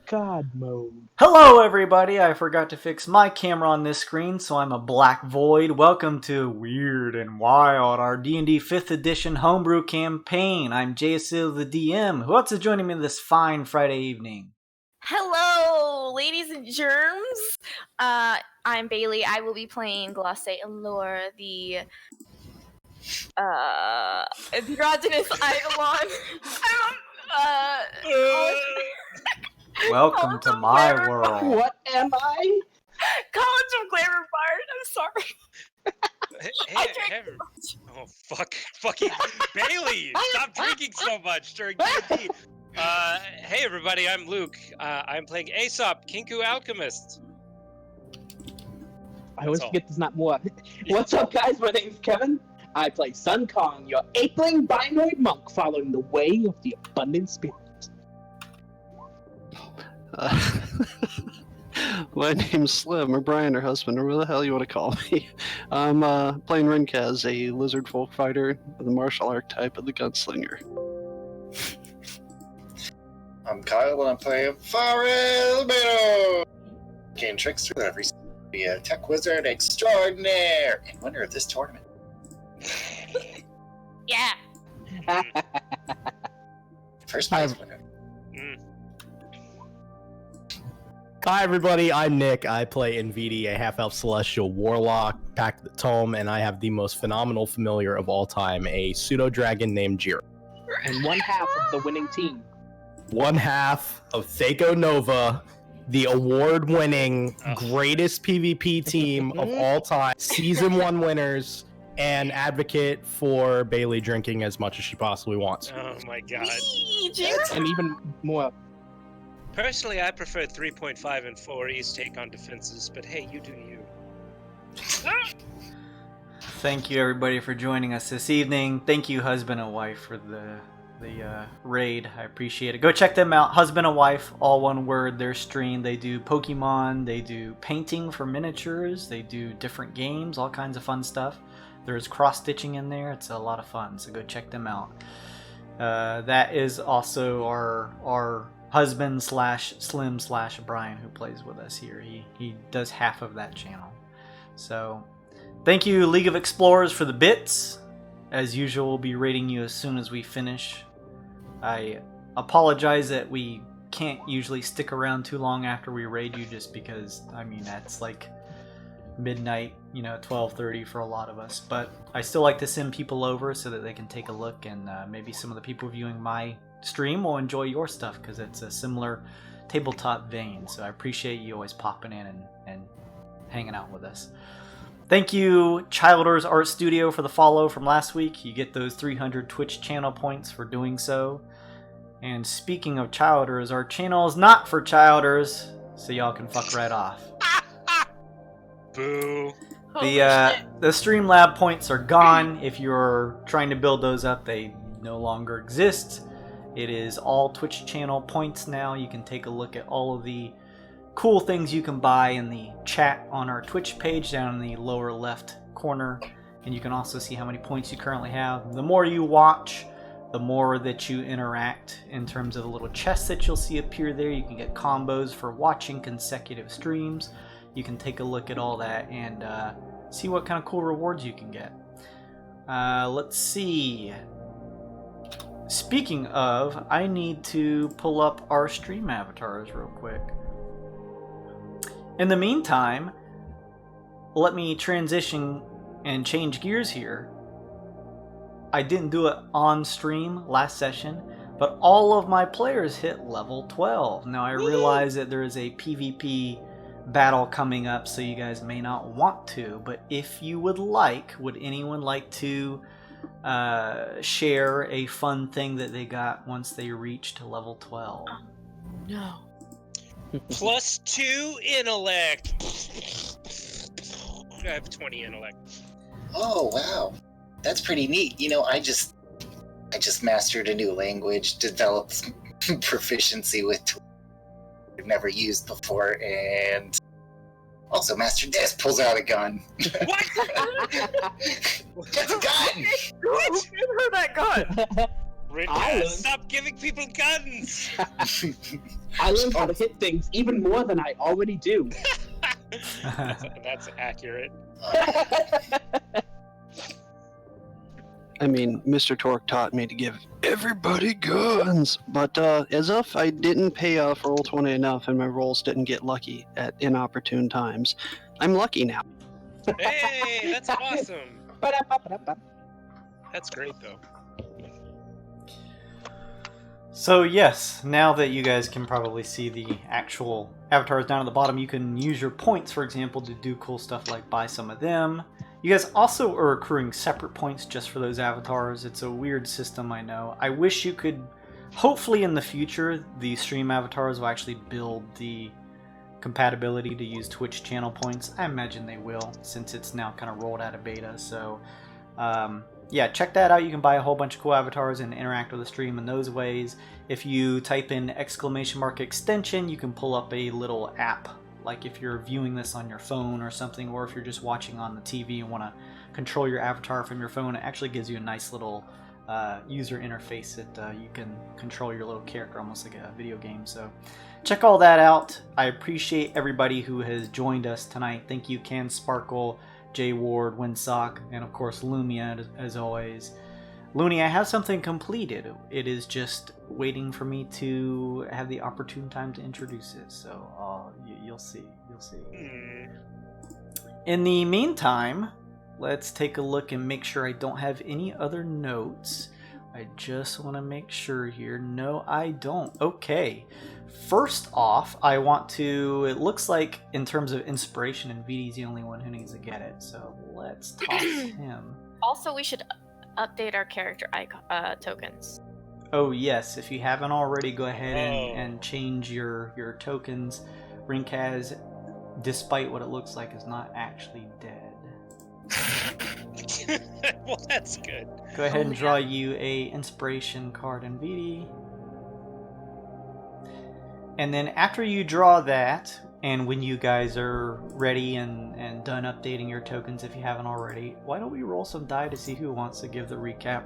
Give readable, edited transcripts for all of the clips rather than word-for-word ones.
God mode. Hello everybody, I forgot to fix my camera on this screen, so I'm a black void. Welcome to Wyrd and Wyld, our D&D 5th edition homebrew campaign. I'm Jason the DM. Who else is joining me this fine Friday evening? Hello, ladies and germs. I'm Bailey. I will be playing Glosse Allure, the androgynous Eidolon. Welcome to my world. What am I? College of Glamour Bard. I'm sorry. Hey, oh fuck, fucking Bailey! Stop drinking so much during D&D. Hey everybody, I'm Luke. I'm playing Aesop, Kinku Alchemist. I always forget there's not more. What's up, guys? My name's Kevin. I play Sun Kong, your apeling binoid monk following the way of the abundant spirit. My name's Slim, or Brian, her husband, or whatever the hell you want to call me. I'm playing Rinkaz, a lizard folk fighter with the martial archetype of the gunslinger. I'm Kyle, and I'm playing Farrell Meadow, game trickster that I've be a tech wizard extraordinaire and winner of this tournament. Yeah. First prize winner. Hi everybody, I'm Nick. I play Envidi, a half-elf celestial warlock, Pact of the Tome, and I have the most phenomenal familiar of all time, a pseudo-dragon named Jira. And one half of the winning team. One half of Thaco Nova, the award-winning greatest PvP team of all time, Season 1 winners, and advocate for Bailey drinking as much as she possibly wants. Oh my god. And even more. Personally, I prefer 3.5 and 4 East take on defenses, but hey, you do you. Thank you everybody for joining us this evening. Thank you husband and wife for the raid. I appreciate it. Go check them out. Husband and wife, all one word, their stream. They do Pokemon, they do painting for miniatures, they do different games, all kinds of fun stuff. There's cross-stitching in there. It's a lot of fun, so go check them out. That is also our husband / Slim / Brian who plays with us here. He does half of that channel. So thank you League of Explorers for the bits. As usual, we'll be rating you as soon as we finish. I apologize that we can't usually stick around too long after we raid you, just because, I mean, that's like midnight, 12:30 for a lot of us. But I still like to send people over so that they can take a look, and maybe some of the people viewing my stream will enjoy your stuff, because it's a similar tabletop vein. So I appreciate you always popping in and hanging out with us. Thank you, Childers Art Studio, for the follow from last week. You get those 300 Twitch channel points for doing so. And speaking of Childers, our channel is not for Childers, so y'all can fuck right off. Boo. The Streamlab points are gone. If you're trying to build those up, they no longer exist. It is all Twitch channel points now. You can take a look at all of the cool things you can buy in the chat on our Twitch page down in the lower left corner, and you can also see how many points you currently have. The more you watch, the more that you interact in terms of the little chests that you'll see appear there. You can get combos for watching consecutive streams. You can take a look at all that and see what kind of cool rewards you can get. Let's see. Speaking of, I need to pull up our stream avatars real quick. In the meantime, let me transition and change gears here. I didn't do it on stream last session, but all of my players hit level 12. Now I realize that there is a PvP battle coming up, so you guys may not want to, but if you would like, would anyone like to share a fun thing that they got once they reached level 12? No. +2 intellect. I have 20 intellect. Oh wow, that's pretty neat. I just mastered a new language, developed proficiency with tools I've never used before, and also mastered this. Pulls out a gun. What? Get the gun! Who gave her that gun? Rinka, stop giving people guns! I learned how to hit things even more than I already do. That's accurate. I mean, Mr. Torque taught me to give everybody guns, but as if I didn't pay off Roll20 enough and my rolls didn't get lucky at inopportune times, I'm lucky now. Hey, that's awesome. That's great, though. So yes, now that you guys can probably see the actual avatars down at the bottom, you can use your points, for example, to do cool stuff like buy some of them. You guys also are accruing separate points just for those avatars. It's a weird system, I know. I wish you could, hopefully in the future, the stream avatars will actually build the compatibility to use Twitch channel points. I imagine they will, since it's now kind of rolled out of beta. So yeah, check that out. You can buy a whole bunch of cool avatars and interact with the stream in those ways. If you type in !extension, you can pull up a little app, like if you're viewing this on your phone or something, or if you're just watching on the TV and want to control your avatar from your phone. It actually gives you a nice little user interface that you can control your little character, almost like a video game. So check all that out. I appreciate everybody who has joined us tonight. Thank you, Can Sparkle, J Ward, Windsock, and of course Lumia, as always. Looney, I have something completed. It is just waiting for me to have the opportune time to introduce it. So you'll see. You'll see. In the meantime, let's take a look and make sure I don't have any other notes. I just want to make sure here. No, I don't. Okay. First off, I want to... It looks like, in terms of inspiration, and VD's the only one who needs to get it. So let's toss him. Also, we should update our character tokens. Oh yes, if you haven't already, go ahead and change your tokens. Rinkaz, despite what it looks like, is not actually dead. Well, that's good. Go ahead and draw you a inspiration card in VD. And then after you draw that, and when you guys are ready and done updating your tokens, if you haven't already, why don't we roll some die to see who wants to give the recap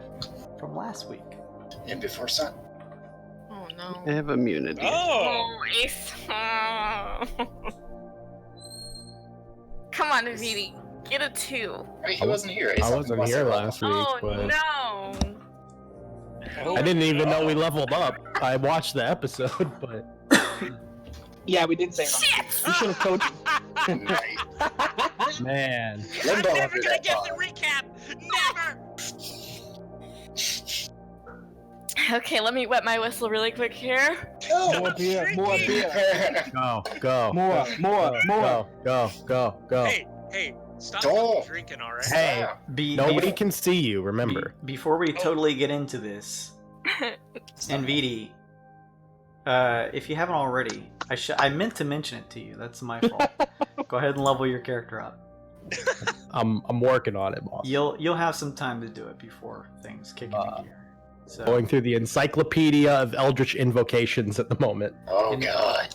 from last week? And before sun. Oh no. I have immunity. Oh! Ace. Come on, Vidi. Get a 2. Wait, he wasn't here. I wasn't here last week, Oh but no. I didn't even know we leveled up. I watched the episode, but Yeah, we did say wrong. We should have told you. Nice. man, Limbo I'm never under gonna that get the bar. recap! Never! Okay, let me wet my whistle really quick here. No. More beer, more beer. go, More. go. Hey, stop Don't. drinking already. Hey, Be- nobody bef- can see you. Remember. Before we totally get into this, and VD, if you haven't already, I meant to mention it to you. That's my fault. Go ahead and level your character up. I'm working on it, boss. You'll have some time to do it before things kick into gear. So Going through the encyclopedia of Eldritch invocations at the moment. Oh god.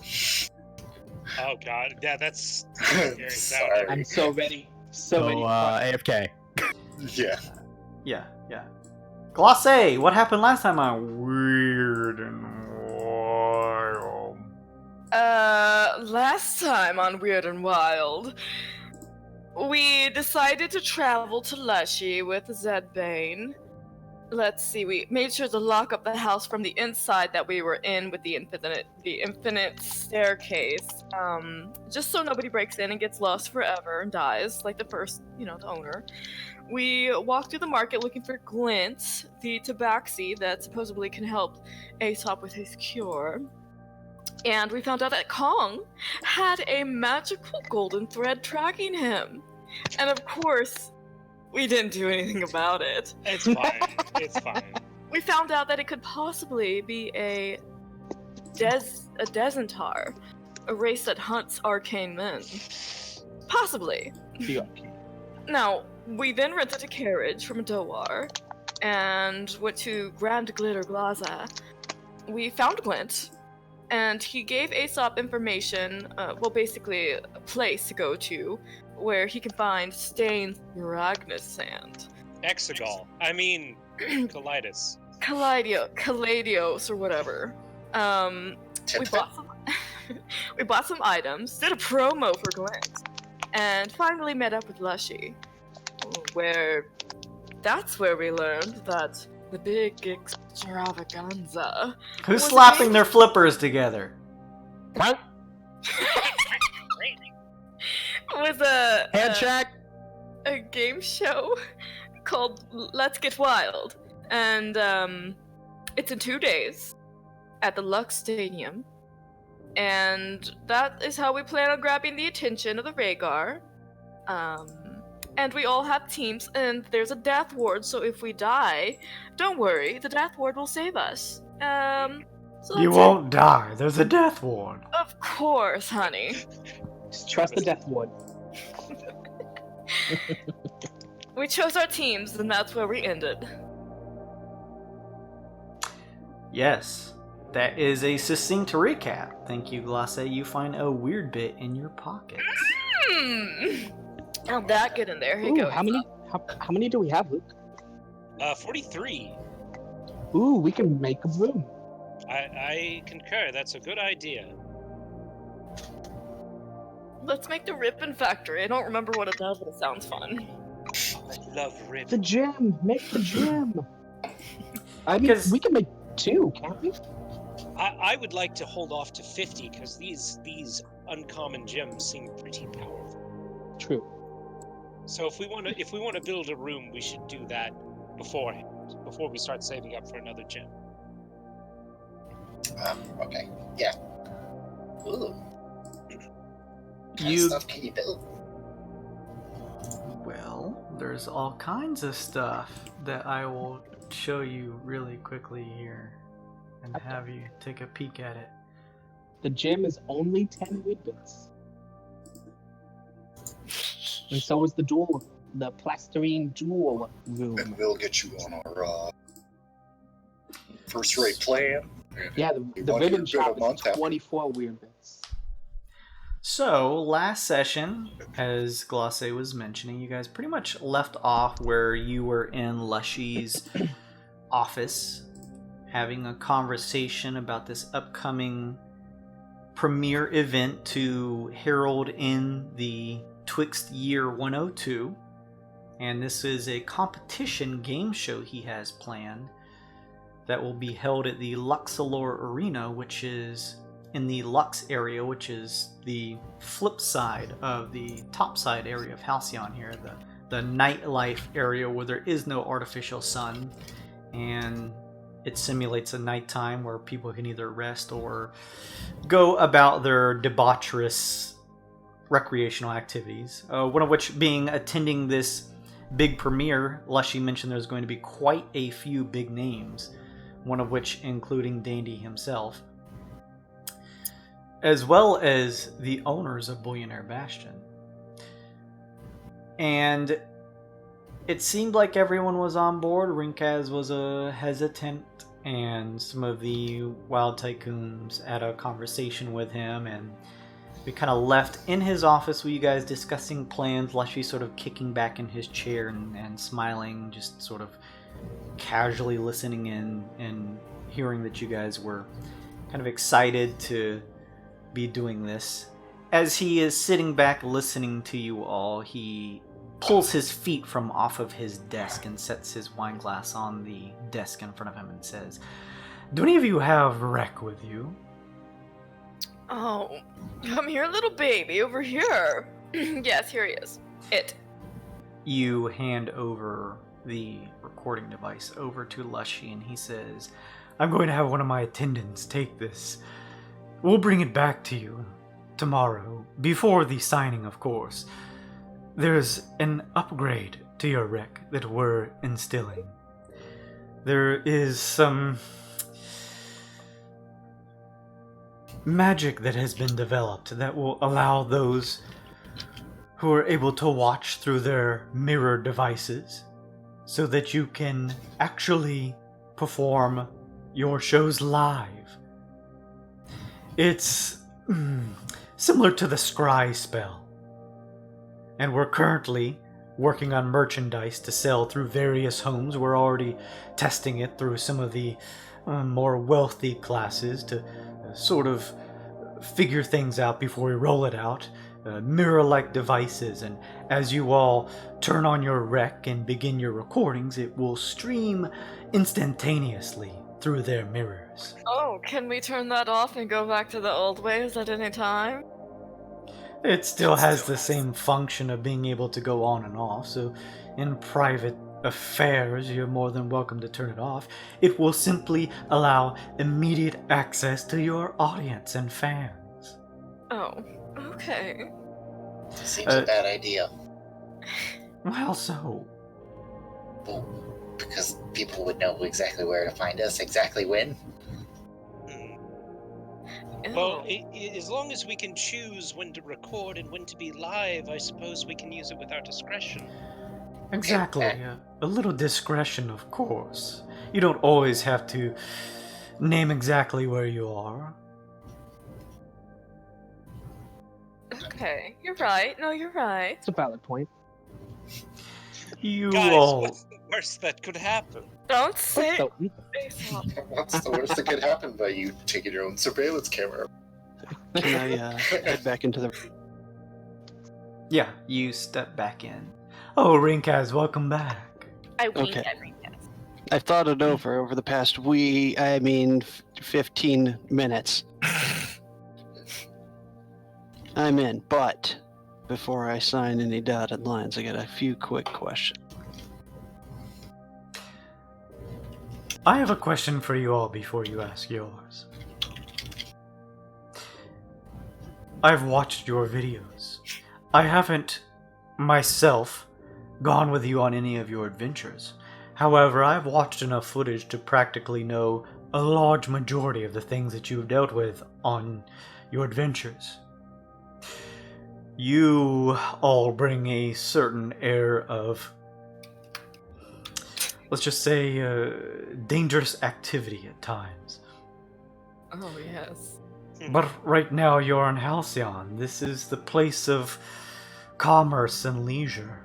Oh god, yeah, that's scary sound. Sorry. I'm so ready. So So ready. AFK. Yeah. yeah. Glossy, what happened last time on Weird and Wild? Last time on Weird and Wild, we decided to travel to Lushee with Zedbane. Let's see, we made sure to lock up the house from the inside that we were in with the infinite staircase. Just so nobody breaks in and gets lost forever and dies, like the first, the owner. We walked through the market looking for Glint, the tabaxi that supposedly can help Aesop with his cure. And we found out that Kong had a magical golden thread tracking him. And of course, we didn't do anything about it. It's fine. It's fine. We found out that it could possibly be a Desentar, a race that hunts arcane men. Possibly. Now, we then rented a carriage from Dowar and went to Grand Glitter Glaza. We found Glint, and he gave Aesop information, basically a place to go to, where he can find Stain's Ragnus sand. Exegol. I mean, colitis. Caladios or whatever. We bought some we bought some items, did a promo for Gwent, and finally met up with Lushee. That's where we learned that the big extravaganza Who's was slapping their flippers together? was a Handshake. a game show called Let's Get Wyld, and it's in 2 days at the Lux Stadium, and that is how we plan on grabbing the attention of the reigar. And we all have teams, and there's a death ward, so if we die, don't worry, the death ward will save us. So You that's won't die. There's a death ward. it. Of course, honey. Just trust the death ward. We chose our teams, and that's where we ended. Yes, that is a succinct recap. Thank you, Glace. You find a weird bit in your pockets. How'd that get in there? Here you Ooh, go. how many do we have, Luke? 43. Ooh, we can make a room. I concur. That's a good idea. Let's make the Rippin' Factory. I don't remember what it does, but it sounds fun. I love rib. The gym. Make the gym. I mean, we can make 2, can't we? I would like to hold off to 50 because these uncommon gems seem pretty powerful. True. So if we want to build a room, we should do that beforehand, before we start saving up for another gem. Okay. Yeah. Ooh. What kind of You- stuff can you build? Well, there's all kinds of stuff that I will show you really quickly here and have you take a peek at it. The gym is only 10 weird bits. And so is the door. The plasterine dual room. And we'll get you on our first-rate plan. Yeah, the want ribbon your bit shop a month is after. 24 weird bits. So, last session, as Glace was mentioning, you guys pretty much left off where you were in Lushee's office, having a conversation about this upcoming premiere event to herald in the Twixt Year 102. And this is a competition game show he has planned that will be held at the Luxalore Arena, which is in the Lux area, which is the flip side of the topside area of Halcyon here, the nightlife area where there is no artificial sun, and it simulates a nighttime where people can either rest or go about their debaucherous recreational activities. One of which being attending this big premiere. Lushee mentioned there's going to be quite a few big names, one of which including Dandy himself, as well as the owners of Billionaire Bastion. And it seemed like everyone was on board. Rinkaz was hesitant, and some of the Wild Tycoons had a conversation with him, and we kind of left in his office with you guys discussing plans. Lushee sort of kicking back in his chair and smiling, just sort of casually listening in and hearing that you guys were kind of excited to be doing this. As he is sitting back listening to you all, he pulls his feet from off of his desk and sets his wine glass on the desk in front of him and says, "Do any of you have Rec with you?" Oh, come here, little baby, over here. Yes, here he is. You hand over the recording device over to Lushee, and he says, "I'm going to have one of my attendants take this. We'll bring it back to you tomorrow, before the signing, of course. There's an upgrade to your Rec that we're instilling. There is some magic that has been developed that will allow those who are able to watch through their mirror devices so that you can actually perform your shows live. It's similar to the scry spell. And we're currently working on merchandise to sell through various homes. We're already testing it through some of the more wealthy classes to sort of figure things out before we roll it out. Mirror-like devices, and as you all turn on your rec and begin your recordings, it will stream instantaneously through their mirrors. Oh, can we turn that off and go back to the old ways at any time? It still has the same function of being able to go on and off, so in private affairs, you're more than welcome to turn it off. It will simply allow immediate access to your audience and fans. Oh, okay. Seems a bad idea. How so? Well, because people would know exactly where to find us, exactly when. Well, as long as we can choose when to record and when to be live, I suppose we can use it with our discretion. Exactly. A little discretion, of course. You don't always have to name exactly where you are. Okay, you're right. No, you're right. It's a valid point. You Guys, all... what's the worst that could happen? Don't say So, Aesop. What's the worst that could happen by you taking your own surveillance camera? Can I head back into the... Yeah, you step back in. Oh, Rinkaz, welcome back. I wink Okay. at Rinkas. I've thought it over the past 15 minutes. I'm in, but before I sign any dotted lines, I got a few quick questions. I have a question for you all before you ask yours. I've watched your videos. I haven't, myself, gone with you on any of your adventures. However, I've watched enough footage to practically know a large majority of the things that you've dealt with on your adventures. You all bring a certain air of, let's just say, dangerous activity at times. Oh, yes. But right now you're in Halcyon. This is the place of commerce and leisure.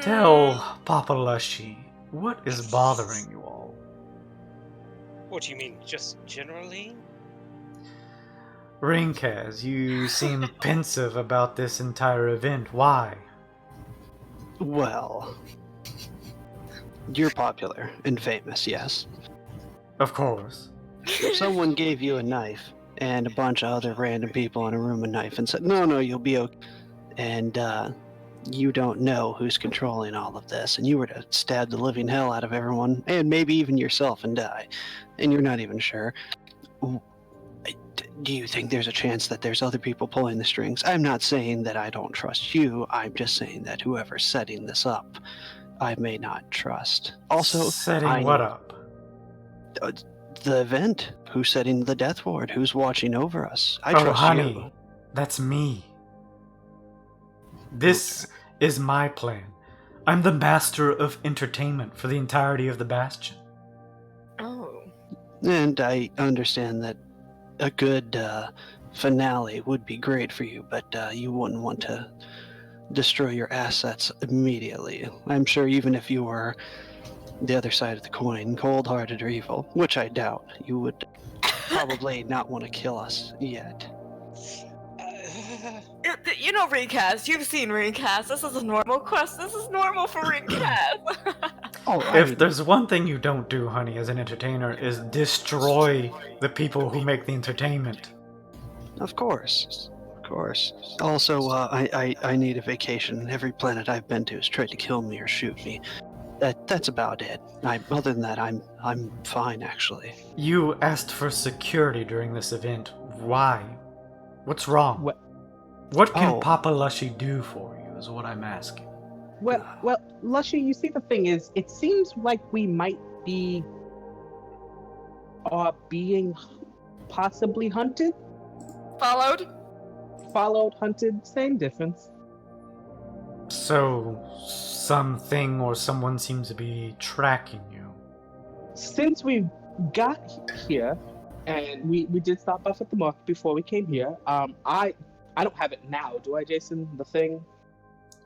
Tell Papa Lushee, what is bothering you all? What do you mean, just generally? Rinkaz, you seem pensive about this entire event. Why? Well, you're popular and famous, yes. Of course. If someone gave you a knife and a bunch of other random people in a room a knife and said, no, you'll be okay, and you don't know who's controlling all of this, and you were to stab the living hell out of everyone, and maybe even yourself, and die, and you're not even sure, do you think there's a chance that there's other people pulling the strings? I'm not saying that I don't trust you, I'm just saying that whoever's setting this up, I may not trust. Also, setting what up? The event. Who's setting the death ward? Who's watching over us? I Oh, trust honey, you. that's me. This is my plan. I'm the master of entertainment for the entirety of the Bastion. Oh. And I understand that a good finale would be great for you, but you wouldn't want to destroy your assets immediately. I'm sure even if you were the other side of the coin, cold-hearted or evil, which I doubt, you would probably not want to kill us yet. You know Ringcast. You've seen Ringcast. This is a normal quest. This is normal for Ringcast. If there's one thing you don't do, honey, as an entertainer, is destroy the who make the entertainment. Of course. Also, I need a vacation. Every planet I've been to has tried to kill me or shoot me. That's about it. Other than that, I'm fine, actually. You asked for security during this event. Why? What's wrong? What can Papa Lushee do for you, is what I'm asking. Well, Lushee, you see, the thing is, it seems like we might be being possibly hunted? Followed, hunted, same difference. So, something or someone seems to be tracking you. Since we got here, and we did stop off at the market before we came here, I don't have it now, do I, Jason? The thing?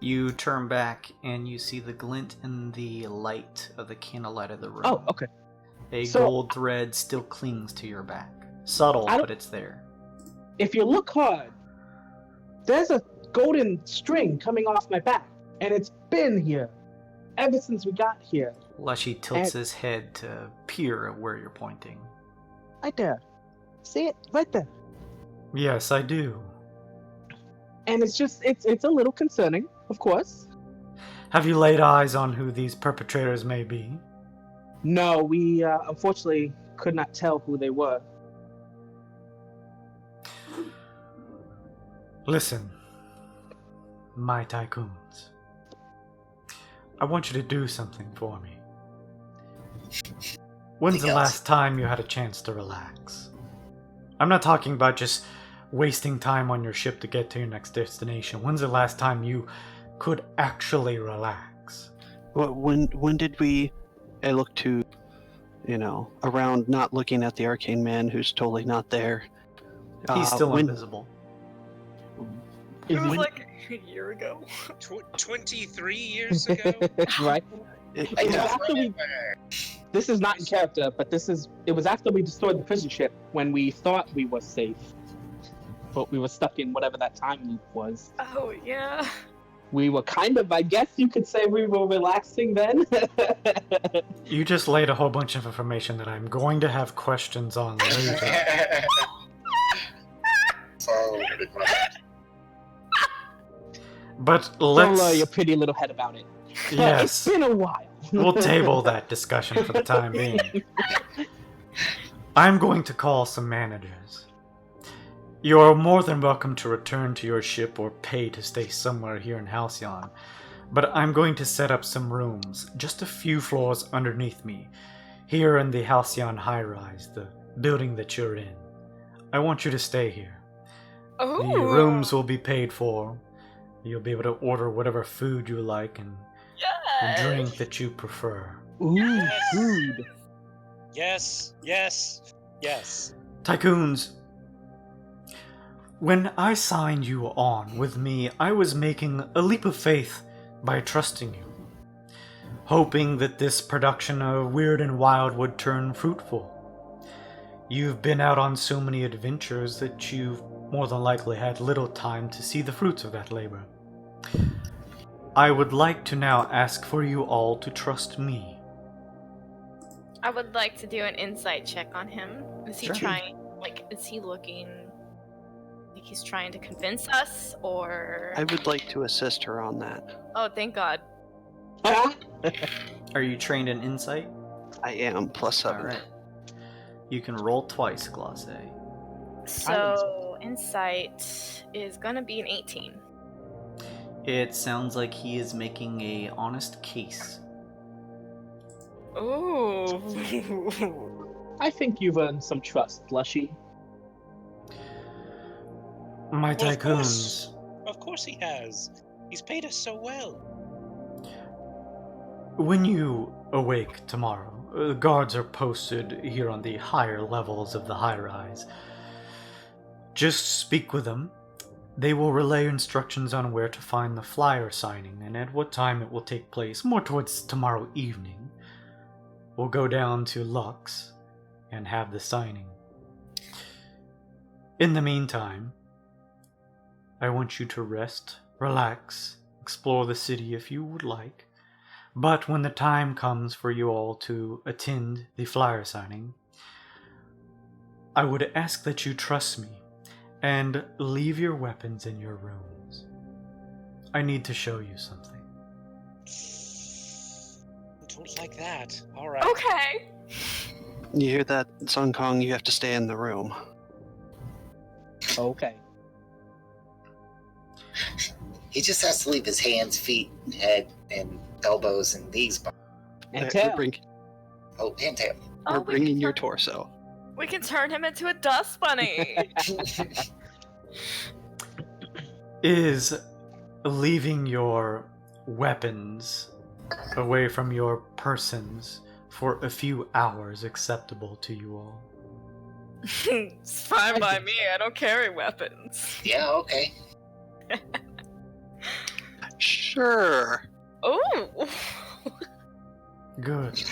You turn back and you see the glint in the light of the candlelight of the room. Oh, okay. A So- gold thread still clings to your back. Subtle, I don't- but it's there. If you look hard, there's a golden string coming off my back, and it's been here ever since we got here. Lushee tilts his head to peer at where you're pointing. Right there. See it? Right there. Yes, I do. And it's just, it's a little concerning, of course. Have you laid eyes on who these perpetrators may be? No, we unfortunately could not tell who they were. Listen, my Tycoons. I want you to do something for me. When's the last time you had a chance to relax? I'm not talking about just wasting time on your ship to get to your next destination. When's the last time you could actually relax? Well, when did we? I look to, around, not looking at the arcane man who's totally not there. He's still when- invisible. It was when- like a year ago. 23 years ago? Right? it- It was yeah, after we, this is not in character, but it was after we destroyed the prison ship when we thought we were safe. But we were stuck in whatever that time loop was. Oh, yeah. We were kind of, I guess you could say we were relaxing then. You just laid a whole bunch of information that I'm going to have questions on later. So, But Don't let's... lower your pretty little head about it. Yes. It's been a while. We'll table that discussion for the time being. I'm going to call some managers. You're more than welcome to return to your ship or pay to stay somewhere here in Halcyon, but I'm going to set up some rooms, just a few floors underneath me, here in the Halcyon high-rise, the building that you're in. I want you to stay here. Oh. The rooms will be paid for. You'll be able to order whatever food you like and Yes. drink that you prefer. Ooh, food. Yes, yes, yes. Tycoons, when I signed you on with me, I was making a leap of faith by trusting you, hoping that this production of Wyrd and Wyld would turn fruitful. You've been out on so many adventures that you've more than likely had little time to see the fruits of that labor. I would like to now ask for you all to trust me. I would like to do an insight check on him. Is he Sure. trying, is he looking like he's trying to convince us, or... I would like to assist her on that. Oh, thank God. Are you trained in insight? I am +7. Alright. You can roll twice, Glase. So, insight is gonna be an 18. It sounds like he is making a honest case. Ooh. I think you've earned some trust, Lushee. My Well, of Tycoons, Of course he has. He's paid us so well. when you awake tomorrow, guards are posted here on the higher levels of the high-rise. Just speak with them. They will relay instructions on where to find the flyer signing and at what time it will take place, more towards tomorrow evening. We'll go down to Lux and have the signing. In the meantime, I want you to rest, relax, explore the city if you would like. But when the time comes for you all to attend the flyer signing, I would ask that you trust me and leave your weapons in your rooms. I need to show you something. Don't like that. All right. Okay. You hear that, Sun Kong? You have to stay in the room. Okay. he just has to leave his hands, feet, head, and elbows and knees. And We're tail. Oh, and tail. Oh, We're we bringing can your turn- torso. We can turn him into a dust bunny. Is leaving your weapons away from your persons for a few hours acceptable to you all? It's fine by me. I don't carry weapons. Yeah, okay. Shh. Sure. Oh. Good.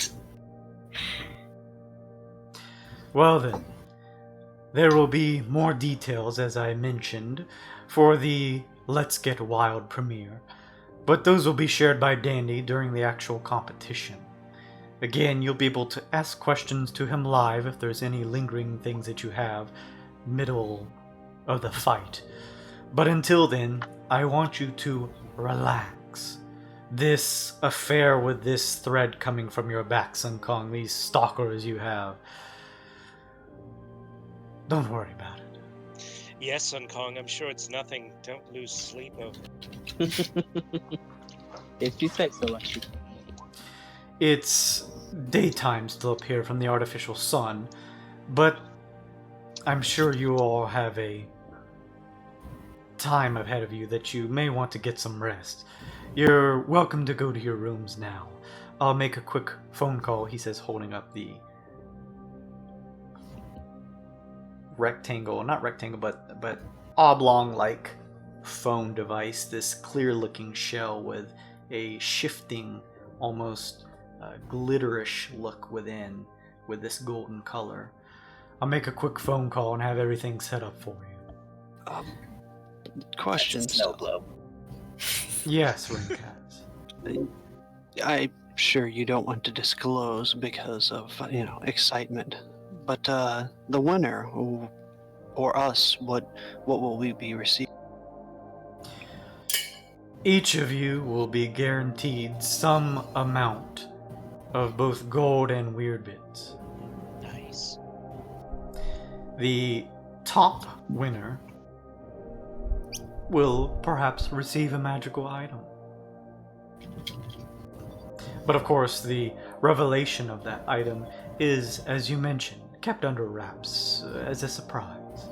Well then, there will be more details, as I mentioned, for the Let's Get Wyld premiere, but those will be shared by Dandy during the actual competition. Again, you'll be able to ask questions to him live if there's any lingering things that you have middle of the fight. But until then, I want you to relax. This affair with this thread coming from your back, Sun Kong, these stalkers you have, don't worry about it. Yes, Sun Kong, I'm sure it's nothing. Don't lose sleep over. If you say so, Lushee. It's daytime still up here from the artificial sun, but I'm sure you all have a time ahead of you that you may want to get some rest. You're welcome to go to your rooms now. I'll make a quick phone call, he says, holding up the not rectangle, but oblong-like phone device, this clear-looking shell with a shifting, almost glitterish look within, with this golden color. I'll make a quick phone call and have everything set up for you. Questions. That's a snow globe. Yes, Ringcats. I'm sure you don't want to disclose because of, excitement. But the winner, or us, what will we be receiving? Each of you will be guaranteed some amount of both gold and Wyrd bits. Nice. The top winner will perhaps receive a magical item. But of course, the revelation of that item is, as you mentioned, kept under wraps as a surprise.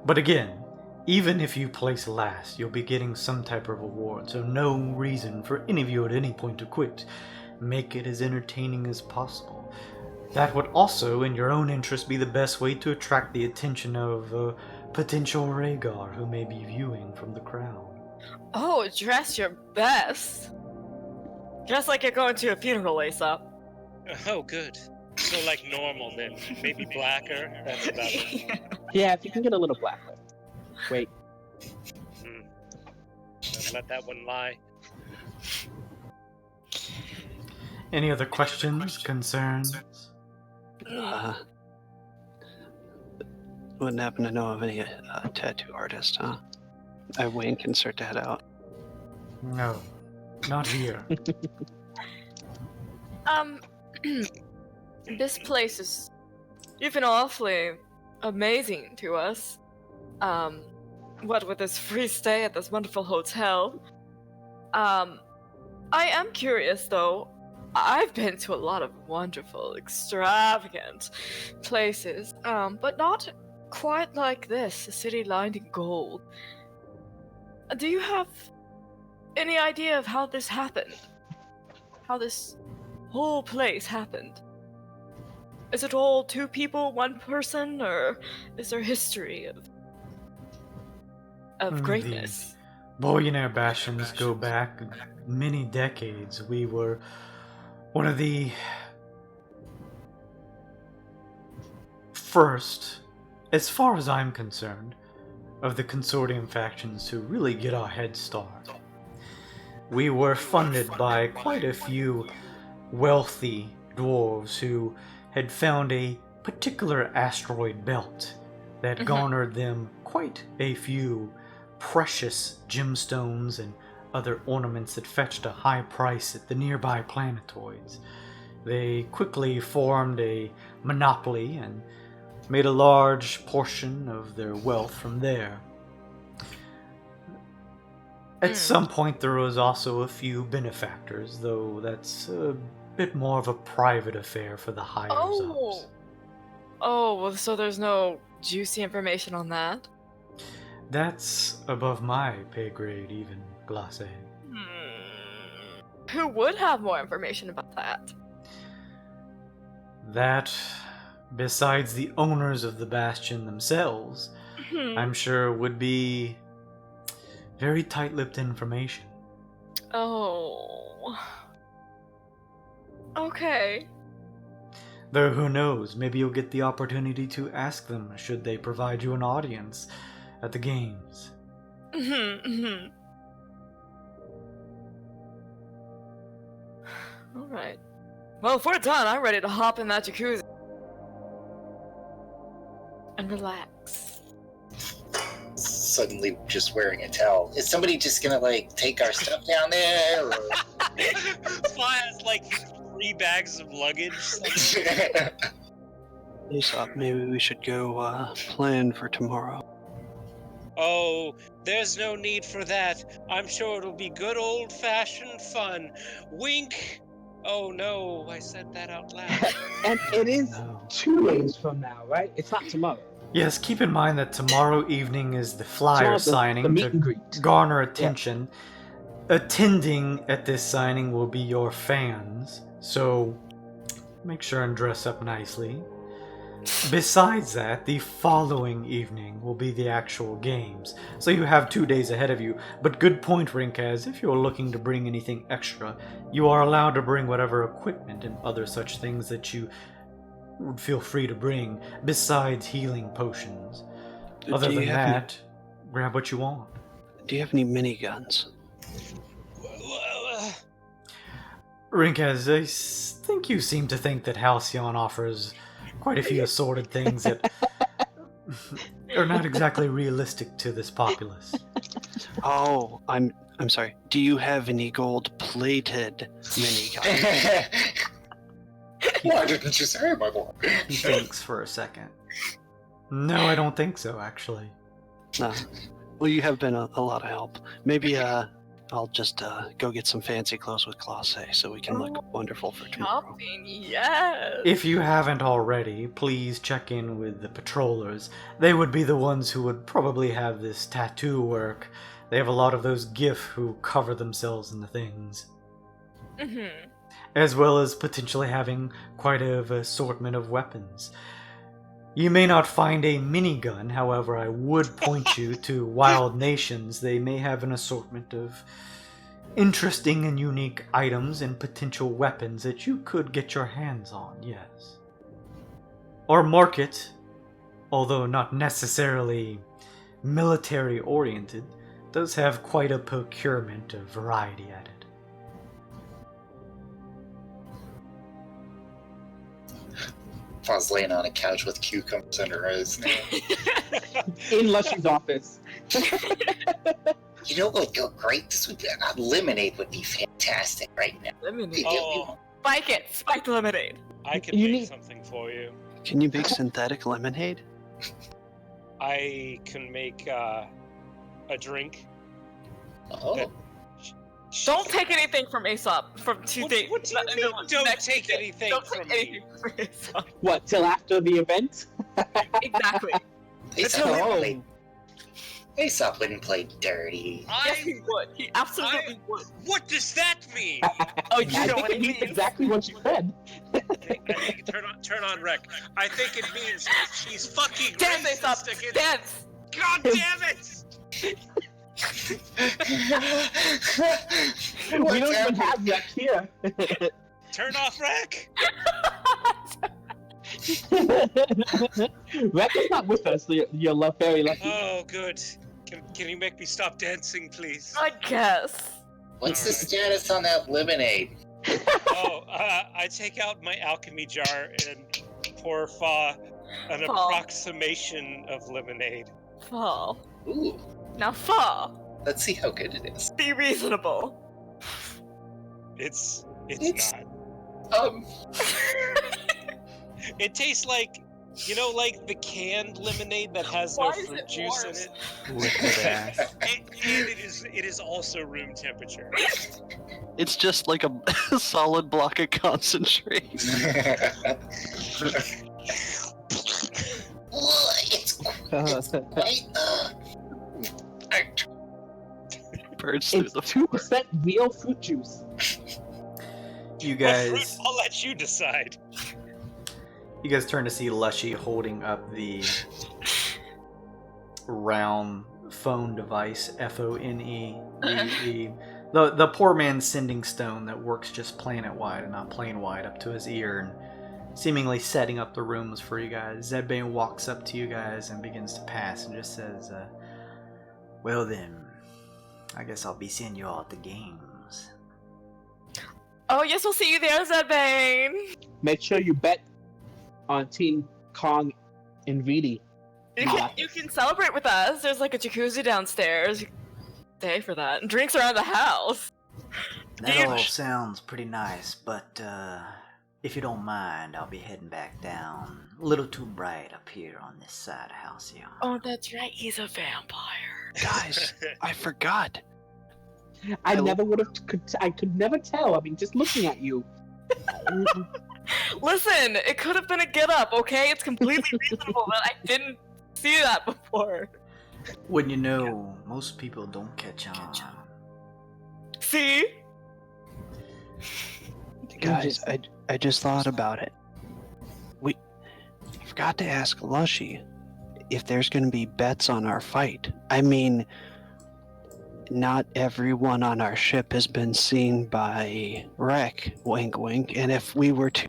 But again, even if you place last, you'll be getting some type of reward, so no reason for any of you at any point to quit. Make it as entertaining as possible. That would also, in your own interest, be the best way to attract the attention of a potential reigar who may be viewing from the crowd. Oh, dress your best. Dress like you're going to a funeral, Aesop. Oh, good. So like normal then. Maybe blacker. That's about it. Yeah, if you can get a little blacker. Wait. Let that one lie. Any other questions, concerns? Wouldn't happen to know of any tattoo artist, huh? I wink and start to head out. No, not here. This place is... You've been awfully amazing to us. What with this free stay at this wonderful hotel. I am curious, though. I've been to a lot of wonderful, extravagant places, but not quite like this, a city lined in gold. Do you have any idea of how this happened? How this whole place happened? Is it all two people, one person, or is there history of greatness? The billionaire Bastions go back many decades. We were one of the first, as far as I'm concerned, of the consortium factions to really get our head start. We were funded by quite a few wealthy dwarves who had found a particular asteroid belt that garnered them quite a few precious gemstones and other ornaments that fetched a high price at the nearby planetoids. They quickly formed a monopoly and made a large portion of their wealth from there. At some point there was also a few benefactors, though that's a bit more of a private affair for the higher ups. Oh, well, so there's no juicy information on that? That's above my pay grade, even, Glacé. Who would have more information about that? That, besides the owners of the Bastion themselves, I'm sure would be very tight-lipped information. Oh. Okay. Though who knows, maybe you'll get the opportunity to ask them should they provide you an audience at the games. Alright. Well, if we're done, I'm ready to hop in that jacuzzi. And relax. Suddenly just wearing a towel. Is somebody just gonna, like, take our stuff down there? Or... Fly has like 3 bags of luggage. Aesop, maybe we should go plan for tomorrow. Oh, there's no need for that. I'm sure it'll be good old-fashioned fun. Wink! Oh no, I said that out loud. And it is No. 2 days from now, right? It's not tomorrow. Yes, keep in mind that tomorrow evening is the flyer Tomorrow's signing the meet to and greet. garner attention. Attending at this signing will be your fans, so make sure and dress up nicely. Besides that, the following evening will be the actual games, so you have 2 days ahead of you. But good point, Rinkaz, if you're looking to bring anything extra, you are allowed to bring whatever equipment and other such things that you would feel free to bring, besides healing potions. Other than that, grab what you want. Do you have any miniguns? Rinkaz, I think you seem to think that Halcyon offers quite a few assorted things that are not exactly realistic to this populace. Oh, I'm sorry. Do you have any gold-plated miniguns? Why didn't you say, my boy? He thinks for a second. No, I don't think so, actually. No. Well, you have been a lot of help. Maybe I'll just go get some fancy clothes with Classe so we can look wonderful for tomorrow. Shopping, yes. If you haven't already, please check in with the patrollers. They would be the ones who would probably have this tattoo work. They have a lot of those GIF who cover themselves in the things. As well as potentially having quite an assortment of weapons. You may not find a minigun, however, I would point you to Wild Nations. They may have an assortment of interesting and unique items and potential weapons that you could get your hands on, yes. Or market, although not necessarily military-oriented, does have quite a procurement of variety at it. I was laying on a couch with cucumbers under her eyes. In Lushee's office. You know what would go great? This would be lemonade would be fantastic right now. Lemonade. Oh, Spike it. Spike the lemonade. I can You make need- something for you. Can you make synthetic lemonade? I can make a drink. Oh, Don't take anything from Aesop from 2 What- days. what do you mean, don't take anything Don't from take me? anything from Aesop. What, till after the event? Exactly. Aesop wouldn't Oh. play. Aesop wouldn't play dirty. Yes, he would. He absolutely would. What does that mean? Oh, you I know think what it it means means. exactly what you said. I think turn on rec. I think it means that she's fucking Dance, Aesop. racist against. Dance. God damn it! We don't even have rec here. Turn off rec. Rec is not with us, so you're very lucky. Oh, good. Can you make me stop dancing, please? I guess. What's the Alright. status on that lemonade? Oh, I take out my alchemy jar and pour Fa an Fall. approximation of lemonade. Fall. Ooh, Now fall. let's see how good it is. Be reasonable. It's It's- not. Um, It tastes like, like the canned lemonade that has Why no is fruit it juice in worse? it. Liquid ass. And it is also room temperature. It's just like a solid block of concentrate. it's quite, Burns through It's the 2% real fruit juice. You What fruit? guys, I'll let you decide. you guys turn to see Lushee holding up the round phone device, Phonee. The poor man's sending stone that works just planet-wide and not plane-wide up to his ear and seemingly setting up the rooms for you guys. Zedbane walks up to you guys and begins to pass and just says, well then, I guess I'll be seeing you all at the games. Oh, yes, we'll see you there, Zedbane. Make sure you bet on Team Kong and Vidi. You can celebrate with us. There's like a jacuzzi downstairs. You can stay for that. And drinks around the house. That all sounds pretty nice, but if you don't mind, I'll be heading back down. A little too bright up here on this side of Halcyon. Oh, that's right. He's a vampire. Guys, I forgot. I could never tell. I mean, just looking at you. Listen, it could have been a get up, okay? It's completely reasonable that I didn't see that before. When you know, most people don't catch on. See? Guys, I just thought about it. We forgot to ask Lushee if there's going to be bets on our fight. I mean, not everyone on our ship has been seen by Wreck, wink wink, and if we were to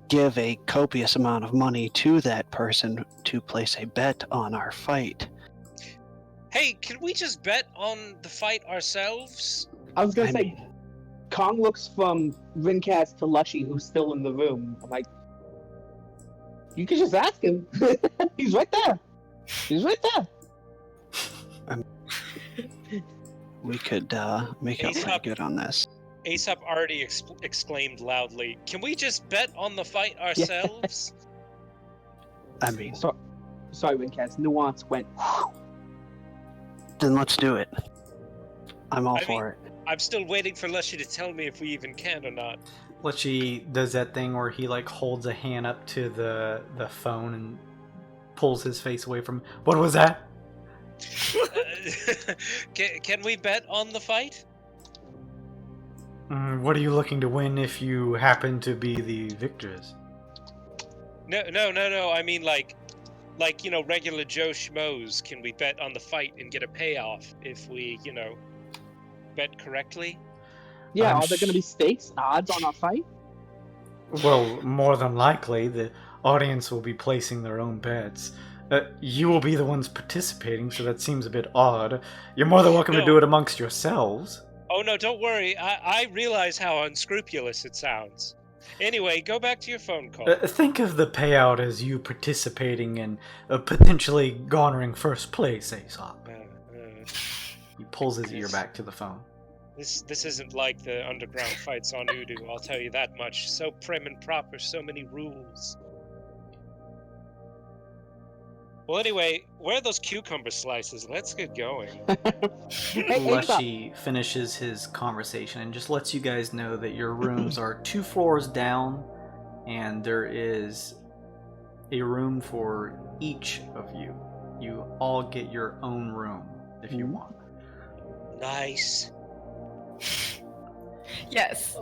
give a copious amount of money to that person to place a bet on our fight. Hey, can we just bet on the fight ourselves? I was gonna say, Kong looks from Rincast to Lushee, who's still in the room. I'm like, you can just ask him. He's right there. He's right there. We could make up pretty good on this. Aesop already exclaimed loudly, "Can we just bet on the fight ourselves?" I mean, sorry, Rincast. Nuance went. Then let's do it. I'm all for it. I'm still waiting for Lushee to tell me if we even can or not. Lushee does that thing where he like holds a hand up to the phone and pulls his face away from. What was that? Can we bet on the fight? What are you looking to win if you happen to be the victors? No. I mean, like regular Joe Schmoes. Can we bet on the fight and get a payoff if we, bet correctly? Yeah, are there going to be stakes, odds on our fight? Well, more than likely, the audience will be placing their own bets. You will be the ones participating, so that seems a bit odd. You're more than welcome to do it amongst yourselves. Oh no, don't worry. I realize how unscrupulous it sounds. Anyway, go back to your phone call. Think of the payout as you participating and potentially garnering first place, Aesop. He pulls his ear back to the phone. This isn't like the underground fights on Udu, I'll tell you that much. So prim and proper, so many rules. Well, anyway, where are those cucumber slices? Let's get going. Lushee finishes his conversation and just lets you guys know that your rooms are 2 floors down, and there is a room for each of you. You all get your own room if you want. Nice. Yes.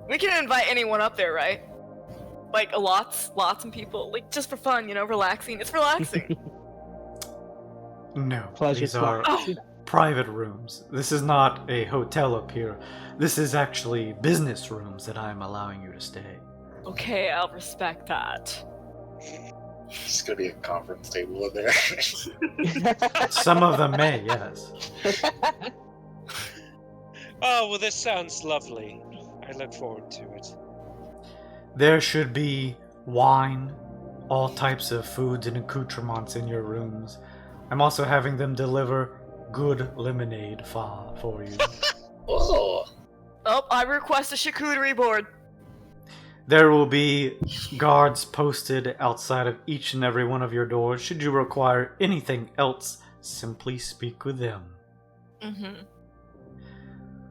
We can invite anyone up there, right? Like lots of people, like just for fun, relaxing. It's relaxing. No, Pleasure these are private rooms. This is not a hotel up here. This is actually business rooms that I'm allowing you to stay. Okay, I'll respect that. There's gonna be a conference table in there. Some of them may, yes. Oh, well, this sounds lovely. I look forward to it. There should be wine, all types of foods and accoutrements in your rooms. I'm also having them deliver good lemonade for you. Oh, I request a charcuterie board. There will be guards posted outside of each and every one of your doors. Should you require anything else, simply speak with them. Mm-hmm.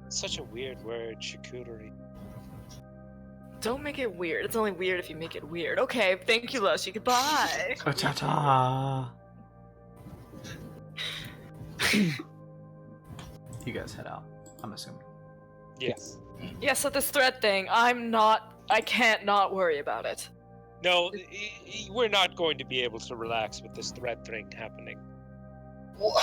Such a weird word, charcuterie. Don't make it weird. It's only weird if you make it weird. Okay, thank you, Lushee. Goodbye. Ta-ta. You guys head out, I'm assuming. Yes. Yeah, so this thread thing, I can't not worry about it. No, we're not going to be able to relax with this thread thing happening. Wha-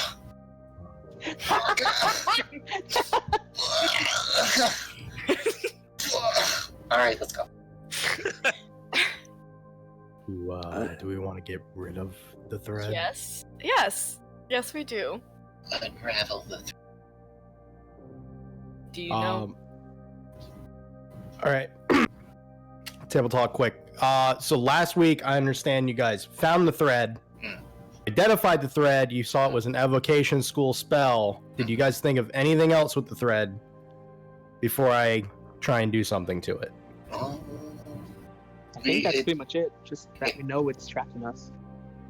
All right, let's go. Do we want to get rid of the thread? Yes, we do. Unravel the thread. Do you know? All right. Table talk quick. So last week, I understand you guys found the thread, identified the thread. You saw it was an evocation school spell. Did you guys think of anything else with the thread before I try and do something to it? I think that's pretty much it. Just that we know it's tracking us.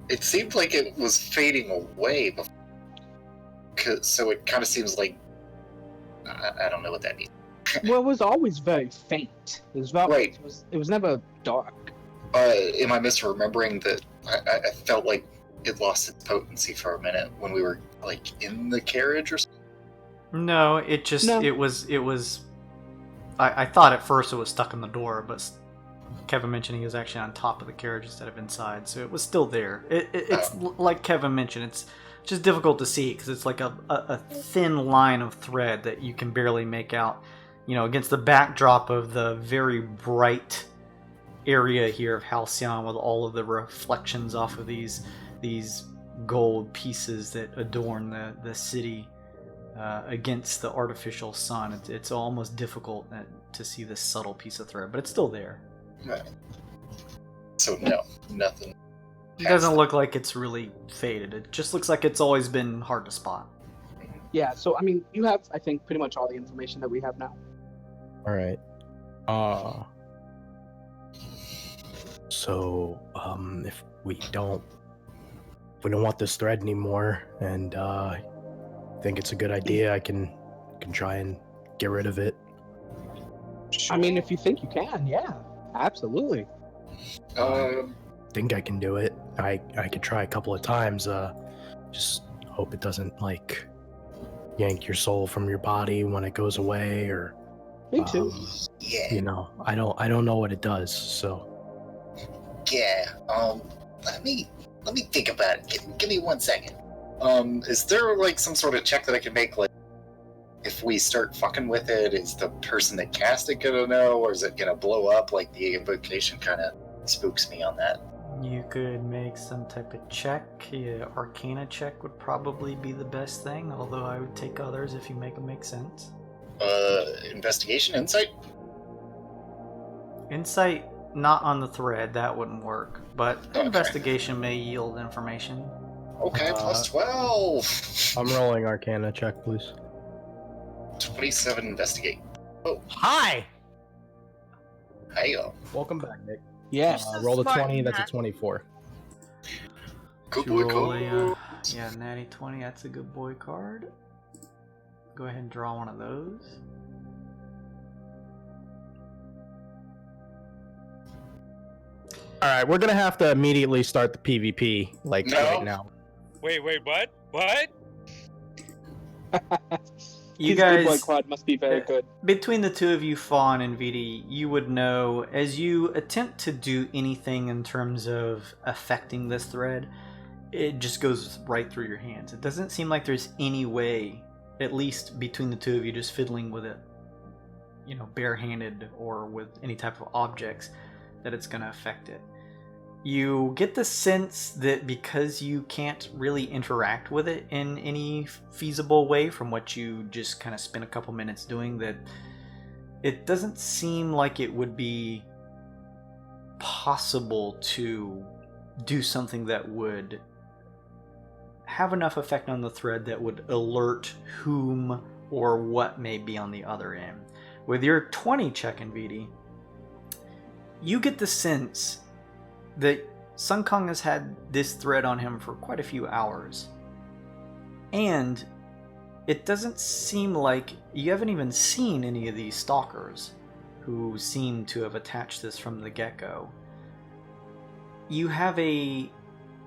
It seemed like it was fading away before, so it kind of seems like I don't know what that means. Well, it was always very faint. It was very, Right. It was never dark. Am I misremembering that? I felt like it lost its potency for a minute when we were like in the carriage or something. No, it just No. it was. I thought at first it was stuck in the door, but Kevin mentioned he was actually on top of the carriage instead of inside, so it was still there. It's like Kevin mentioned, it's just difficult to see because it's like a thin line of thread that you can barely make out, you know, against the backdrop of the very bright area here of Halcyon with all of the reflections off of these gold pieces that adorn the city against the artificial sun. It's almost difficult to see this subtle piece of thread, but it's still there. Right. So no, nothing. It doesn't look like it's really faded. It just looks like it's always been hard to spot. Yeah, so, I mean, you have, I think, pretty much all the information that we have now. All right. So, if we don't want this thread anymore, and think it's a good idea, I can try and get rid of it. I mean, if you think you can, yeah, absolutely. Think I can do it. I could try a couple of times. Just hope it doesn't like yank your soul from your body when it goes away, or Me too. Yeah. you know, I don't know what it does. So Yeah. Let me think about it. Give me 1 second. Is there like some sort of check that I can make? Like, if we start fucking with it, is the person that cast it gonna know, or is it gonna blow up? Like the invocation kind of spooks me on that. You could make some type of check. Yeah, Arcana check would probably be the best thing, although I would take others if you make them make sense. Investigation, insight. Insight, not on the thread, that wouldn't work, but Okay. investigation may yield information. Okay, plus 12. I'm rolling Arcana check, please. 27. Investigate. Hi. Hey, Welcome back, Nick. Yes. Roll a Smart 20. That's a man. 24. good You boy, roll a, go. natty 20, that's a good boy card. Go ahead and draw one of those. All right, we're gonna have to immediately start the PvP like No. right now. Wait, what? What? You His good boy guys, quad must be very good. between the two of you, Fawn and VD, you would know as you attempt to do anything in terms of affecting this thread, it just goes right through your hands. It doesn't seem like there's any way, at least between the two of you, just fiddling with it, you know, barehanded or with any type of objects, that it's going to affect it. You get the sense that because you can't really interact with it in any feasible way from what you just kind of spent a couple minutes doing, that it doesn't seem like it would be possible to do something that would have enough effect on the thread that would alert whom or what may be on the other end. With your 20 check in VD, you get the sense that Sun Kong has had this thread on him for quite a few hours. And it doesn't seem like you haven't even seen any of these stalkers who seem to have attached this from the get-go. You have a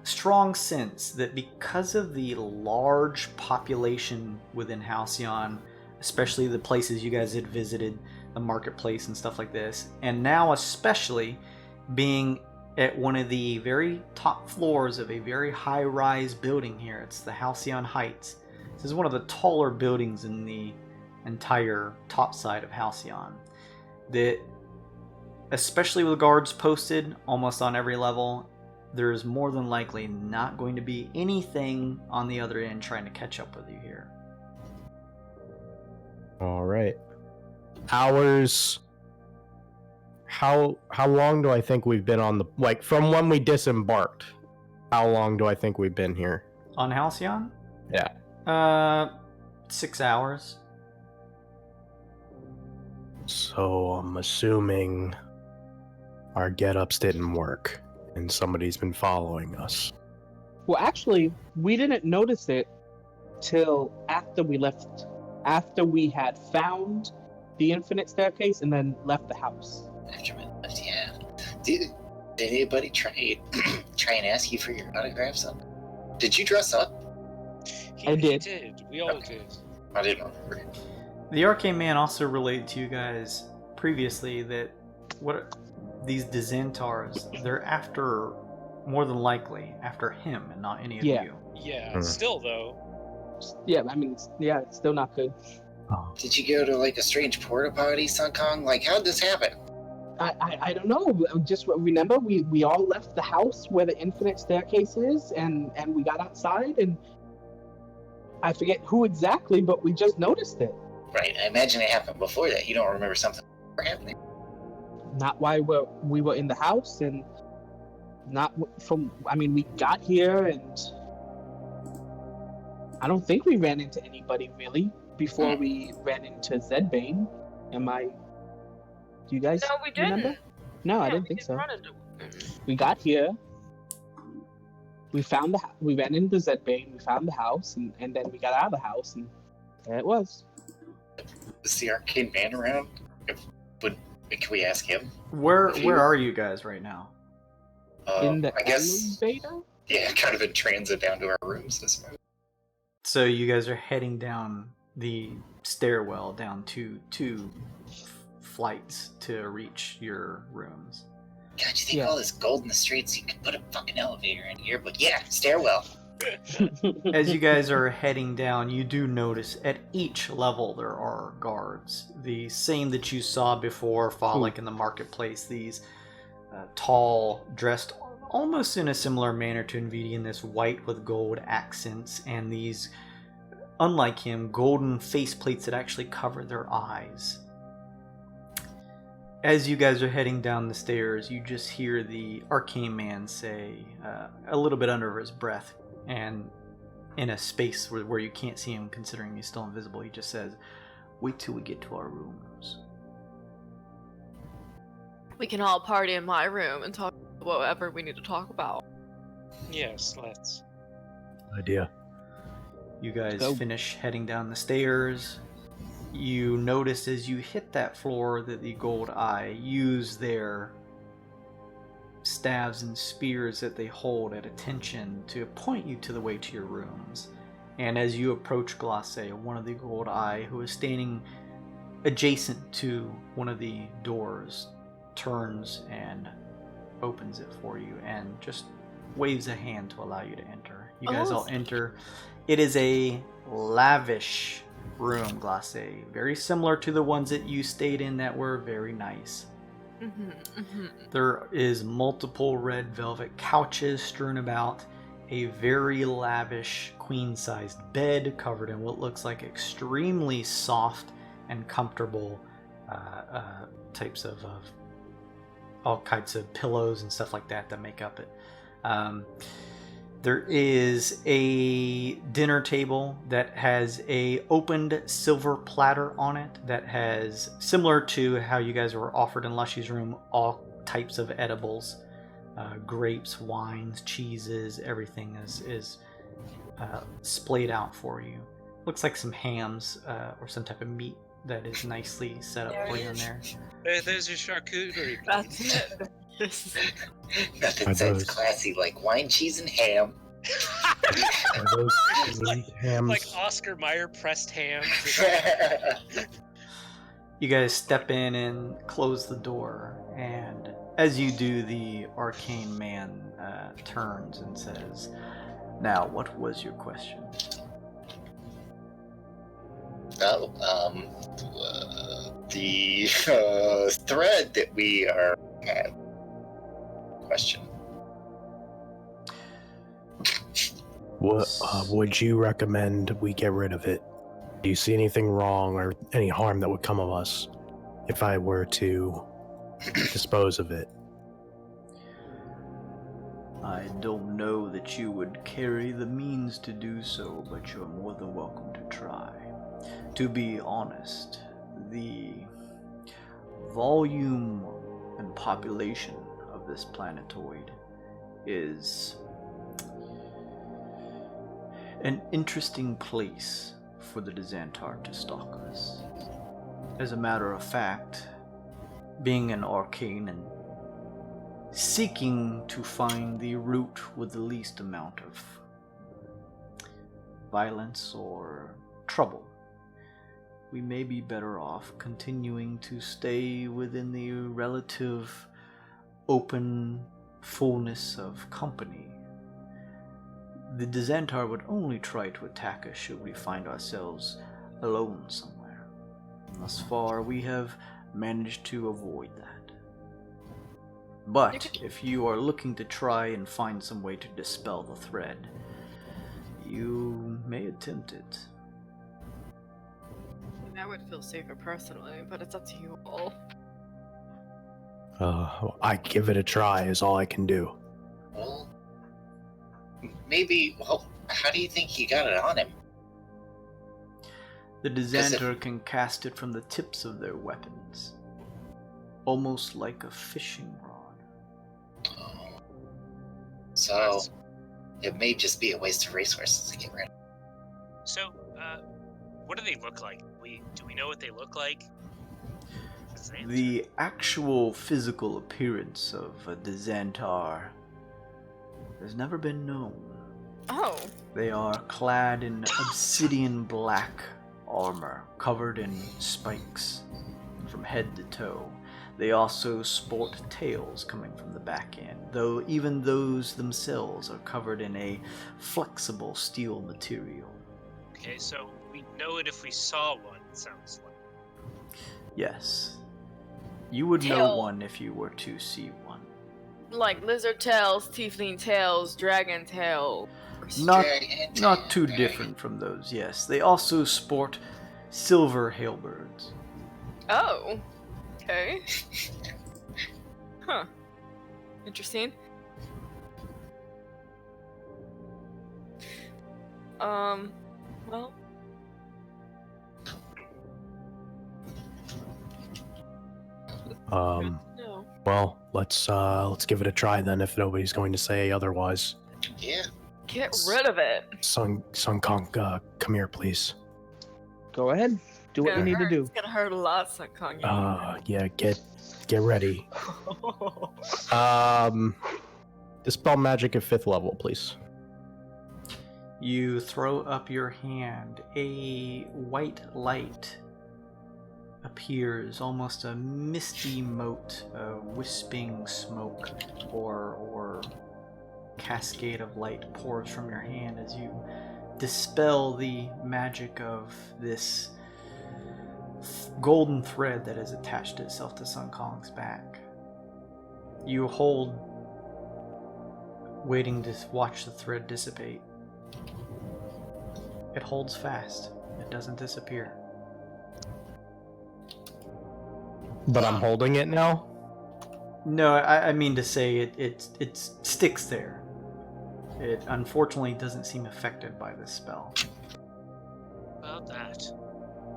strong sense that because of the large population within Halcyon, especially the places you guys had visited, the marketplace and stuff like this, and now especially being at one of the very top floors of a very high-rise building here. It's the Halcyon Heights. This is one of the taller buildings in the entire top side of Halcyon. That, especially with guards posted almost on every level, there's more than likely not going to be anything on the other end trying to catch up with you here. All right. Hours. How long do I think we've been on the, like, from when we disembarked? How long do I think we've been here? On Halcyon? Yeah. 6 hours. So I'm assuming our get-ups didn't work and somebody's been following us. Well, actually, we didn't notice it till after we left. After we had found the infinite staircase and then left the house. After we left, yeah. Did anybody try and ask you for your autographs? Did you dress up? I did. He did. We all did. I didn't remember. The Arcane Man also relayed to you guys previously that these Dizantars, they're after, more than likely, after him and not any of you. Yeah, still though. Yeah, I mean, yeah, it's still not good. Did you go to like a strange porta potty, Sun Kong? Like, how'd this happen? I don't know. Just remember, we all left the house where the infinite staircase is, and we got outside, and I forget who exactly, but we just noticed it. Right, I imagine it happened before that. You don't remember something happening. Not while we were in the house, and not from. I mean, we got here, and I don't think we ran into anybody really before we ran into Zedbane. Do you guys No, we didn't. remember? No, I didn't think so. We got here. We found we ran into Zedbane. We found the house, and then we got out of the house, and there it was. Is the arcane man around? Can we ask him? Where are you guys right now? In the I guess. elevator? Yeah, kind of in transit down to our rooms, I suppose. So you guys are heading down the stairwell down two flights to reach your rooms. God, you think all this gold in the streets, you could put a fucking elevator in here, but yeah, stairwell. As you guys are heading down, you do notice at each level there are guards. The same that you saw before, like in the marketplace. These tall, dressed almost in a similar manner to Nvidia, in this white with gold accents, and these, unlike him, golden faceplates that actually cover their eyes. As you guys are heading down the stairs, you just hear the Arcane Man say, a little bit under his breath, and in a space where you can't see him considering he's still invisible, he just says, "Wait till we get to our rooms." We can all party in my room and talk whatever we need to talk about. Yes, let's. Idea. You guys finish heading down the stairs. You notice as you hit that floor that the Gold Eye use their staves and spears that they hold at attention to point you to the way to your rooms. And as you approach Glacé, one of the Gold Eye, who is standing adjacent to one of the doors, turns and opens it for you and just waves a hand to allow you to enter. You guys all enter. It is a lavish room, Glacé, very similar to the ones that you stayed in that were very nice. There is multiple red velvet couches strewn about, a very lavish queen-sized bed covered in what looks like extremely soft and comfortable types of all kinds of pillows and stuff like that make up it. There is a dinner table that has a opened silver platter on it that has, similar to how you guys were offered in Lushee's room, all types of edibles, grapes, wines, cheeses, everything is splayed out for you. Looks like some hams or some type of meat that is nicely set up for you in there. There's your charcuterie. That's it. Nothing sounds classy like wine, cheese, and ham. Like Oscar Mayer pressed ham. You guys step in and close the door, and As you do, the arcane man turns and says, "Now, what was your question?" Oh, the thread that we are at. Question. What would you recommend we get rid of it? Do you see anything wrong or any harm that would come of us if I were to dispose of it? I don't know that you would carry the means to do so, but you're more than welcome to try. To be honest, the volume and population of this planetoid is an interesting place for the Dzantar to stalk us. As a matter of fact, being an arcane and seeking to find the route with the least amount of violence or trouble, we may be better off continuing to stay within the relative open fullness of company. The Dzantar would only try to attack us should we find ourselves alone somewhere. Thus far, we have managed to avoid that. But if you are looking to try and find some way to dispel the thread, you may attempt it. I would feel safer personally, but it's up to you all. I give it a try is all I can do. Well, maybe. Well, how do you think he got it on him? The Dzantar can cast it from the tips of their weapons, almost like a fishing rod. Oh. So, it may just be a waste of resources to get rid of. So, what do they look like? Do we know what they look like? The actual physical appearance of a Dzantar has never been known. Oh. They are clad in obsidian black armor, covered in spikes from head to toe. They also sport tails coming from the back end, though even those themselves are covered in a flexible steel material. Okay, so we know it if we saw one, it sounds like. Yes. You would know one if you were to see one. Like lizard tails, tiefling tails, dragon tails. Not too different from those, yes. They also sport silver halberds. Oh. Okay. Huh. Interesting. Well. No. Well, let's give it a try then if nobody's going to say otherwise. Yeah. Get rid of it. Sun Kong, come here, please. Go ahead. Do what you need to do. It's gonna hurt a lot, Kong. Yeah, get ready. Dispel magic at 5th level, please. You throw up your hand. A white light appears, almost a misty mote, a wisping smoke or cascade of light pours from your hand as you dispel the magic of this golden thread that has attached itself to Sun Kong's back. You hold, waiting to watch the thread dissipate. It holds fast. It doesn't disappear. But I'm holding it now? No, I mean to say it sticks there. It unfortunately doesn't seem affected by this spell. About that.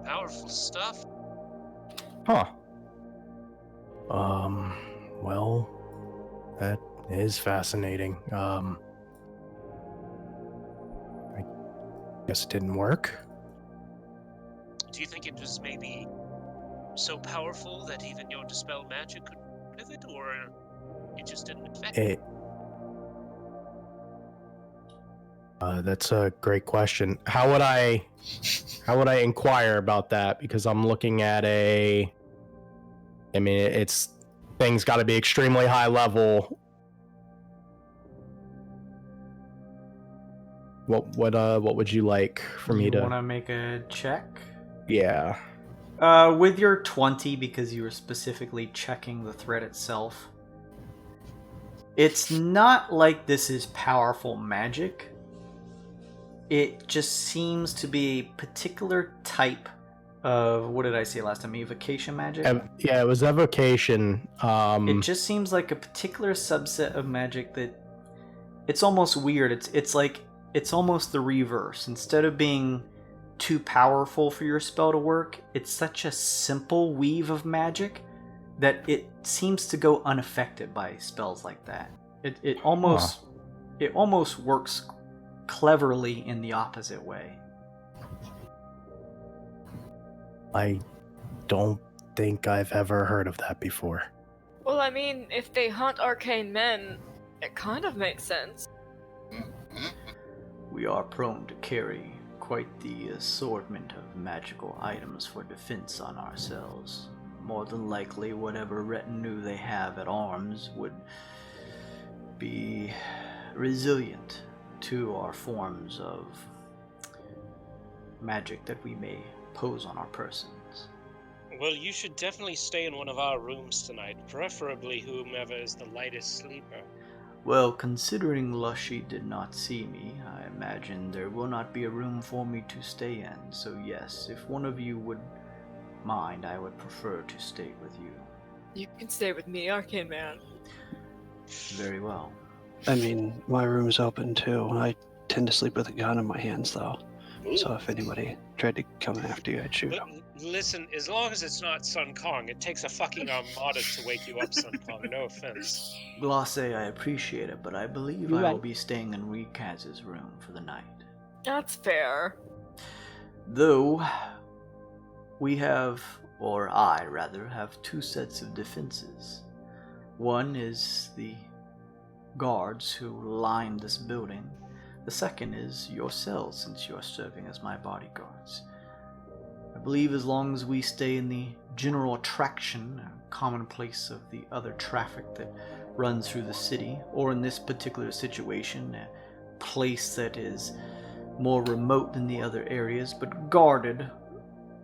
Powerful stuff. Huh. Well, that is fascinating. I guess it didn't work. Do you think it was maybe so powerful that even your dispel magic could get rid of it, or it just didn't affect it? That's a great question. How would I inquire about that? Because I'm looking at it's things got to be extremely high level. What would you like for me to? Want to make a check? Yeah. With your 20, because you were specifically checking the thread itself, it's not like this is powerful magic. It just seems to be a particular type of, what did I say last time? Evocation magic? Yeah, it was evocation. It just seems like a particular subset of magic that it's almost weird. It's like it's almost the reverse. Instead of being too powerful for your spell to work, it's such a simple weave of magic that it seems to go unaffected by spells like that. It almost works cleverly in the opposite way. I don't think I've ever heard of that before. Well, I mean, if they hunt arcane men, it kind of makes sense. We are prone to carry quite the assortment of magical items for defense on ourselves. More than likely, whatever retinue they have at arms would be resilient to our forms of magic that we may pose on our persons. Well, you should definitely stay in one of our rooms tonight, preferably whomever is the lightest sleeper. Well, considering Lushee did not see me, I imagine there will not be a room for me to stay in, so yes, if one of you would mind, I would prefer to stay with you. You can stay with me, arcane man. Very well. I mean, my room's open too. I tend to sleep with a gun in my hands, though. So if anybody tried to come after you, I'd shoot them. Listen, as long as it's not Sun Kong, it takes a fucking armada to wake you up, Sun Kong. No offense. Glase, I appreciate it, but I believe I will be staying in Rekaz's room for the night. That's fair. Though, we have, or I rather, have two sets of defenses. One is the guards who line this building. The second is yourselves, since you are serving as my bodyguards. I believe as long as we stay in the general attraction, commonplace of the other traffic that runs through the city, or in this particular situation, a place that is more remote than the other areas, but guarded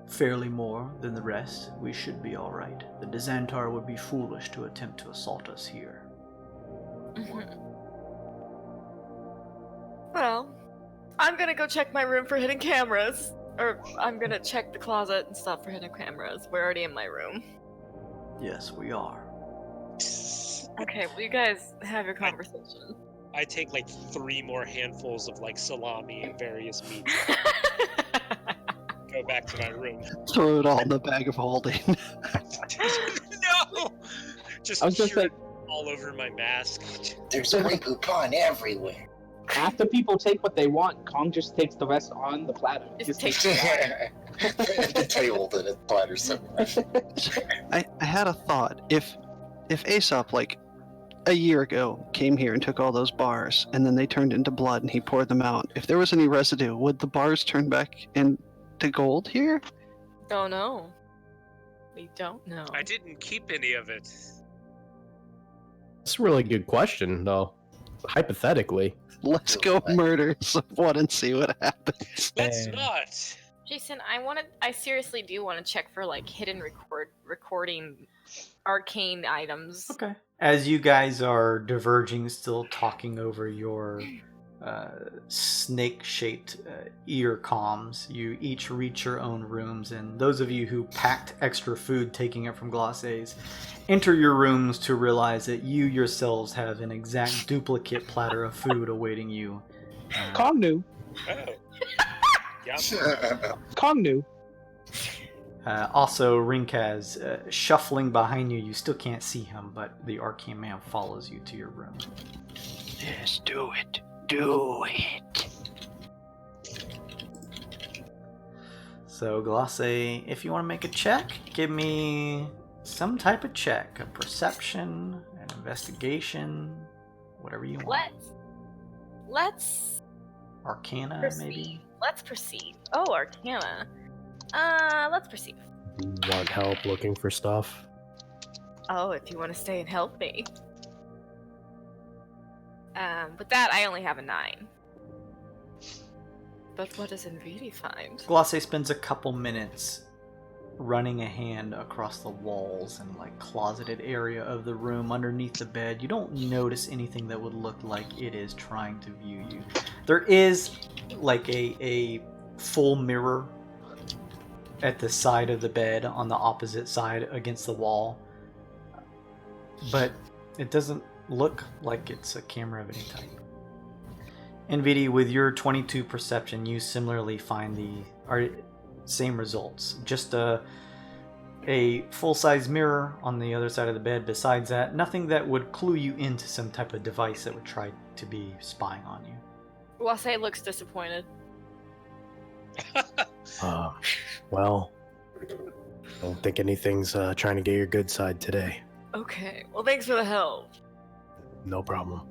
fairly more than the rest, we should be alright. The Dizantar would be foolish to attempt to assault us here. Well, I'm gonna go check my room for hidden cameras. Or I'm gonna check the closet and stuff for hidden cameras. We're already in my room. Yes, we are. Okay, well you guys have your conversation. I take like 3 more handfuls of like salami and various meats. Go back to my room. Throw it all in the bag of holding. No! I was just like, all over my mask. There's Grey Poupon everywhere. after people take what they want, Kong just takes the rest on the platter. Just takes take The table to the platter somewhere. I had a thought. If Aesop, like, a year ago, came here and took all those bars, and then they turned into blood and he poured them out, if there was any residue, would the bars turn back into gold here? Don't know. We don't know. I didn't keep any of it. That's a really good question, though. Hypothetically. Let's go murder someone and see what happens. Let's not. Jason, I seriously do want to check for like hidden recording arcane items. Okay. As you guys are diverging, still talking over your snake-shaped ear comms, you each reach your own rooms, and those of you who packed extra food, taking it from Glace's, enter your rooms to realize that you yourselves have an exact duplicate platter of food awaiting you. Kong knew. Oh. Yeah. Kong knew. Also, Rinkaz, shuffling behind you, you still can't see him, but the arcane man follows you to your room. Yes, do it. Do it. So, Glace, if you want to make a check, give me some type of check. A perception, an investigation, whatever you want. Let's Arcana, proceed. maybe? Let's proceed. Oh, Arcana. Let's proceed. Want help looking for stuff? Oh, if you want to stay and help me. With that, I only have a 9. But what does Envidi find? Glosse spends a couple minutes running a hand across the walls and like closeted area of the room underneath the bed. You don't notice anything that would look like it is trying to view you. There is like a full mirror at the side of the bed on the opposite side against the wall, but it doesn't look like it's a camera of any type. Envidi, with your 22 perception, you similarly find the same results. Just a full-size mirror on the other side of the bed. Besides that, nothing that would clue you into some type of device that would try to be spying on you. Wase looks disappointed. Well, I don't think anything's trying to get your good side today. Okay, well thanks for the help. No problem.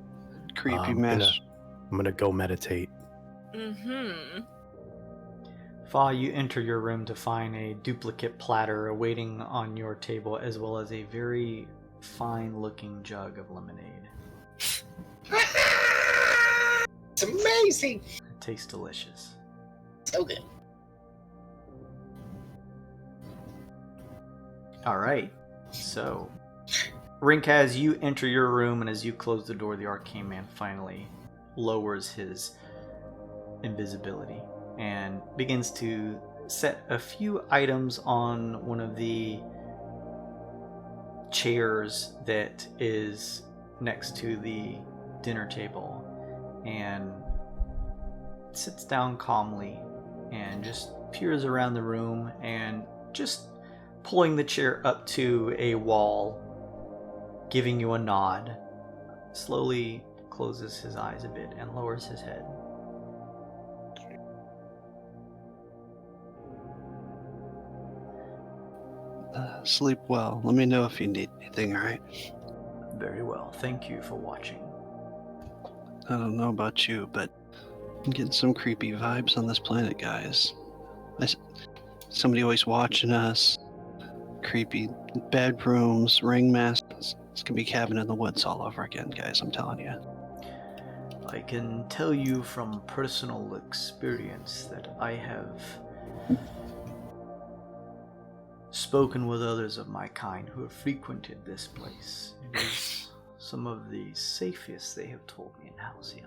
Creepy mess. I'm gonna go meditate. Mm-hmm. Fa, you enter your room to find a duplicate platter awaiting on your table, as well as a very fine-looking jug of lemonade. It's amazing. It tastes delicious. So good. Alright, so Rink, as you enter your room and as you close the door, the arcane man finally lowers his invisibility and begins to set a few items on one of the chairs that is next to the dinner table, and sits down calmly and just peers around the room, and just pulling the chair up to a wall, giving you a nod, slowly closes his eyes a bit and lowers his head. Sleep well. Let me know if you need anything, alright? Very well. Thank you for watching. I don't know about you, but I'm getting some creepy vibes on this planet, guys. Somebody always watching us. Creepy bedrooms, ring masters. It's gonna be Cabin in the Woods all over again, guys, I'm telling you. I can tell you from personal experience that I have spoken with others of my kind who have frequented this place. It is some of the safest they have told me in Halcyon.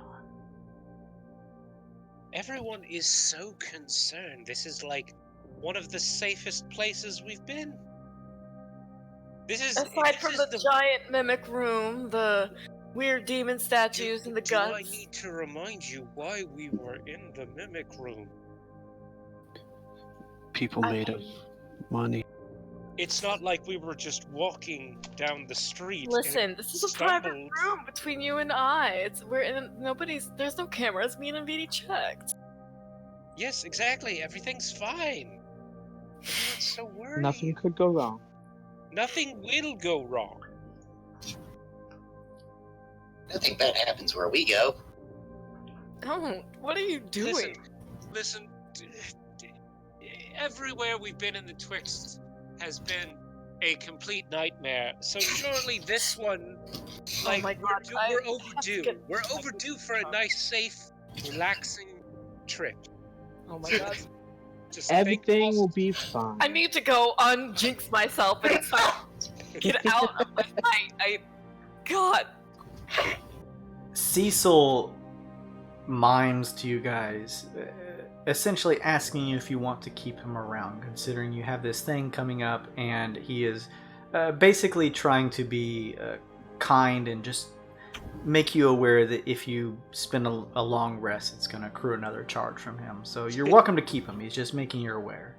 Everyone is so concerned. This is like one of the safest places we've been. Aside from the giant mimic room, the weird demon statues, and the guts. Do I need to remind you why we were in the mimic room? People made of money. It's not like we were just walking down the street. Listen, this is a private room between you and I. There's no cameras. Me and Envidi checked. Yes, exactly. Everything's fine. Everyone's so worried. Nothing could go wrong. Nothing will go wrong. Nothing bad happens where we go. Don't. What are you doing? Listen. Everywhere we've been in the Twixt has been a complete nightmare. So surely this one, like, oh my God, we're overdue. We're overdue for a nice, safe, relaxing trip. Oh my God. Just Everything will be fine. I need to go unjinx myself and get out of my fight. God. Cecil mimes to you guys, essentially asking you if you want to keep him around, considering you have this thing coming up, and he is basically trying to be kind and just make you aware that if you spend a long rest, it's going to accrue another charge from him. So you're welcome to keep him. He's just making you aware.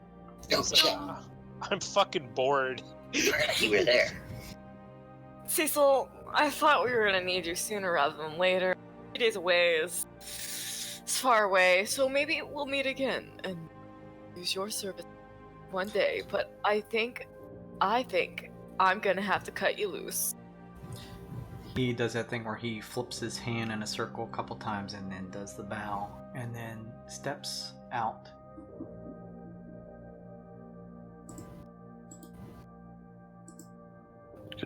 I'm fucking bored. You were there. Cecil, I thought we were gonna need you sooner rather than later. 3 days away is far away, so maybe we'll meet again and use your service one day. But I think I'm gonna have to cut you loose. He does that thing where he flips his hand in a circle a couple times and then does the bow and then steps out.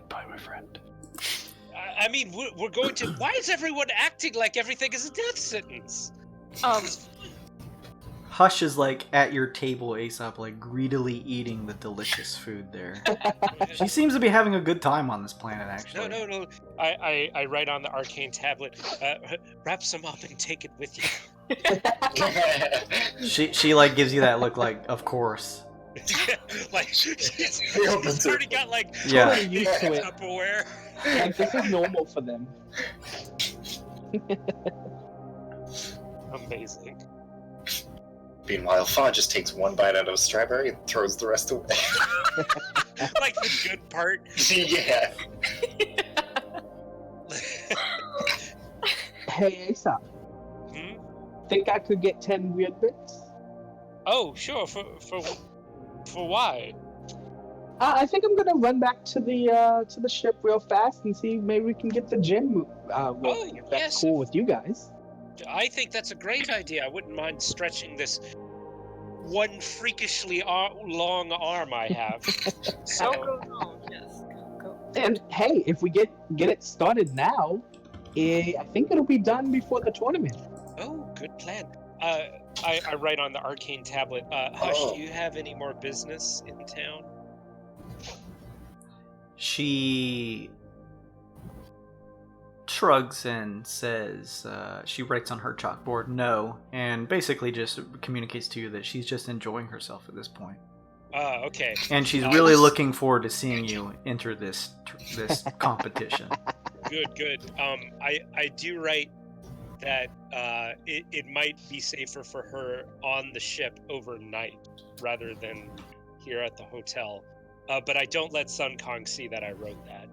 Goodbye, my friend. I mean, we're going to. Why is everyone acting like everything is a death sentence? Hush is like at your table, Aesop, like greedily eating the delicious food there. She seems to be having a good time on this planet, actually. No. I write on the arcane tablet. Wrap some up and take it with you. She like gives you that look, like, of course. Like she's opens already got like Yeah. Totally used to it. Tupperware. Like, this is normal for them. Amazing. Meanwhile, Fa just takes one bite out of a strawberry and throws the rest away. Like the good part. Yeah. Hey, Aesop. Hmm? Think I could get 10 weird bits? Oh, sure. For why? I think I'm gonna run back to the ship real fast and see if maybe we can get the gym rolling. If that's yes. cool with you guys. I think that's a great idea. I wouldn't mind stretching this one freakishly long arm I have. So, Go. Yes. Go. And hey, if we get it started now, I think it'll be done before the tournament. oh, good plan. I write on the arcane tablet. Hush, Oh. do you have any more business in town? She shrugs and says, she writes on her chalkboard, no, and basically just communicates to you that she's just enjoying herself at this point. Okay. And she's really looking forward to seeing you enter this competition. Good. I do write that it might be safer for her on the ship overnight rather than here at the hotel. But I don't let Sun Kong see that I wrote that.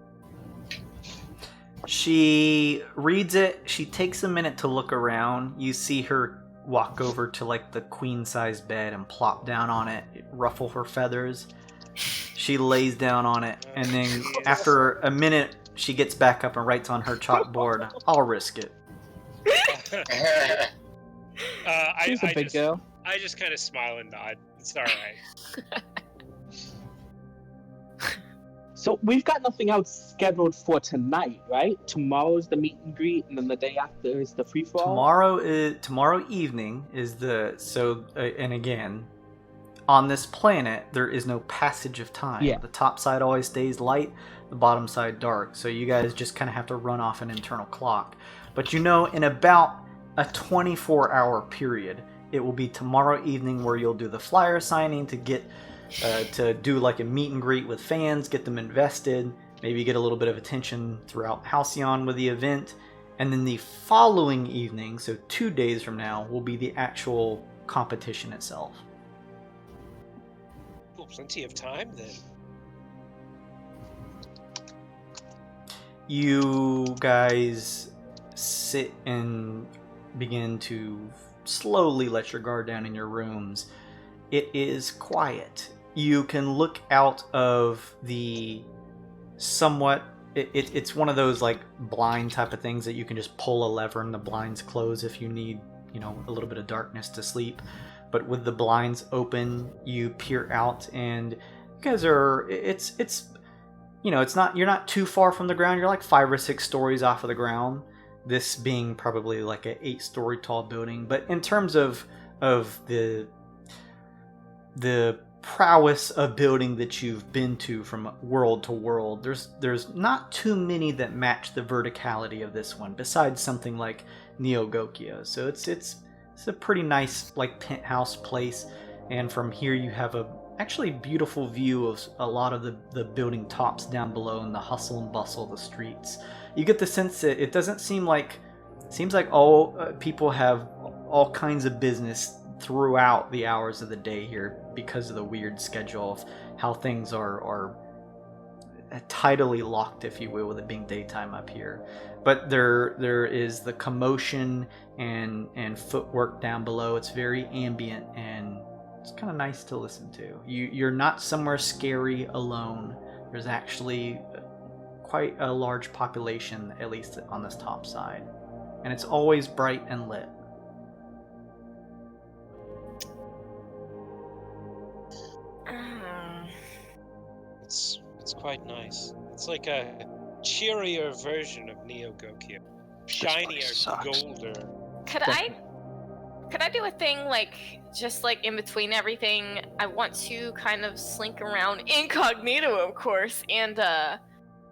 She reads it. She takes a minute to look around. You see her walk over to like the queen-size bed and plop down on it, ruffle her feathers. She lays down on it, and then after a minute, she gets back up and writes on her chalkboard, "I'll risk it." She's a big girl. I just kind of smile and nod. It's all right. So we've got nothing else scheduled for tonight, right? Tomorrow's the meet and greet, and then the day after is the free for all. Tomorrow evening is and again, on this planet there is no passage of time. Yeah. The top side always stays light, the bottom side dark. So you guys just kind of have to run off an internal clock. But in about a 24-hour period, it will be tomorrow evening where you'll do the flyer signing to get to do like a meet and greet with fans, get them invested, maybe get a little bit of attention throughout Halcyon with the event. And then the following evening, so 2 days from now, will be the actual competition itself. Well, plenty of time then. You guys sit and begin to slowly let your guard down in your rooms. It is quiet. You can look out of the somewhat... It's one of those like blind type of things that you can just pull a lever and the blinds close if you need, a little bit of darkness to sleep. But with the blinds open, you peer out and you guys are... It's not... You're not too far from the ground. You're like 5 or 6 stories off of the ground. This being probably like an 8-story tall building. But in terms of the prowess of building that you've been to from world to world, there's not too many that match the verticality of this one, besides something like Neo Gokyo. So it's a pretty nice like penthouse place, and from here you have a actually beautiful view of a lot of the building tops down below and the hustle and bustle of the streets. You get the sense that it doesn't seems like all people have all kinds of business throughout the hours of the day here because of the weird schedule of how things are tidally locked, if you will, with it being daytime up here. But there is the commotion and footwork down below. It's very ambient and it's kind of nice to listen to. You're not somewhere scary alone. There's actually quite a large population, at least on this top side, and it's always bright and lit. It's quite nice. It's like a cheerier version of Neo Gokyo. Shinier, sucks. golder. Could I do a thing like just like in between everything? I want to kind of slink around incognito, of course, and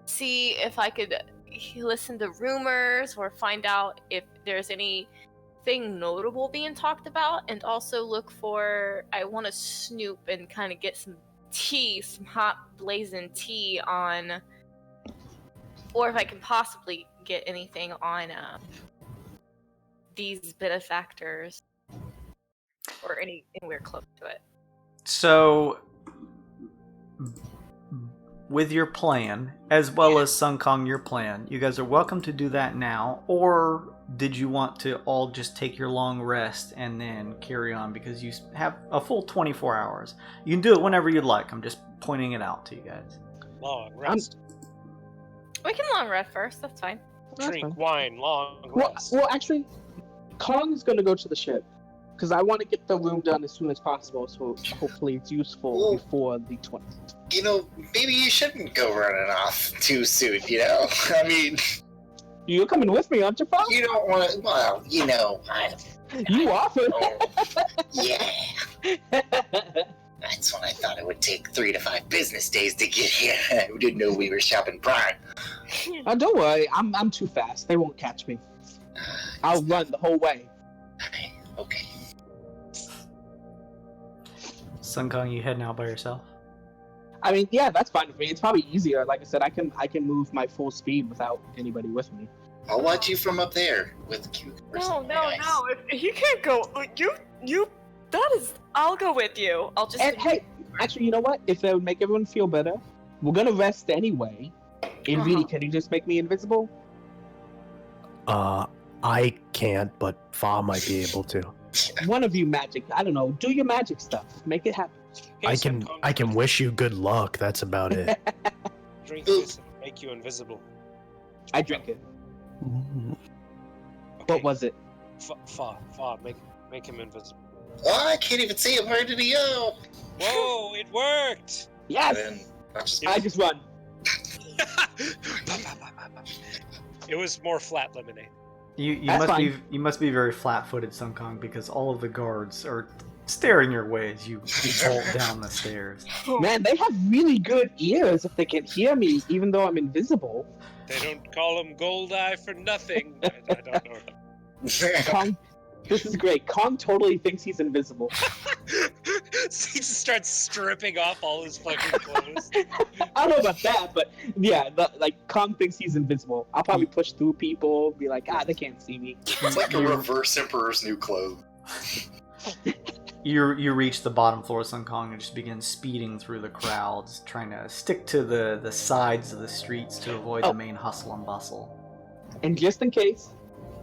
see if I could listen to rumors or find out if there's anything notable being talked about, and also look for. I want to snoop and kind of get some tea, some hot blazing tea on, or if I can possibly get anything on these benefactors. Or anywhere close to it. So, with your plan, as well as Sun Kong, your plan, you guys are welcome to do that now, or did you want to all just take your long rest and then carry on, because you have a full 24 hours. You can do it whenever you'd like. I'm just pointing it out to you guys. Long rest. We can long rest first, that's fine. Drink wine, long rest. Well, actually, Kong is going to go to the ship. Because I want to get the room done as soon as possible, so hopefully it's useful before the 20th. You know, maybe you shouldn't go running off too soon, you know? I mean... You're coming with me, aren't you, Kong? You don't want to... Well, you know, You offered! Yeah. That's when I thought it would take 3 to 5 business days to get here. I didn't know we were shopping Prime. Don't worry, I'm too fast. They won't catch me. I'll run the whole way. Okay. Sun Kong, you heading out by yourself? I mean, yeah, that's fine with me. It's probably easier. Like I said, I can move my full speed without anybody with me. I'll watch you from up there with cucumbers. No. You can't go. I'll go with you. I'll just. And hey, actually, you know what? If that would make everyone feel better, we're gonna rest anyway. And really, can you just make me invisible? I can't, but Fa might be able to. One of you magic. I don't know. Do your magic stuff. Make it happen. I can wish you good luck. That's about it. Drink this and make you invisible. I drink it. Okay. What was it? Fa, make him invisible. Oh, I can't even see him. Where did he go? Whoa, it worked! Yes! Then I just run. It was more flat lemonade. You must be very flat-footed, Sun Kong, because all of the guards are staring your way as you bolt down the stairs. Man, they have really good ears if they can hear me, even though I'm invisible. They don't call him Gold Eye for nothing. I don't know. Kong, this is great. Kong totally thinks he's invisible. So he just starts stripping off all his fucking clothes. I don't know about that, but yeah, Kong thinks he's invisible. I'll probably push through people, be like, they can't see me. It's like a reverse Emperor's New Clothes. You reach the bottom floor of Sun Kong and just begin speeding through the crowds, trying to stick to the sides of the streets to avoid the main hustle and bustle. And just in case,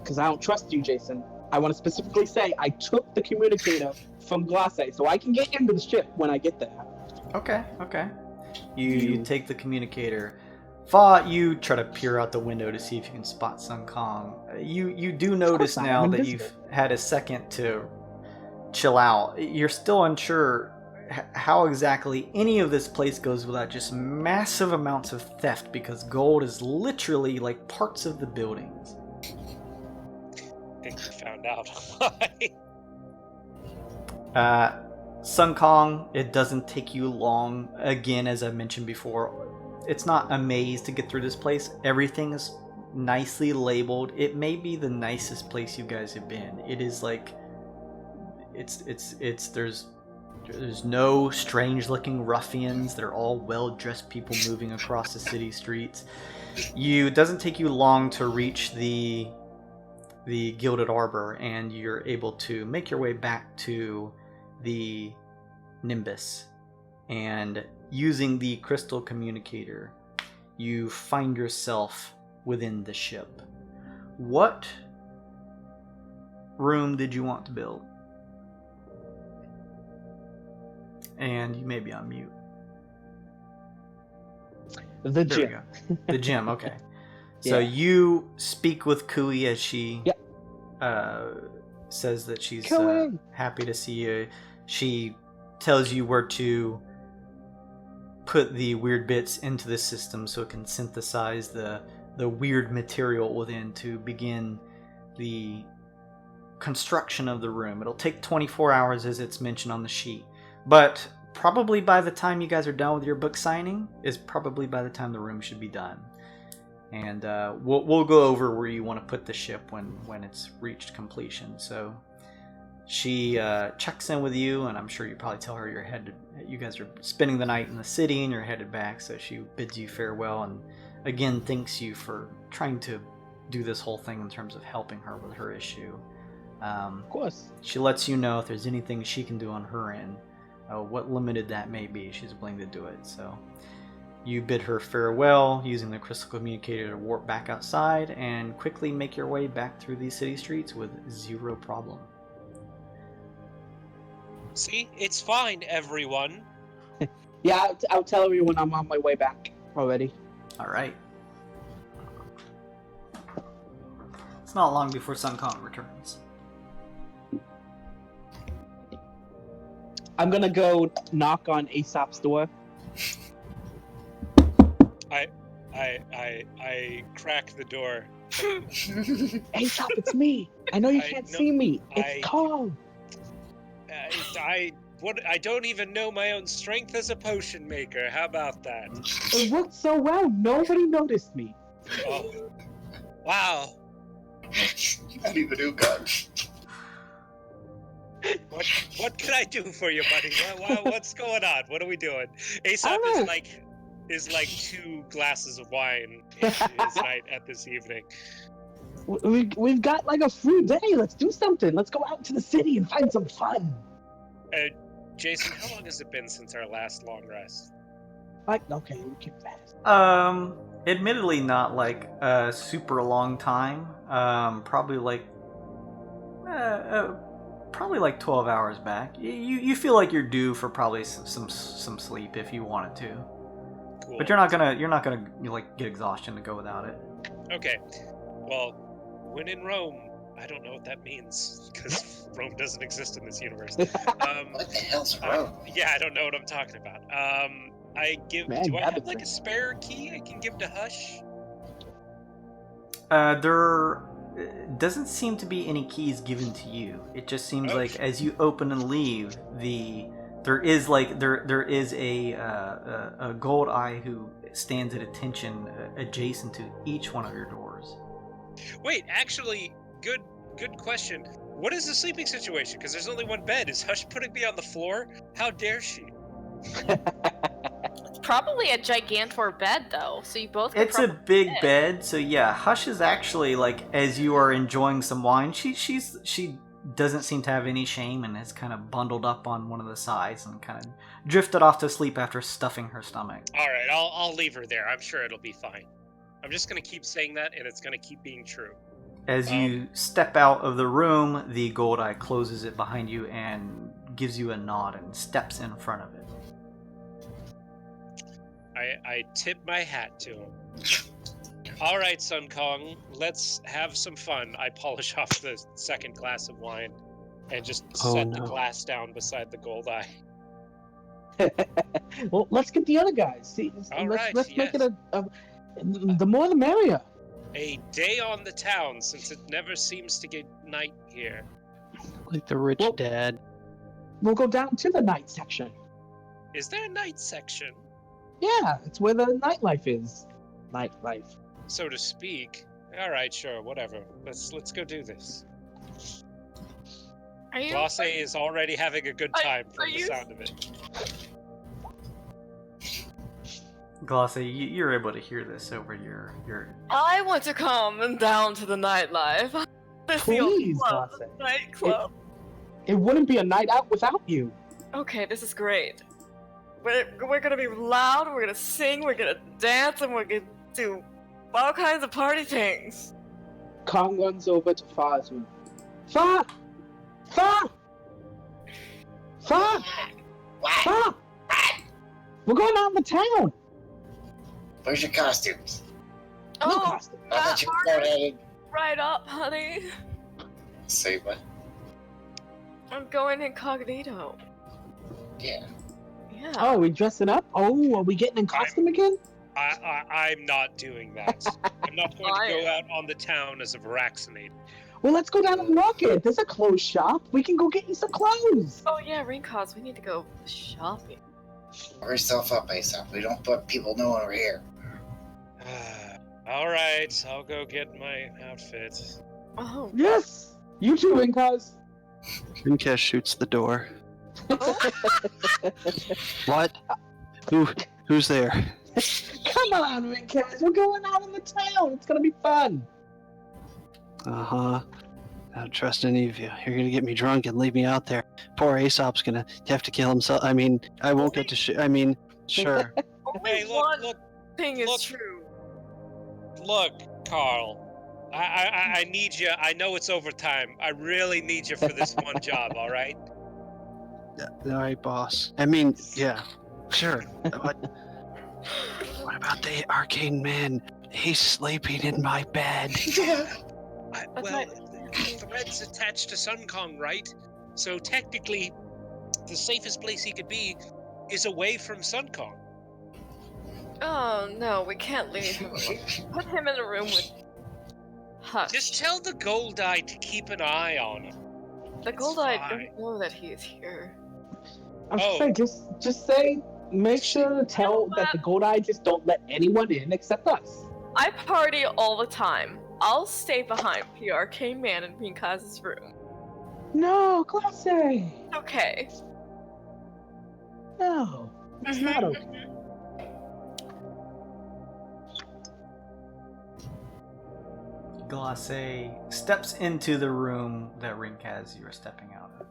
because I don't trust you, Jason, I want to specifically say I took the communicator from Glace, so I can get into the ship when I get there. Okay. You take the communicator. Fa, you try to peer out the window to see if you can spot Sun Kong. You do notice now that you've had a second to chill out. You're still unsure how exactly any of this place goes without just massive amounts of theft, because gold is literally like parts of the buildings. I think we found out why. Sun Kong, it doesn't take you long. Again, as I mentioned before, it's not a maze to get through this place. Everything is nicely labeled. It may be the nicest place you guys have been. It is like there's no strange looking ruffians. They're all well-dressed people moving across the city streets. It doesn't take you long to reach the Gilded Arbor, and you're able to make your way back to the Nimbus. And using the crystal communicator, you find yourself within the ship. What room did you want to build? And you may be on mute. The There we gym. go. The gym, okay. So Yeah. you speak with Kui as she says that she's happy to see you. She tells you where to put the weird bits into the system so it can synthesize the weird material within to begin the construction of the room. It'll take 24 hours as it's mentioned on the sheet, but probably by the time you guys are done with your book signing is probably by the time the room should be done. And we'll go over where you want to put the ship when it's reached completion. So she checks in with you, and I'm sure you probably tell her you guys are spending the night in the city and you're headed back. So she bids you farewell and again thanks you for trying to do this whole thing in terms of helping her with her issue. Of course. She lets you know if there's anything she can do on her end, what limited that may be. She's willing to do it. So you bid her farewell using the crystal communicator to warp back outside and quickly make your way back through these city streets with zero problem. See, it's fine, everyone. Yeah, I'll tell everyone I'm on my way back already. All right. It's not long before Sun Kong returns. I'm gonna go knock on Aesop's door. I crack the door. Aesop, it's me. I know you I can't know- see me. I- It's Kong. I don't even know my own strength as a potion maker. How about that? It worked so well. Nobody noticed me. Oh, wow. Not even who got. What can I do for you, buddy? What's going on? What are we doing? Aesop I don't is like 2 glasses of wine in his night at this evening. We've got like a free day. Let's do something. Let's go out to the city and find some fun. Jason, how long has it been since our last long rest? Okay, we keep fast. Admittedly not like a super long time. Probably like 12 hours back. You feel like you're due for probably some sleep if you wanted to. Cool. But you're not gonna like get exhaustion to go without it. Okay. Well, when in Rome, I don't know what that means because Rome doesn't exist in this universe. What the hell's wrong? Yeah, I don't know what I'm talking about. Man, do I have rabbits like are- a spare key I can give to Hush? There doesn't seem to be any keys given to you. It just seems Oh. like as you open and leave, there is a gold eye who stands at attention adjacent to each one of your doors. Wait, actually, good question. What is the sleeping situation? Because there's only one bed. Is Hush putting me on the floor? How dare she? It's probably a gigantor bed, though, so you both. Could It's a probably big fit. bed, so yeah. Hush is actually like as you are enjoying some wine. She doesn't seem to have any shame and is kind of bundled up on one of the sides and kind of drifted off to sleep after stuffing her stomach. All right, I'll leave her there. I'm sure it'll be fine. I'm just gonna keep saying that, and it's gonna keep being true. As you step out of the room, the gold eye closes it behind you and gives you a nod and steps in front of it. I tip my hat to him. All right, Sun Kong, let's have some fun. I polish off the second glass of wine and just set the no. glass down beside the gold eye. Well, let's get the other guys. See, All let's right, make it yes. the more the merrier. A day on the town, since it never seems to get night here. Like the rich Well- dad. We'll go down to the night section. Is there a night section, Yeah, it's where the nightlife is. Nightlife. so to speak? All right, sure, whatever. Let's go do this. Are you? Glosse is already having a good time are from the you- sound of it. Glossy, you're able to hear this over your I want to come down to the nightlife. This is the old Please, club, Glosse. nightclub. It wouldn't be a night out without you. Okay, this is great. We're gonna be loud, we're gonna sing, we're gonna dance, and we're gonna do all kinds of party things. Kong runs over to Far's room. Far! Far! Far! What? Far! We're going out in the town! Where's your costumes? No Oh, costume. I thought you were going right up, honey. Say what? I'm going incognito. Yeah. Yeah. Oh, we dressing up? Oh, are we getting in costume again? I'm not doing that. I'm not going to go out on the town as a vaccinated. Well, let's go down and walk it. There's a clothes shop. We can go get you some clothes. Oh yeah, Ringcause, we need to go shopping. Cover yourself up, Aesop. We don't let people know when we're here. All right, I'll go get my outfit. Oh. Yes. You too, Incas. Rinkesh shoots the door. Oh. What? Who's there? Come on, Rinkaz. We're going out in the town. It's gonna be fun. I don't trust any of you. You're gonna get me drunk and leave me out there. Poor Aesop's gonna have to kill himself. I mean, I won't get to sure. Only Hey, one look, thing is look. true. look, Carl. I need you. I know it's overtime. I really need you for this one job, all right? All right, boss. I mean, yeah, sure. But what about the arcane man? He's sleeping in my bed. The thread's attached to Sunkong, right? So technically, the safest place he could be is away from Sunkong. Oh no, we can't leave him. Put him in a room with Hush. Just tell the Gold Eye to keep an eye on him. The It's Gold Eye fine. doesn't know that he is here. I'm Oh. saying, just say, make sure to tell that the Gold Eye just don't let anyone in except us. I party all the time. I'll stay behind the arcane man in Minkaz's room. No, classy. Okay. No, it's not okay. Glacé steps into the room that Rinkaz, you are stepping out of.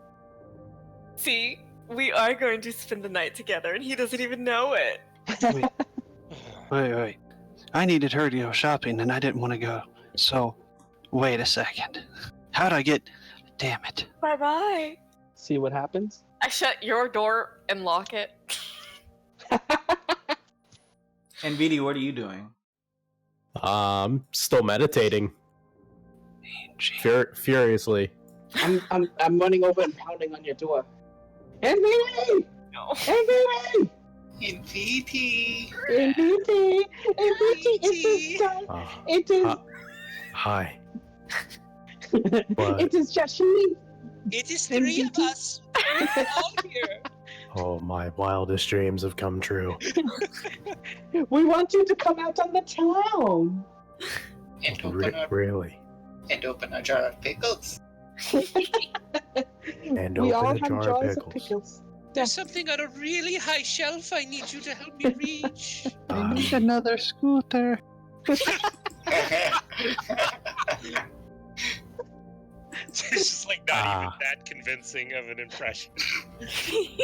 See, we are going to spend the night together, and he doesn't even know it. Wait. I needed her to go shopping, and I didn't want to go. So, wait a second. How'd I get... Damn it. Bye bye. See what happens? I shut your door and lock it. And Vidi, what are you doing? Still meditating. Furiously. I'm running over and pounding on your door. MVP! No. MVP! In VT. MVP! MVP! It is done. It is. Hi. What? It is Joshie. It is three of us. We're all here. Oh, my wildest dreams have come true. We want you to come out on the town. Really? And open a jar of pickles. And We open all a have jar of jars of pickles. pickles. There's something on a really high shelf I need you to help me reach. I need another scooter. It's just like not even that convincing of an impression.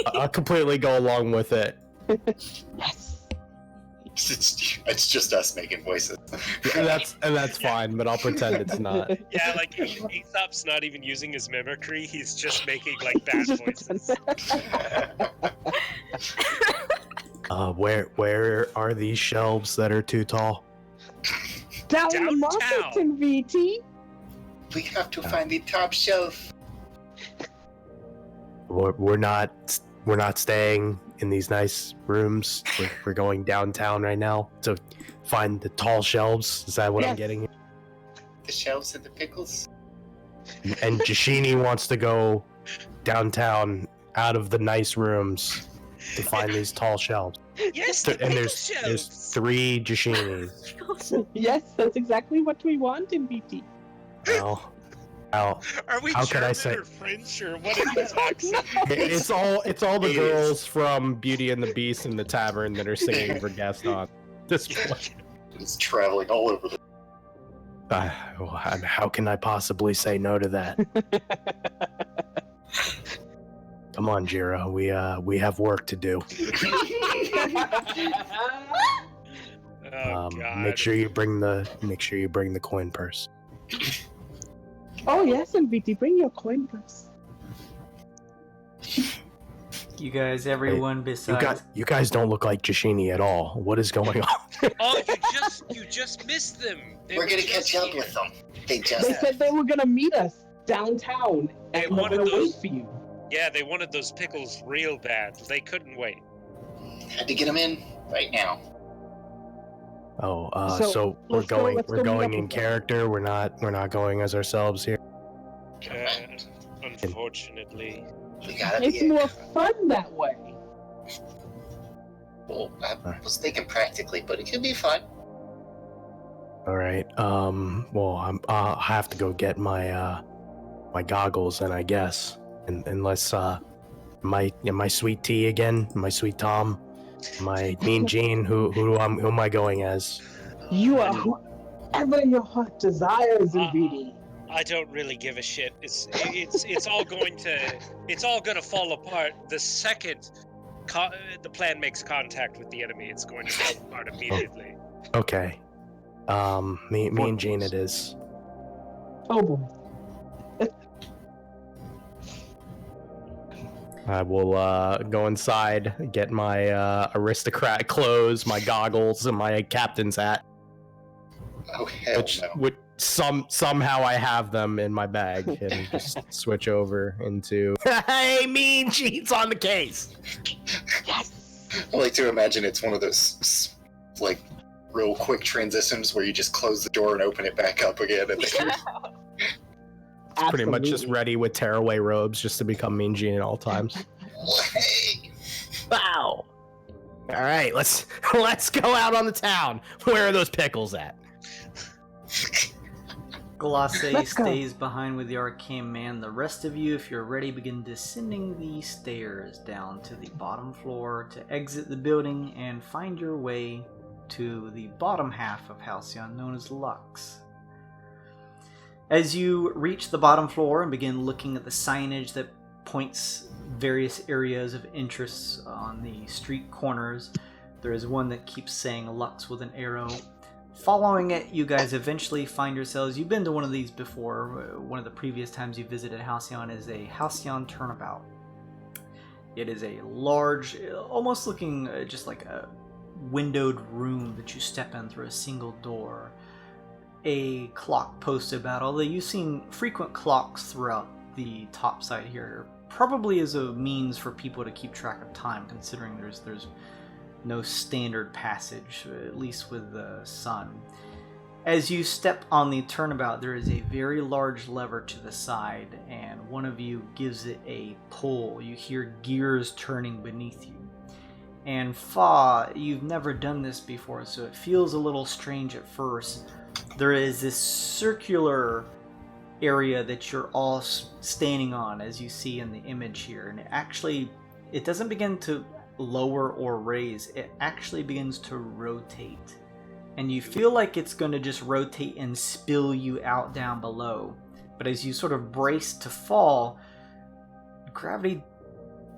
I'll completely go along with it. Yes. It's just us making voices. And that's fine, but I'll pretend it's not. Yeah, like Aesop's not even using his mimicry, he's just making like bad voices. Where are these shelves that are too tall? Down in the market Downtown. in VT. We have to find the top shelf. We're not staying in these nice rooms. We're going downtown right now to find the tall shelves. Is that what I'm Yes. getting? The shelves and the pickles. And Jashini wants to go downtown out of the nice rooms to find these tall shelves. Yes, And the pickle there's shelves. 3 Jashinis. Yes, that's exactly what we want in VT. Well, how Are we how could German I say- or French or what is this accent? it's all the It girls from Beauty and the Beast in the tavern that are singing for Gaston. At this point. It's traveling all over the. How can I possibly say no to that? Come on, Jiro. We have work to do. Oh, God. Make sure you bring the coin purse. Oh yes, in VT, bring your coin purse. You guys, everyone besides... You guys don't look like Jashini at all. What is going on? Oh, you just missed them. They We're were gonna just catch up here. with them. They They just. said they were gonna meet us downtown, They and we're wanted gonna wait those- for you. Yeah, they wanted those pickles real bad. They couldn't wait. Had to get him in right now. Oh, So, so we're let's go going meet in up with them. character. We're not going as ourselves here. Unfortunately. We gotta It's be. more fun that way. Well, I was thinking practically, but it could be fun. All right. Well, I'll have to go get my my goggles, then I guess. Unless my sweet tea again, my sweet Tom, my mean Gene. Who am I going as? You are whoever your heart desires, BD. I don't really give a shit. It's all going to fall apart the second the plan makes contact with the enemy. It's going to fall apart immediately. Okay. Me and Gene it is. Oh boy. I will go inside, get my aristocrat clothes, my goggles, and my captain's hat. Oh hell no! Which somehow I have them in my bag, and just switch over into. Hey, mean Gene's on the case. Yes. I like to imagine it's one of those like real quick transitions where you just close the door and open it back up again. And then Pretty much just ready with tearaway robes just to become Mean Gene at all times. hey, Wow. All right, let's go out on the town. Where are those pickles at? Glacé Let's go. stays behind with the arcane man. The rest of you, if you're ready, begin descending the stairs down to the bottom floor to exit the building and find your way to the bottom half of Halcyon, known as Lux. As you reach the bottom floor and begin looking at the signage that points various areas of interest on the street corners, there is one that keeps saying Lux with an arrow. Following it, you guys eventually find yourselves, you've been to one of these before, one of the previous times you visited Halcyon is a Halcyon turnabout. It is a large, almost looking just like a windowed room that you step in through a single door. A clock posted about, although you've seen frequent clocks throughout the top side here, probably as a means for people to keep track of time, considering there's no standard passage, at least with the sun. As you step on the turnabout, there is a very large lever to the side, and one of you gives it a pull. You hear gears turning beneath you. And Fa, you've never done this before, so it feels a little strange at first. There is this circular area that you're all standing on, as you see in the image here, and it doesn't begin to lower or raise, it actually begins to rotate. And you feel like it's going to just rotate and spill you out down below. But as you sort of brace to fall, gravity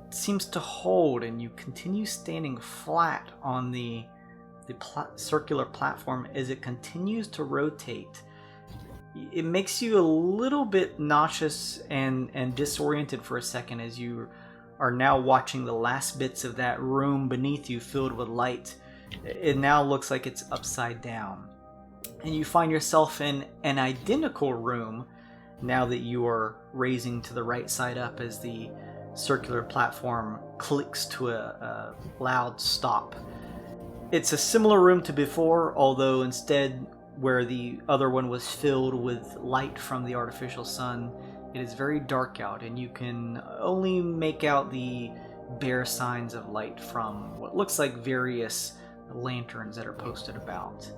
seems to hold and you continue standing flat on the circular platform as it continues to rotate. It makes you a little bit nauseous and disoriented for a second as you are now watching the last bits of that room beneath you filled with light. It now looks like it's upside down. And you find yourself in an identical room now that you are raising to the right side up as the circular platform clicks to a loud stop. It's a similar room to before, although instead where the other one was filled with light from the artificial sun, it is very dark out and you can only make out the bare signs of light from what looks like various lanterns that are posted about.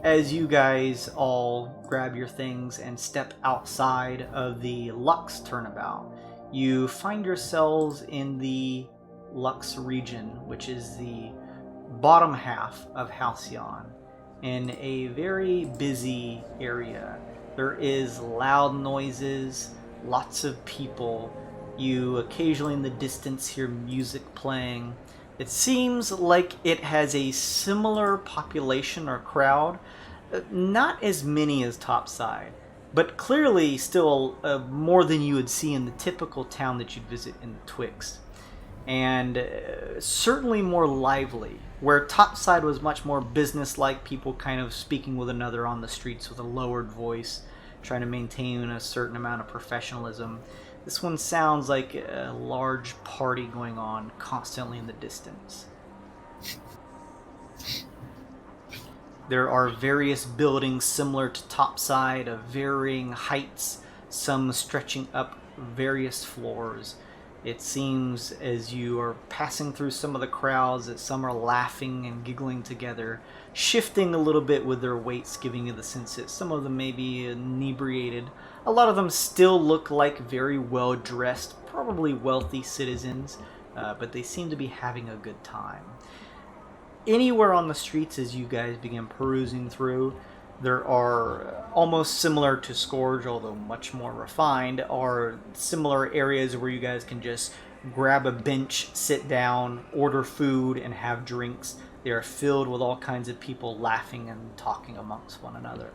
As you guys all grab your things and step outside of the Lux turnabout, you find yourselves in the Lux region, which is the bottom half of Halcyon, in a very busy area. There is loud noises, lots of people. You occasionally in the distance hear music playing. It seems like it has a similar population or crowd, not as many as Topside, but clearly still more than you would see in the typical town that you'd visit in the Twixt. And certainly more lively, where Topside was much more business-like, people kind of speaking with another on the streets with a lowered voice, trying to maintain a certain amount of professionalism. This one sounds like a large party going on constantly in the distance. There are various buildings similar to topside of varying heights, some stretching up various floors. It seems as you are passing through some of the crowds that some are laughing and giggling together, shifting a little bit with their weights, giving you the sense that some of them may be inebriated. A lot of them still look like very well-dressed, probably wealthy citizens, but they seem to be having a good time. Anywhere on the streets as you guys begin perusing through, there are, almost similar to Scourge, although much more refined, are similar areas where you guys can just grab a bench, sit down, order food, and have drinks. They are filled with all kinds of people laughing and talking amongst one another.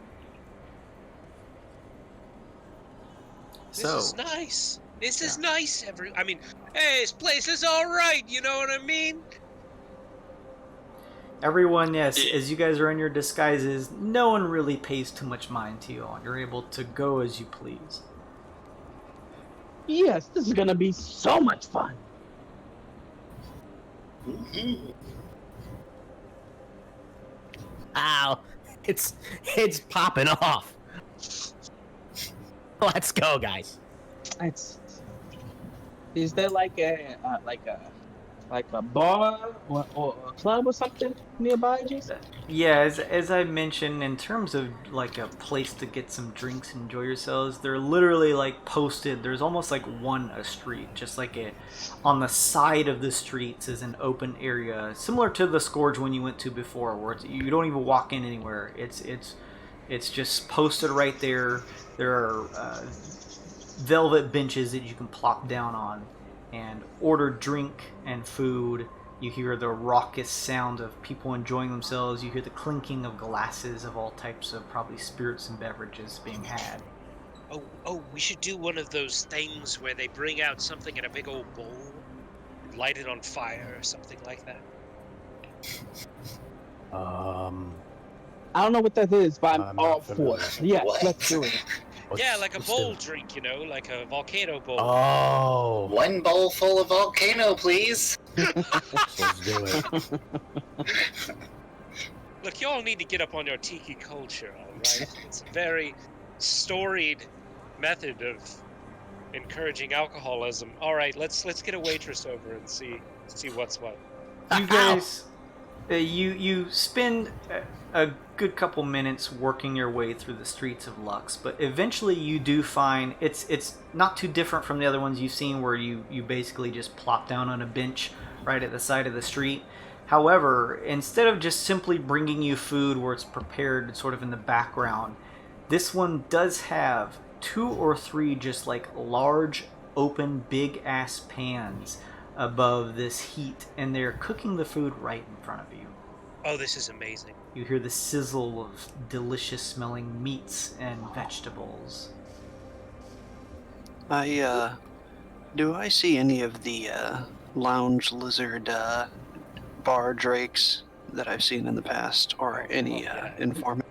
This is nice. This is nice. I mean, hey, this place is all right. You know what I mean? Everyone, yes, as you guys are in your disguises, no one really pays too much mind to you all. You're able to go as you please. Yes, this is gonna be so much fun. Ow. It's popping off. Let's go, guys. Is there like a bar or a club or something nearby, Jason? Yeah, as I mentioned, in terms of like a place to get some drinks and enjoy yourselves, they're literally like posted. There's almost like one a street, just like on the side of the streets is an open area, similar to the Scourge one you went to before, where you don't even walk in anywhere. It's just posted right there. There are velvet benches that you can plop down on and order drink and food. You hear the raucous sound of people enjoying themselves. You hear the clinking of glasses of all types of probably spirits and beverages being had. Oh, we should do one of those things where they bring out something in a big old bowl, light it on fire or something like that. I don't know what that is, but I'm all for it. Yeah, What? let's do it. Yeah, like a bowl drink, like a volcano bowl. Oh. One bowl full of volcano, please. Let's do it. Look, you all need to get up on your tiki culture, all right? It's a very storied method of encouraging alcoholism. All right, let's get a waitress over and see what's what. You guys, you spend a good couple minutes working your way through the streets of Lux, but eventually you do find it's not too different from the other ones you've seen, where you basically just plop down on a bench right at the side of the street. However, instead of just simply bringing you food where it's prepared sort of in the background, this one does have 2 or 3 just like large, open, big-ass pans above this heat, and they're cooking the food right in front of you. Oh, this is amazing. You hear the sizzle of delicious-smelling meats and vegetables. Do I see any of the lounge lizard bar drakes that I've seen in the past, or any informant?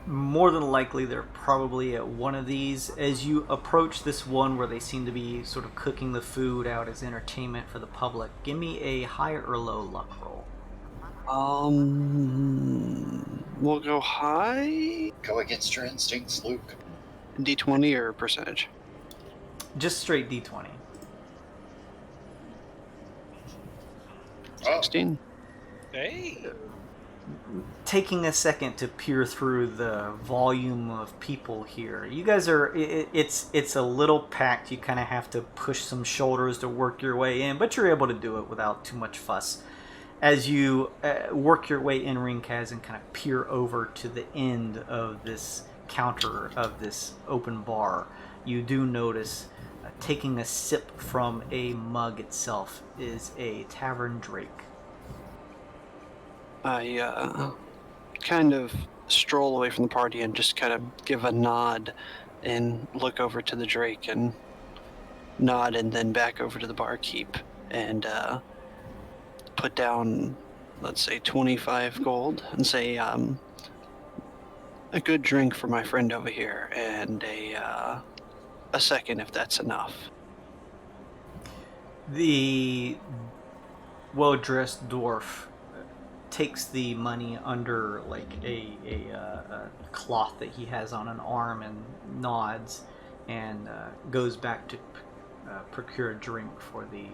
More than likely, they're probably at one of these. As you approach this one where they seem to be sort of cooking the food out as entertainment for the public, give me a high or low luck roll. We'll go high. Go against your instincts, Luke. D20 or percentage? Just straight D20. 16. Hey. Taking a second to peer through the volume of people here, you guys are it's a little packed. You kind of have to push some shoulders to work your way in, but you're able to do it without too much fuss. As you work your way in, Ringkaz, and kind of peer over to the end of this counter of this open bar, you do notice taking a sip from a mug itself is a tavern drake. I kind of stroll away from the party and just kind of give a nod and look over to the Drake and nod, and then back over to the barkeep and put down, let's say, 25 gold and say, a good drink for my friend over here, and a second if that's enough. The well-dressed dwarf takes the money under like a cloth that he has on an arm and nods and goes back to procure a drink for the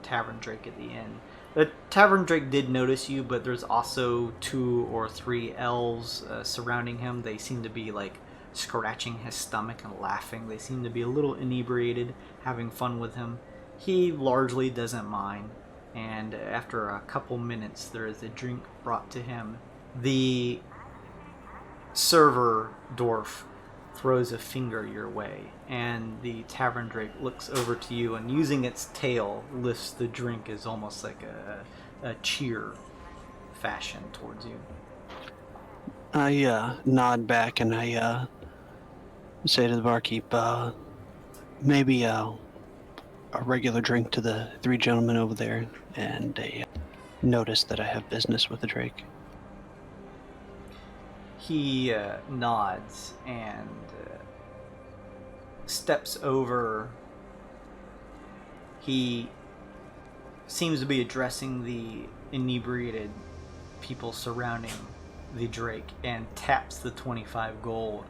tavern drake at the inn. The tavern drake did notice you, but there's also 2 or 3 elves surrounding him. They seem to be like scratching his stomach and laughing. They seem to be a little inebriated, having fun with him. He largely doesn't mind, and after a couple minutes there is a drink brought to him. The server dwarf throws a finger your way, and the tavern drake looks over to you and using its tail lifts the drink as almost like a cheer fashion towards you. I nod back and I say to the barkeep, maybe a regular drink to the 3 gentlemen over there, and they notice that I have business with the drake. He nods and steps over. He seems to be addressing the inebriated people surrounding the drake and taps the 25 gold.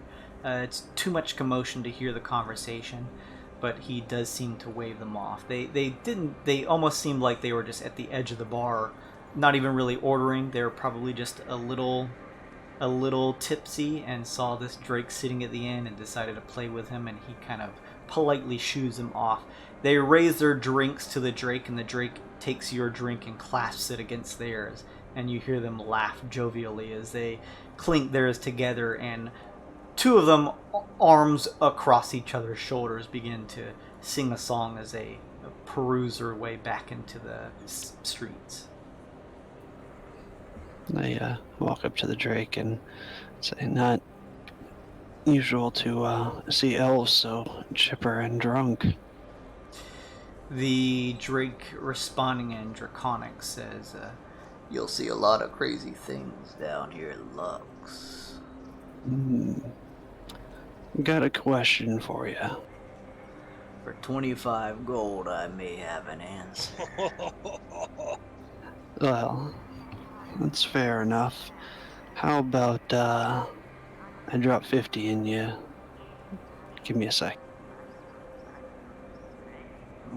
It's too much commotion to hear the conversation, but he does seem to wave them off. They almost seemed like they were just at the edge of the bar, not even really ordering. They were probably just a little tipsy and saw this drake sitting at the inn and decided to play with him, and he kind of politely shoos them off. They raise their drinks to the drake, and the drake takes your drink and clasps it against theirs, and you hear them laugh jovially as they clink theirs together, and 2 of them, arms across each other's shoulders, begin to sing a song as they peruse their way back into the streets. I walk up to the drake and say, not usual to see elves so chipper and drunk. The drake, responding in Draconic, says, "You'll see a lot of crazy things down here, Lux." Got a question for you. For 25 gold, I may have an answer. Well, that's fair enough. How about, I drop 50 in you? Give me a sec.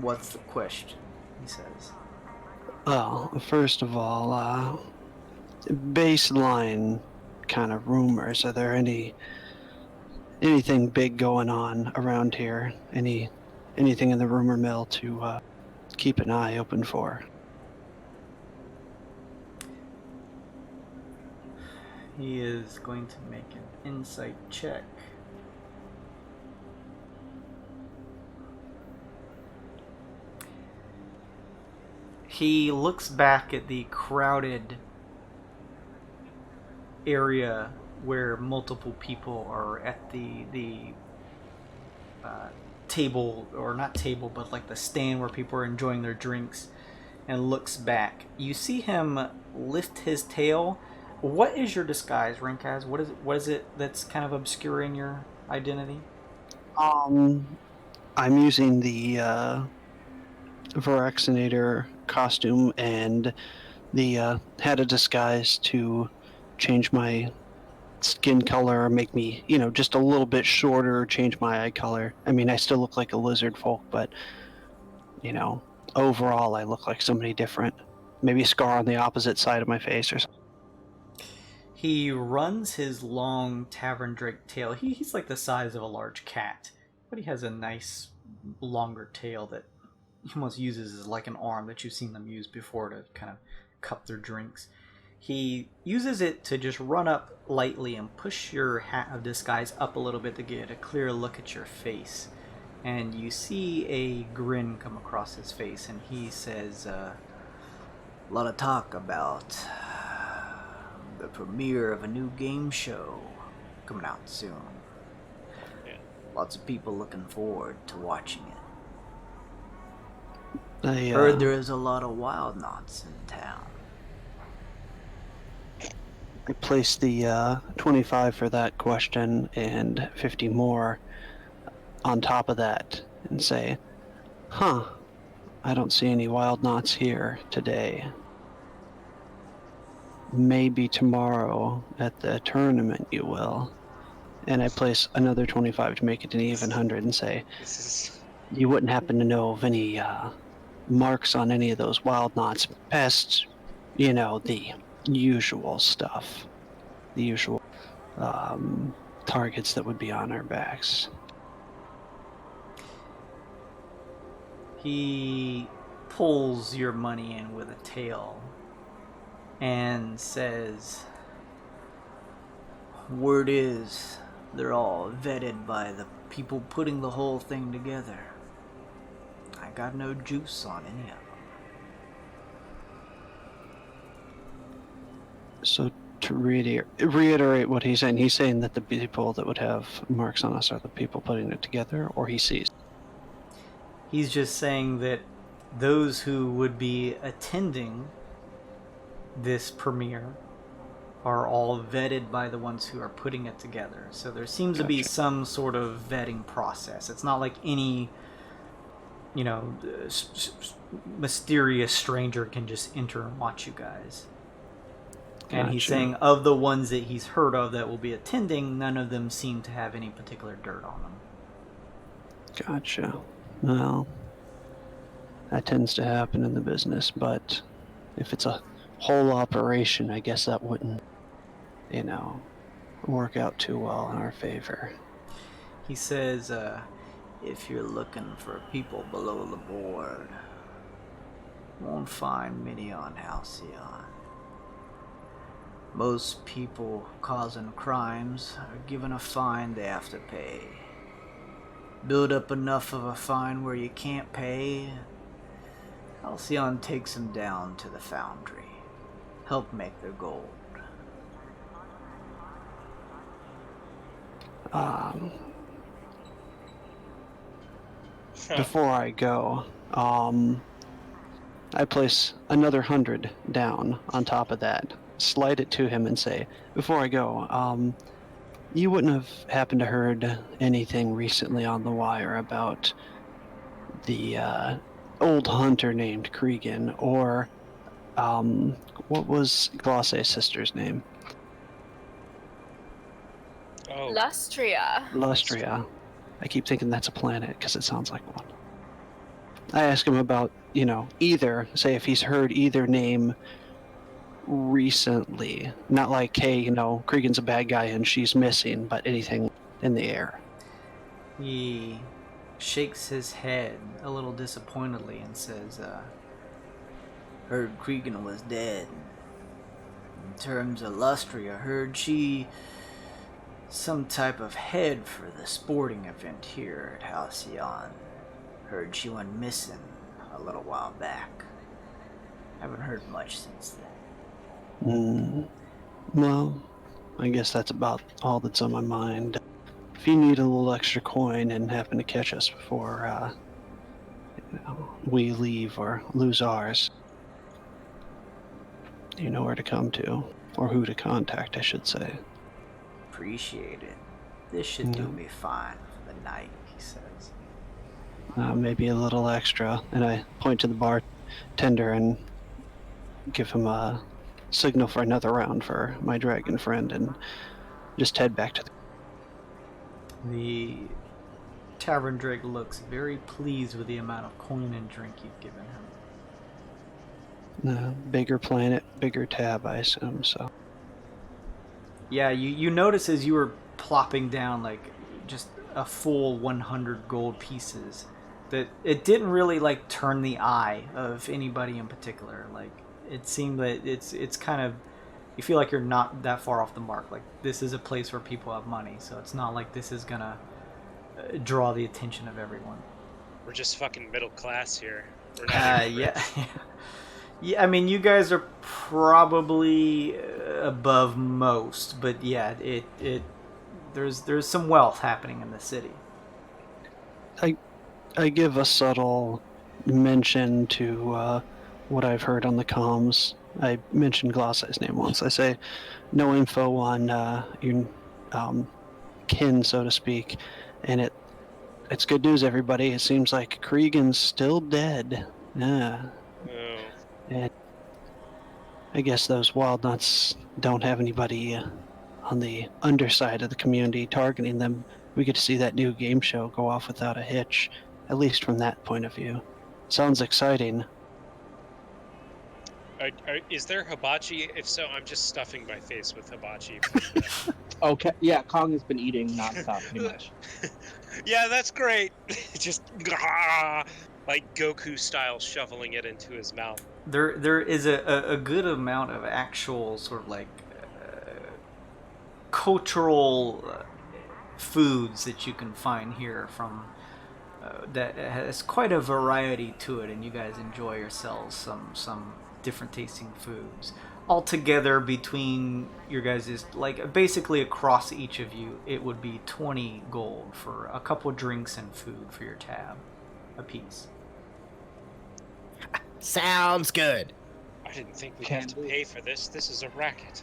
What's the question? He says. Well, first of all, baseline kind of rumors. Are there anything big going on around here? Anything in the rumor mill to keep an eye open for? He is going to make an insight check. He looks back at the crowded area where multiple people are at the table, or not table, but like the stand where people are enjoying their drinks, and looks back. You see him lift his tail. What is your disguise, Rinkaz? What is it that's kind of obscuring your identity? I'm using the Varaxinator costume and the had a disguise to change my skin color, make me, just a little bit shorter, change my eye color. I mean, I still look like a lizard folk, but, overall I look like somebody different. Maybe a scar on the opposite side of my face or something. He runs his long tavern drake tail. He's like the size of a large cat, but he has a nice longer tail that he almost uses as like an arm that you've seen them use before to kind of cup their drinks. He uses it to just run up lightly and push your hat of disguise up a little bit to get a clear look at your face. And you see a grin come across his face, and he says, a lot of talk about the premiere of a new game show coming out soon. Yeah. Lots of people looking forward to watching it. I Heard there is a lot of wild knots in town. I place the 25 for that question and 50 more on top of that and say, I don't see any wild knots here today. maybe tomorrow at the tournament you will. And I place another 25 to make it an even 100 and say, This is you wouldn't happen to know of any marks on any of those wild knots past, the usual stuff. The usual targets that would be on our backs. He pulls your money in with a tail and says, word is they're all vetted by the people putting the whole thing together. I got no juice on any of them. So to reiterate what he's saying that the people that would have marks on us are the people putting it together, or he sees? He's just saying that those who would be attending this premiere are all vetted by the ones who are putting it together. So there seems to be some sort of vetting process. It's not like any, mysterious stranger can just enter and watch you guys. Gotcha. And he's saying of the ones that he's heard of that will be attending, none of them seem to have any particular dirt on them. Gotcha. Well, that tends to happen in the business, but if it's a whole operation, I guess that wouldn't, work out too well in our favor. He says, if you're looking for people below the board, won't find many on Halcyon. Most people causing crimes are given a fine they have to pay. Build up enough of a fine where you can't pay, Halcyon takes them down to the foundry. Help make their gold. Before I go, I place another 100 down on top of that, slide it to him and say, before I go, you wouldn't have happened to heard anything recently on the wire about the old hunter named Cregan, or what was Glosse's sister's name? oh Lustria. I keep thinking that's a planet because it sounds like one. I ask him about, either, say if he's heard either name recently. Not like, hey, Cregan's a bad guy and she's missing, but anything in the air. He shakes his head a little disappointedly and says, heard Cregan was dead. In terms of Lustria, heard she some type of head for the sporting event here at Halcyon. Heard she went missing a little while back. Haven't heard much since then. Well, I guess that's about all that's on my mind. If you need a little extra coin and happen to catch us before we leave or lose ours, you know where to come to, or who to contact, I should say. Appreciate it. This should do me fine for the night, he says. Maybe a little extra. And I point to the bartender and give him a signal for another round for my dragon friend and just head back to The tavern drake looks very pleased with the amount of coin and drink you've given him. Bigger planet, bigger tab, I assume, so. Yeah, you notice as you were plopping down like just a full 100 gold pieces that it didn't really like turn the eye of anybody in particular. Like it seemed that it's kind of, you feel like you're not that far off the mark. Like this is a place where people have money, so it's not like this is gonna draw the attention of everyone. We're just fucking middle class here. We're not even Yeah. Yeah, I mean, you guys are probably above most, but yeah, there's some wealth happening in the city. I give a subtle mention to what I've heard on the comms. I mentioned Glosse's name once. I say, no info on your kin, so to speak, and it's good news, everybody. It seems like Cregan's still dead. Yeah. Oh. And I guess those wild nuts don't have anybody on the underside of the community targeting them. We get to see that new game show go off without a hitch, at least from that point of view. Sounds exciting. Is there hibachi? If so, I'm just stuffing my face with hibachi. Okay, yeah, Kong has been eating nonstop, pretty much. Yeah, that's great. Just like Goku style, shoveling it into his mouth. There is a good amount of actual sort of like cultural foods that you can find here from that has quite a variety to it, and you guys enjoy yourselves some different tasting foods. Altogether, between your guys, is like basically across each of you, it would be 20 gold for a couple drinks and food for your tab a piece. Sounds good. I didn't think we'd have to pay for this. This is a racket.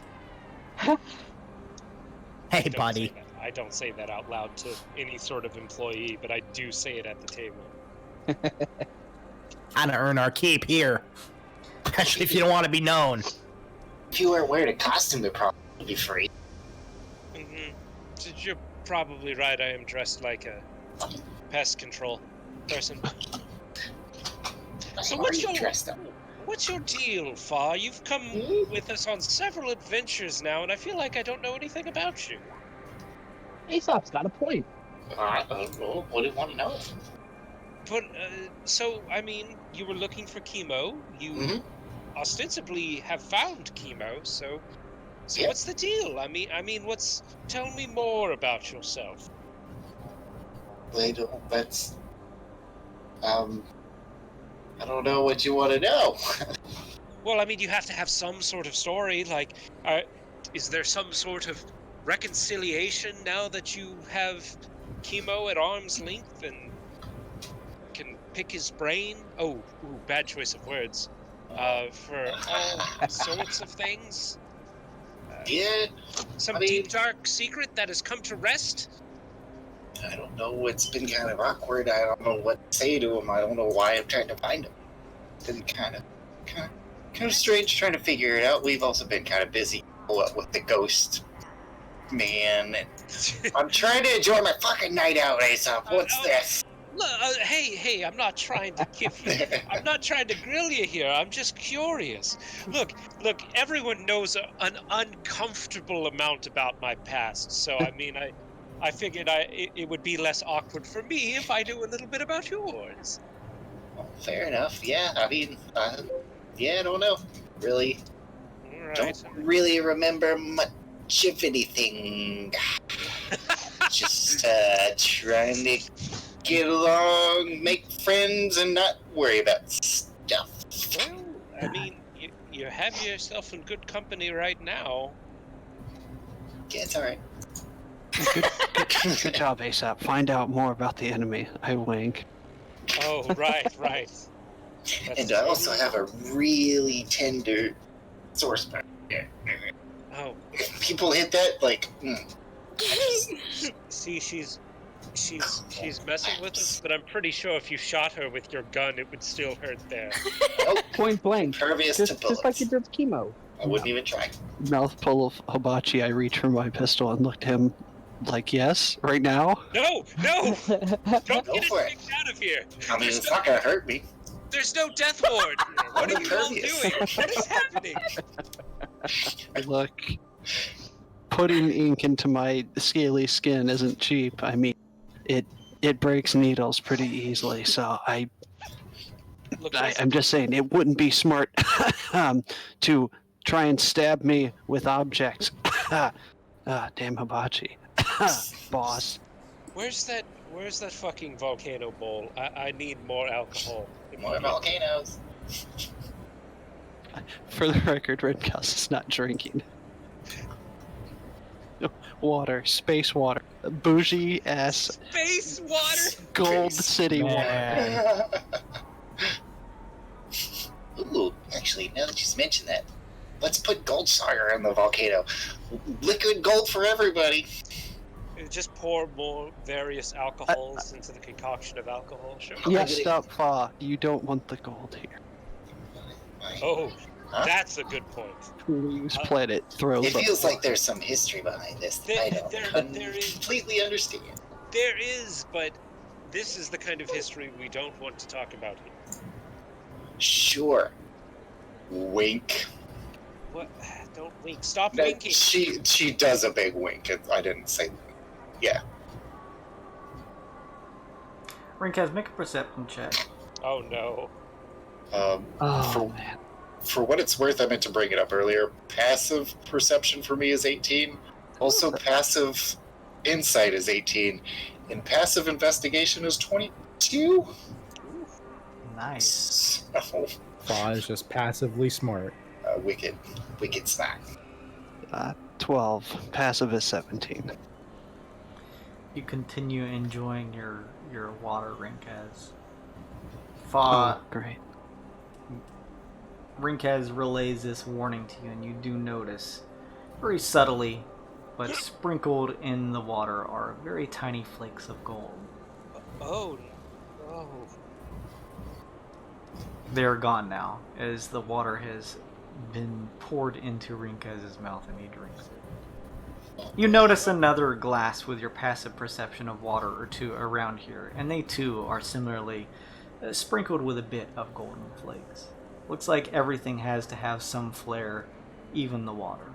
Hey, buddy. I don't say that out loud to any sort of employee, but I do say it at the table. Gotta earn our keep here. Especially if you don't want to be known. If you were wearing a costume, it'd probably be free. Mm-hmm. You're probably right. I am dressed like a pest control person. So what's your deal, Fa? You've come with us on several adventures now, and I feel like I don't know anything about you. Aesop's got a point. I don't know. What do you want to know? But, so, I mean, you were looking for chemo. You ostensibly have found chemo, so Yeah. What's the deal? I mean, tell me more about yourself. That's, I don't know what you want to know. Well, I mean, you have to have some sort of story, like, is there some sort of reconciliation now that you have chemo at arm's length and can pick his brain? Oh, bad choice of words. For all sorts of things. Yeah. Some deep, dark secret that has come to rest? I don't know. It's been kind of awkward. I don't know what to say to him. I don't know why I'm trying to find him. It's been kind of strange trying to figure it out. We've also been kind of busy with the ghost man. I'm trying to enjoy my fucking night out, Aesop. What's this? Look, hey, I'm not trying to I'm not trying to grill you here. I'm just curious. Look, everyone knows an uncomfortable amount about my past. So, I mean, I figured it would be less awkward for me if I knew a little bit about yours. Well, fair enough. Yeah, I mean, I don't know. Really, don't really remember much of anything. Just trying to get along, make friends, and not worry about stuff. Well, I mean, you have yourself in good company right now. Yeah, it's alright. Good job, Aesop. Find out more about the enemy. I wink. Oh, right. And I also have a really tender sore spot. Oh. People hit that, like, See, she's messing with us, but I'm pretty sure if you shot her with your gun, it would still hurt there. Point blank. Impervious to bullets. Just like you did with chemo. I wouldn't even try. Mouthful of hibachi, I reach for my pistol and look at him like, yes, right now? No! Don't Go get it for it. kicked out of here! I mean, it's not gonna hurt me. There's no death ward! What are you all doing? What is happening? Look, putting ink into my scaly skin isn't cheap. I mean, it breaks needles pretty easily, so I'm just saying it wouldn't be smart to try and stab me with objects. Damn hibachi. Boss. Where's that fucking volcano bowl? I need more alcohol. More volcanoes. For the record, Red Cuss is not drinking. Water, space water, bougie ass Space water? gold city water. Man. Ooh, actually, now that you just mentioned that, let's put gold sugar in the volcano. Liquid gold for everybody. Just pour more various alcohols into the concoction of alcohol, sure. Yeah, stop, Fa. You don't want the gold here. Oh, Huh? That's a good point. Whose planet throws It up feels like fire? there's some history behind this that I There is- completely understand. There is, but this is the kind of history we don't want to talk about here. Sure. Wink. What? Don't wink. Stop No, winking. she does a big wink. I didn't say. Yeah. Rinkaz, make a perception check. Oh no. Man. For what it's worth, I meant to bring it up earlier. Passive perception for me is 18. Also, passive insight is 18. And passive investigation is 22. Nice. So, Fa is just passively smart. wicked smart. 12. Passive is 17. You continue enjoying your water, Rinkaz. Fa, Oh, great. Rinkaz relays this warning to you, and you do notice, very subtly, but sprinkled in the water are very tiny flakes of gold. Oh. Oh. They're gone now, as the water has been poured into Rinkaz's mouth and he drinks it. You notice another glass with your passive perception of water or two around here, and they too are similarly sprinkled with a bit of golden flakes. Looks like everything has to have some flair, even the water.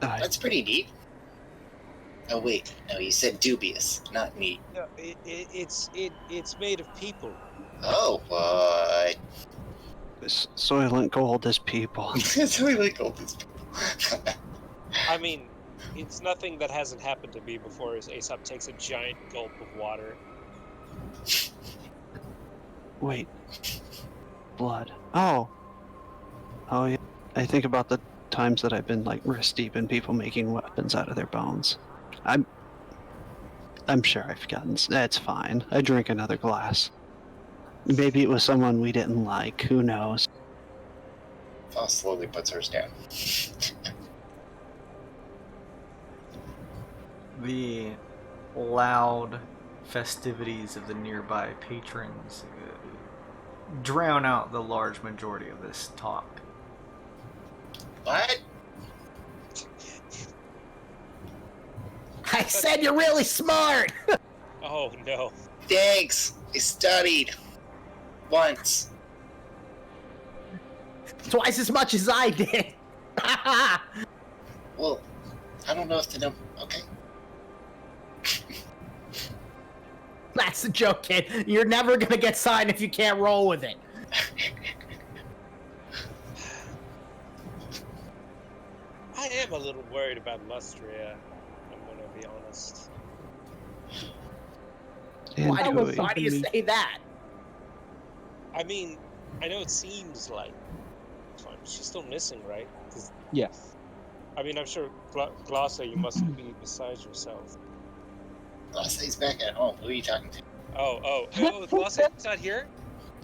That's pretty neat. Oh wait, no, you said dubious, not neat. No, it's made of people. Oh, what? Soylent Gold is people. It's really like all these people. I mean, it's nothing that hasn't happened to me before. As Aesop takes a giant gulp of water. Wait. Blood. Oh, yeah. I think about the times that I've been like wrist deep in people making weapons out of their bones. I'm sure I've forgotten. That's fine. I drink another glass. Maybe it was someone we didn't like. Who knows? Fa slowly puts hers down. The loud festivities of the nearby patrons drown out the large majority of this talk. What? I said you're really smart! Oh no. Thanks. I studied. Once. Twice as much as I did! Well, I don't know if the number. Okay. That's the joke, kid. You're never gonna get signed if you can't roll with it. I am a little worried about Lustria. I'm gonna be honest. Why Andrew, do you say that? I mean, I know it seems like she's still missing, right? 'Cause, Yes. I mean, I'm sure Glossa, you must be beside yourself. Lasse's back at home. Who are you talking to? Oh, Glossa's not here?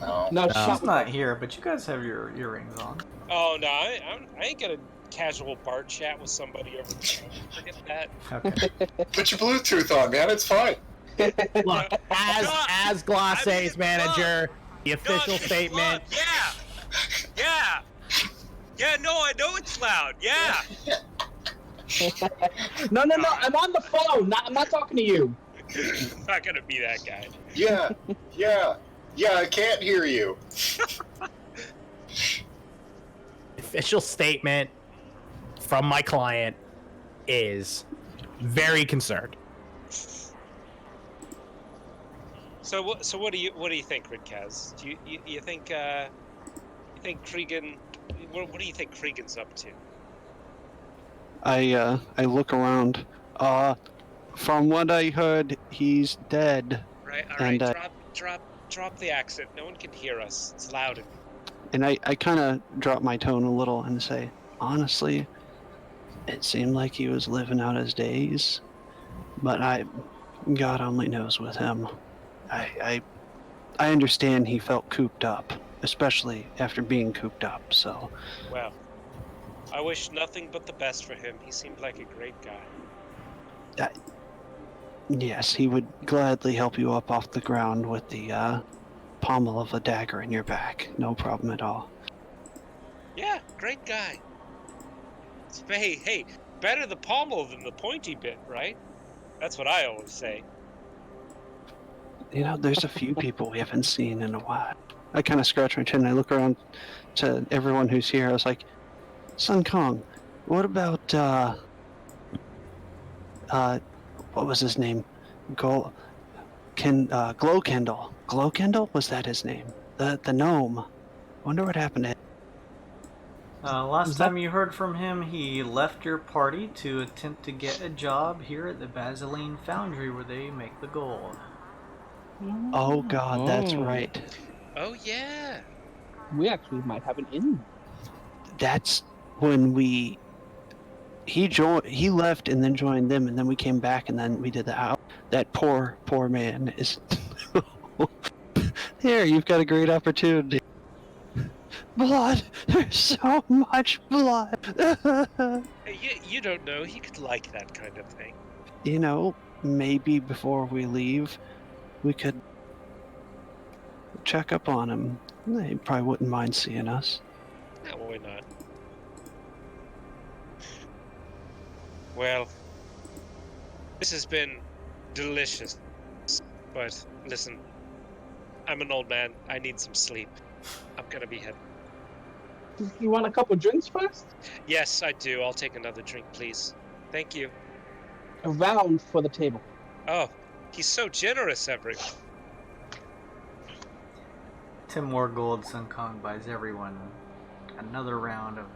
No. No, She's not here, but you guys have your earrings on. Oh no, I ain't gonna casual bar chat with somebody over the phone. Forget that. Okay. Put your Bluetooth on, man. It's fine. Look, as Glosse's manager, the official it's statement. loud. Yeah. Yeah, no, I know it's loud. Yeah. No, I'm on the phone. I'm not talking to you. I'm not gonna be that guy. Yeah. I can't hear you. Official statement from my client is very concerned. So what do you think, Rinkaz? Do you think Cregan? What do you think Cregan's up to? I look around. From what I heard, he's dead. Right. All right. And, Drop the accent. No one can hear us. It's loud. And I kind of drop my tone a little and say, honestly, it seemed like he was living out his days. But God only knows with him. I understand he felt cooped up, especially after being cooped up, so. Well, I wish nothing but the best for him. He seemed like a great guy. Yes, he would gladly help you up off the ground with the pommel of a dagger in your back. No problem at all. Yeah, great guy. Hey, better the pommel than the pointy bit, right? That's what I always say. You know, there's a few people we haven't seen in a while. I kind of scratch my chin and I look around to everyone who's here. I was like, Sun Kong, what about, what was his name? Glow Kendall. Glow Kendall? Was that his name? The gnome. Wonder what happened to him. Last time you heard from him, he left your party to attempt to get a job here at the Basiline Foundry where they make the gold. Oh god, that's right. Oh yeah. We actually might have an in. That's when he left and then joined them, and then we came back and then we did the out. That poor man is here. You've got a great opportunity. Blood. There's so much blood. Hey, you don't know. He could like that kind of thing. You know, maybe before we leave, we could check up on him. He probably wouldn't mind seeing us. No, why not? Well, this has been delicious. But listen, I'm an old man. I need some sleep. I'm gonna be heading. You want a couple drinks first? Yes, I do. I'll take another drink, please. Thank you. A round for the table. Oh, he's so generous, Everett. 10 more gold. Sun Kong buys everyone another round of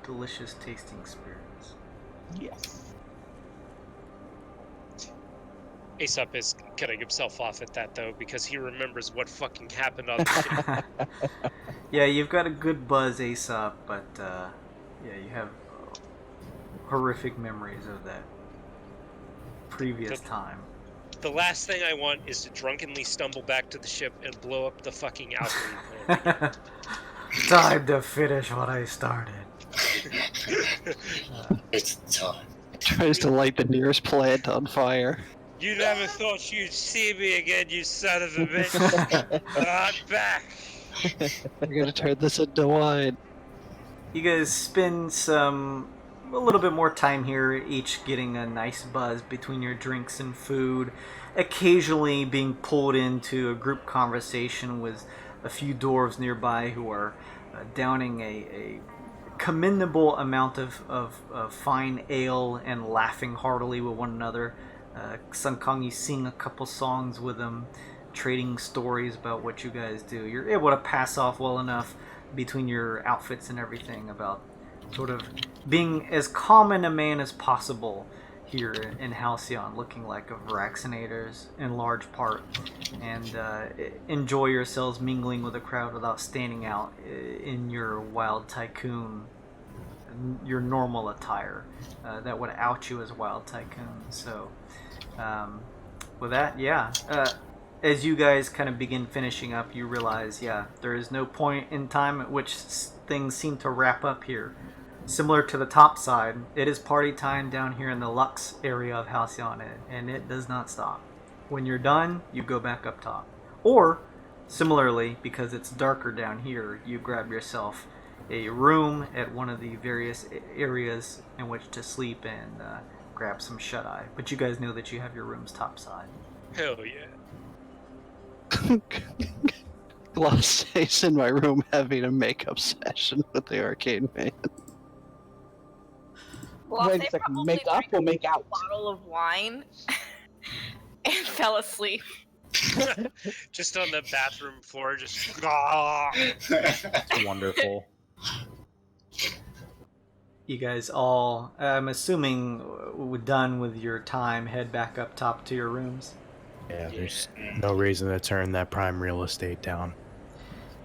delicious tasting spirits. Yes. Aesop is cutting himself off at that, though, because he remembers what fucking happened on the ship. Yeah, you've got a good buzz, Aesop, but yeah, you have horrific memories of that previous time. The last thing I want is to drunkenly stumble back to the ship and blow up the fucking alchemy plant. Time to finish what I started. It's time. Tries to light the nearest plant on fire. You never thought you'd see me again, you son of a bitch. I'm back. We're gonna turn this into wine. You guys spend a little bit more time here, each getting a nice buzz between your drinks and food, occasionally being pulled into a group conversation with a few dwarves nearby who are downing a commendable amount of fine ale and laughing heartily with one another. Sun Kong, you sing a couple songs with them, trading stories about what you guys do. You're able to pass off well enough between your outfits and everything about sort of being as common a man as possible here in Halcyon, looking like a Varaxinator's in large part, and enjoy yourselves mingling with the crowd without standing out in your Wild Tycoon, your normal attire that would out you as Wild Tycoon. So with that, yeah, as you guys kind of begin finishing up, you realize, yeah, there is no point in time at which things seem to wrap up here. Similar to the top side, it is party time down here in the Lux area of Halcyon, and it does not stop. When you're done, you go back up top. Or, similarly, because it's darker down here, you grab yourself a room at one of the various areas in which to sleep and grab some shut-eye. But you guys know that you have your rooms topside. Hell yeah. Gloss stays in my room having a makeup session with the arcane man. Well, Wait they a second, probably make up drank or make out? a bottle of wine and fell asleep. Just on the bathroom floor, just. It's wonderful. You guys all, I'm assuming, done with your time, head back up top to your rooms. Yeah, there's no reason to turn that prime real estate down.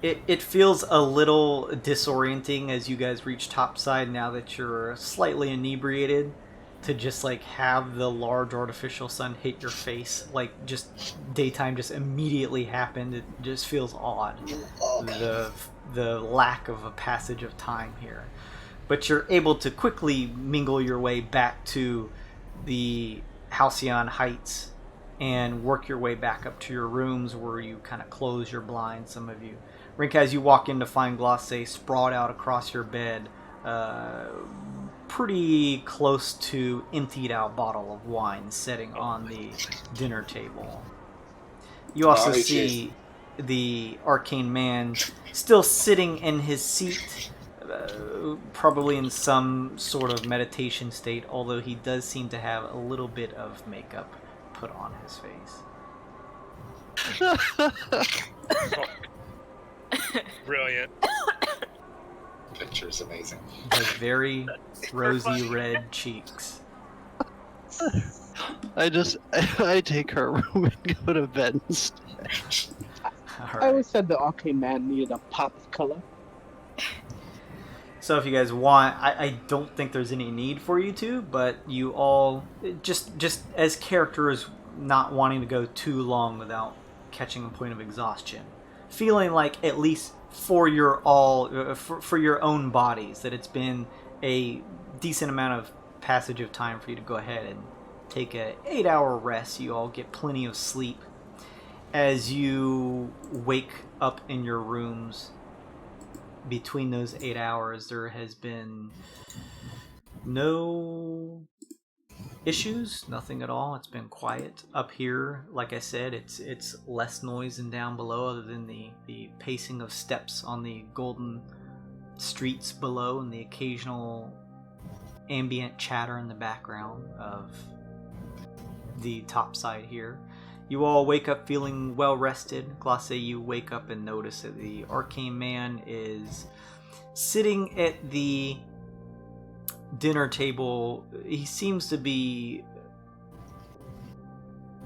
It feels a little disorienting as you guys reach topside now that you're slightly inebriated, to just like have the large artificial sun hit your face, like just daytime just immediately happened. It just feels odd. The lack of a passage of time here. But you're able to quickly mingle your way back to the Halcyon Heights and work your way back up to your rooms, where you kind of close your blinds. Some of you Rink, as you walk in to find Glacé sprawled out across your bed, pretty close to emptied out bottle of wine sitting on the dinner table. You also see the arcane man still sitting in his seat, probably in some sort of meditation state, although he does seem to have a little bit of makeup put on his face. Brilliant. Picture's amazing. He has very rosy red cheeks. I take her room and go to bed instead. I always said the arcane man needed a pop of color. So if you guys want, I don't think there's any need for you to, but you all, just as characters not wanting to go too long without catching a point of exhaustion, feeling like at least for your for your own bodies that it's been a decent amount of passage of time for you to go ahead and take a 8-hour rest. You all get plenty of sleep. As you wake up in your rooms, between those 8 hours, there has been no issues, nothing at all. It's been quiet up here. Like I said, it's less noise than down below, other than the pacing of steps on the golden streets below and the occasional ambient chatter in the background of the top side here. You all wake up feeling well rested. Glacé, you wake up and notice that the arcane man is sitting at the dinner table. He seems to be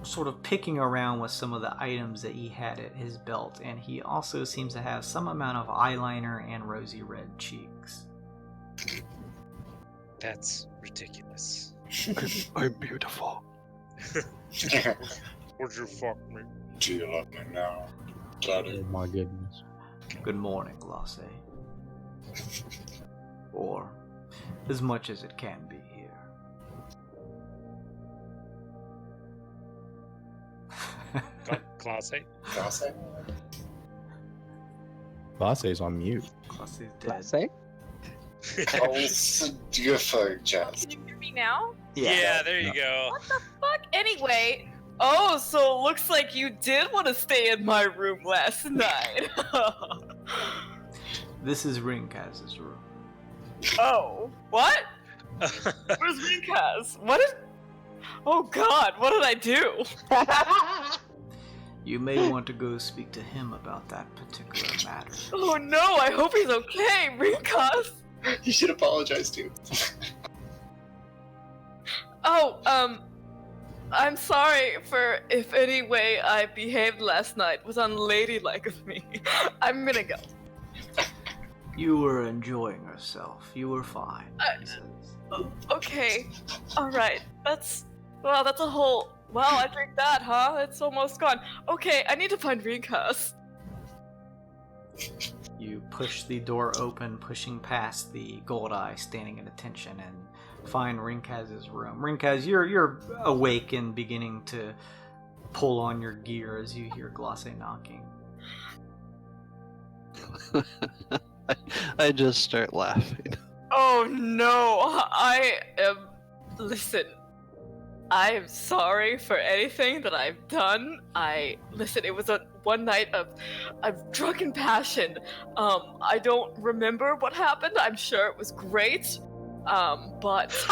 sort of picking around with some of the items that he had at his belt, and he also seems to have some amount of eyeliner and rosy red cheeks. That's ridiculous. I'm beautiful. Would you fuck me? Do you love me now, Daddy? Oh my goodness. Good morning, Glacé. Or as much as it can be here. Glacé? Glacé? Glacé's on mute. Glacé's dead. Say? Oh, you're for just. Can you hear me now? Yeah, there you go. What the fuck? Anyway, oh, so it looks like you did want to stay in my room last night. This is Rinkaz's room. Oh, what? Where's Rinkaz? What is... Oh god, what did I do? You may want to go speak to him about that particular matter. Oh no, I hope he's okay, Rinkaz. You should apologize to him. Oh, I'm sorry for if any way I behaved last night was unladylike of me. I'm gonna go. You were enjoying yourself. You were fine. He says. Okay, alright, that's a whole... Wow, I drink that, huh? It's almost gone. Okay, I need to find Rinkaz. You push the door open, pushing past the gold eye standing at attention, and find Rinkaz's room. Rinkaz, you're awake and beginning to pull on your gear as you hear Glacé knocking. I just start laughing. Oh no, I am... Listen, I am sorry for anything that I've done. Listen, it was one night of drunken passion. I don't remember what happened. I'm sure it was great. But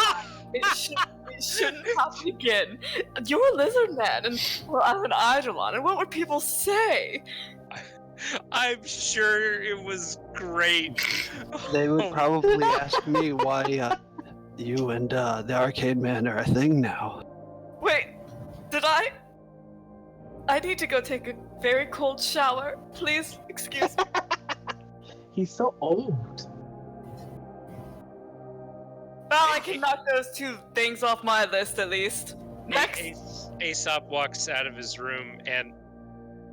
it shouldn't happen again. You're a lizard man, and well, I'm an Eidolon, and what would people say? I'm sure it was great. They would probably ask me why you and the arcade man are a thing now. Wait, did I? I need to go take a very cold shower. Please, excuse me. He's so old. Well, I can knock those two things off my list at least. Next. Aesop walks out of his room and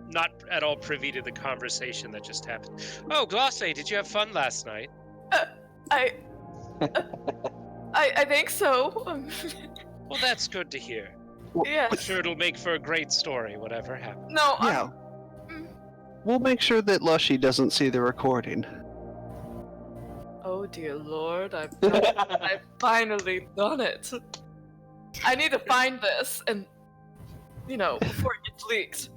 not at all privy to the conversation that just happened. Oh, Glacé, did you have fun last night? I think so. Well, that's good to hear. Yeah. I'm sure it'll make for a great story, whatever happens. No, Yeah. We'll make sure that Lushee doesn't see the recording. Oh dear lord, I've finally done it. I need to find this and, before it gets leaked.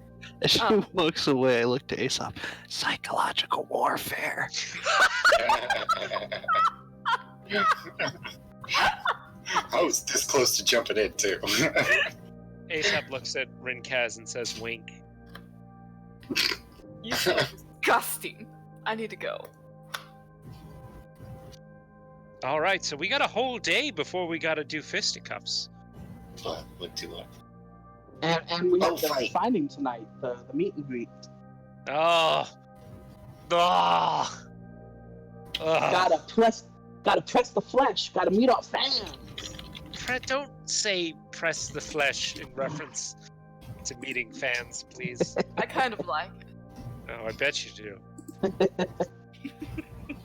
As she walks away, I look to Aesop. Psychological warfare. I was this close to jumping in too. Aesop looks at Rinkaz and says, "Wink." You feel disgusting. I need to go. All right, so we got a whole day before we got to do fisticuffs. But look too long. And we have the fight. signing tonight, the meet and greet. Oh. Oh. Gotta press the flesh. Gotta meet our fans. Don't say press the flesh in reference to meeting fans, please. I kind of like it. Oh, I bet you do.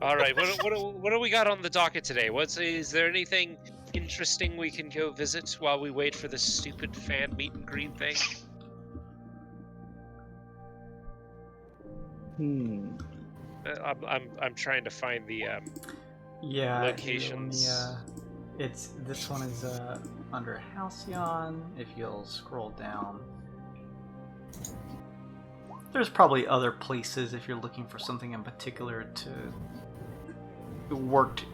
All right, what do we got on the docket today? Is there anything interesting we can go visit while we wait for this stupid fan meet and greet thing? I'm trying to find the locations. This one is under Halcyon. If you'll scroll down, there's probably other places if you're looking for something in particular to worked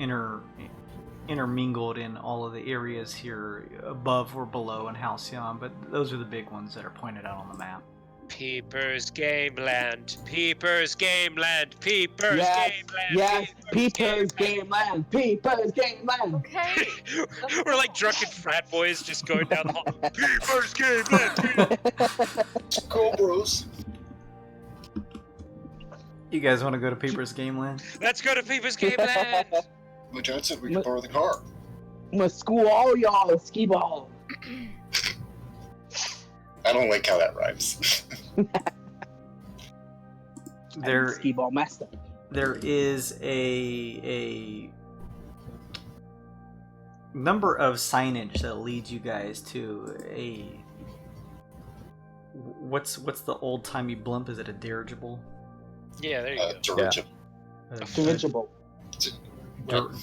intermingled in all of the areas here above or below in Halcyon, but those are the big ones that are pointed out on the map. Peepers Gameland, Peepers Gameland, Peepers Yes, Gameland. yes, Peepers Gameland, Peepers Gameland. Okay. We're like drunken frat boys just going down the hall. Peepers Gameland. Cool, bros. You guys want to go to Peepers Gameland? Let's go to Peepers Gameland. My dad said we could borrow the car. I'm gonna school all y'all at skee ball. I don't like how that rhymes. I'm skee ball master. There is a number of signage that leads you guys to a what's the old timey blimp? Is it a dirigible? Yeah, there you go. Dirigible. Dirigible.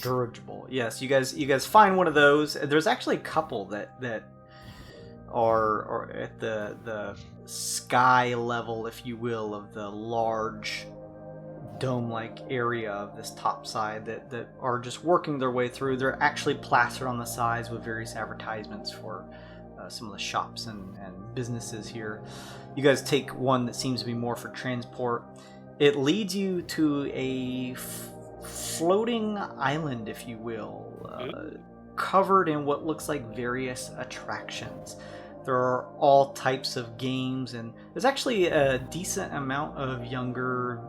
Dirigible. Yes, you guys find one of those. There's actually a couple that are at the sky level, if you will, of the large dome-like area of this top side that are just working their way through. They're actually plastered on the sides with various advertisements for some of the shops and businesses here. You guys take one that seems to be more for transport. It leads you to a floating island, if you will, covered in what looks like various attractions. There are all types of games, and there's actually a decent amount of younger,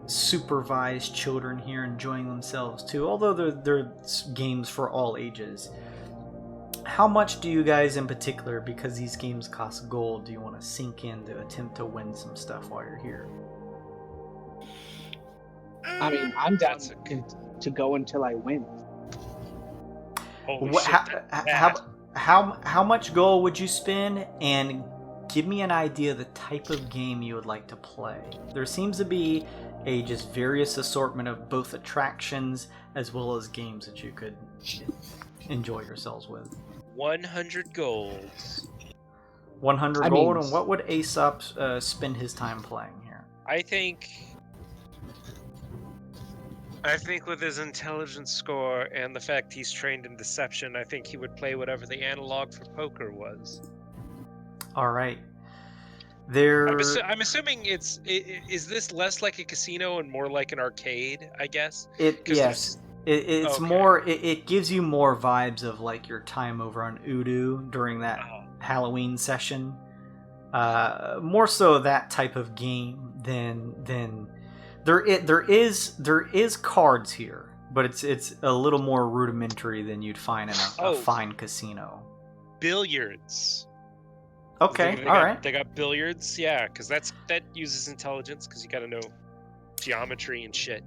supervised children here enjoying themselves too, although there's games for all ages. How much do you guys in particular, because these games cost gold, do you want to sink in to attempt to win some stuff while you're here? I mean, I'm down to go until I win. Holy How much gold would you spend, and give me an idea of the type of game you would like to play? There seems to be a just various assortment of both attractions as well as games that you could enjoy yourselves with. 100 gold. 100 gold, and what would Aesop spend his time playing here? I think with his intelligence score and the fact he's trained in deception, I think he would play whatever the analog for poker was. All right. I'm assuming is this less like a casino and more like an arcade, I guess? It's okay. More. It gives you more vibes of like your time over on Udo during that Halloween session. More so that type of game than there is cards here, but it's a little more rudimentary than you'd find in a fine casino. Billiards. Okay, all right. They got billiards, yeah, because that uses intelligence, because you got to know geometry and shit.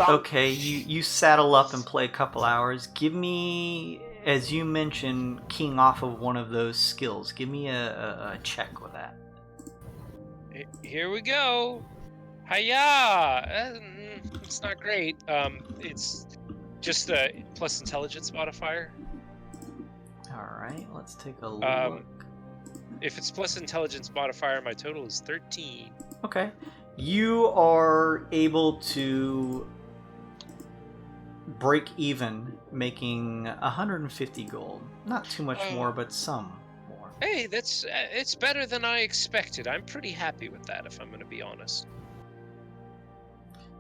Okay, you saddle up and play a couple hours. Give me, as you mentioned, keying off of one of those skills. Give me a check with that. Here we go. Hiya! It's not great. It's just a plus intelligence modifier. Alright, let's take a look. If it's plus intelligence modifier, my total is 13. Okay. You are able to break even, making 150 gold. Not too much more, but some more. Hey, it's better than I expected. I'm pretty happy with that, if I'm going to be honest.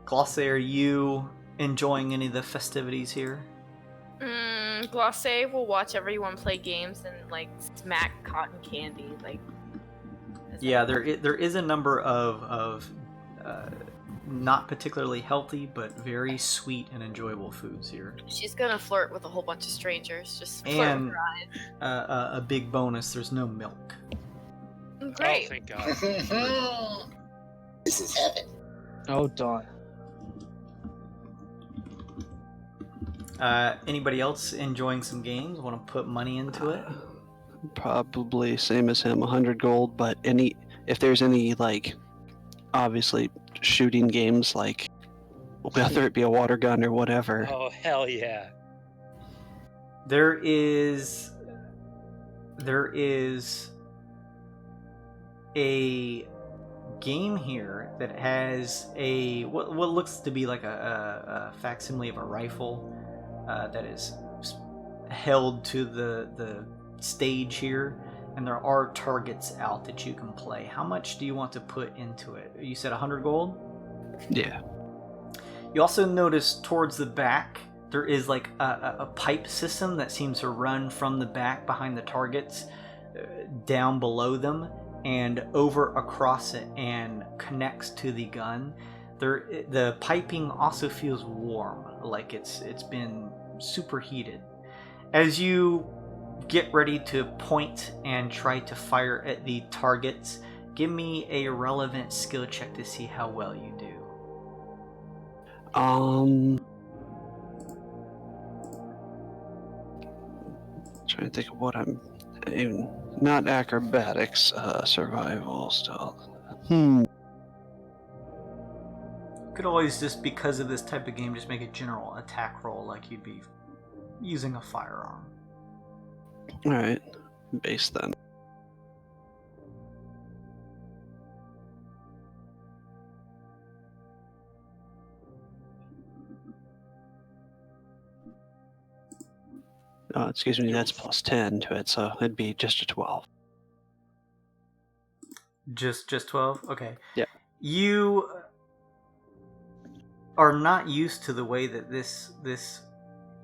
Glosse, are you enjoying any of the festivities here? Glosse will watch everyone play games and like smack cotton candy. Yeah, there is a number of not particularly healthy, but very sweet and enjoyable foods here. She's gonna flirt with a whole bunch of strangers. Just flirt And with her eyes. a big bonus: there's no milk. Great. Oh, thank God. This is heaven. Oh darn. Anybody else enjoying some games? Want to put money into it? Probably same as him, 100 gold. But if there's any like, obviously shooting games, like whether it be a water gun or whatever. Oh, hell yeah. There is a game here that has what looks to be like a facsimile of a rifle that is held to the stage here, and there are targets out that you can play. How much do you want to put into it? You said 100 gold? Yeah. You also notice towards the back there is like a pipe system that seems to run from the back behind the targets down below them and over across it and connects to the gun. The piping also feels warm, like it's been superheated. As you get ready to point and try to fire at the targets, give me a relevant skill check to see how well you do. Trying to think of what I'm not acrobatics, survival stealth. You could always just, because of this type of game, just make a general attack roll like you'd be using a firearm. Alright. Base then. Excuse me, that's plus 10 to it, so it'd be just a 12. Just 12? Okay. Yeah. You are not used to the way that this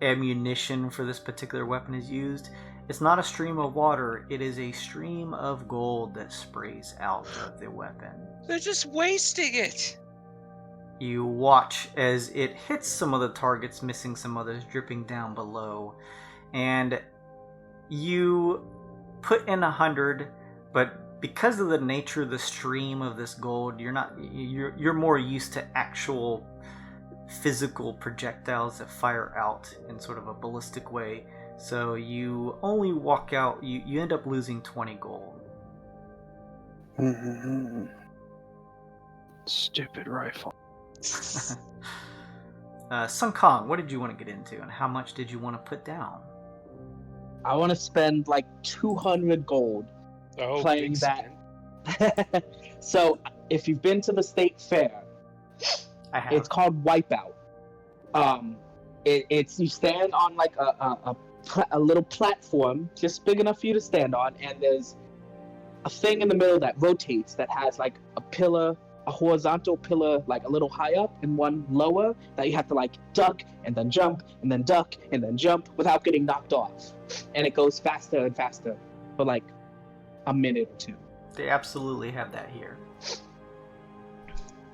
ammunition for this particular weapon is used. It's not a stream of water, it is a stream of gold that sprays out of the weapon. They're just wasting it. You watch as it hits some of the targets, missing some others, dripping down below. And you put in 100, but because of the nature of the stream of this gold, you're more used to actual physical projectiles that fire out in sort of a ballistic way. So you only walk out, you end up losing 20 gold. Stupid rifle. Sun Kong, what did you want to get into, and how much did you want to put down? I want to spend like 200 gold playing big that. So, if you've been to the state fair, I have. it's called Wipeout. It's you stand on like a little platform just big enough for you to stand on, and there's a thing in the middle that rotates that has like a pillar, a horizontal pillar, like a little high up and one lower that you have to like duck and then jump and then duck and then jump without getting knocked off. And it goes faster and faster for like a minute or two. They absolutely have that here.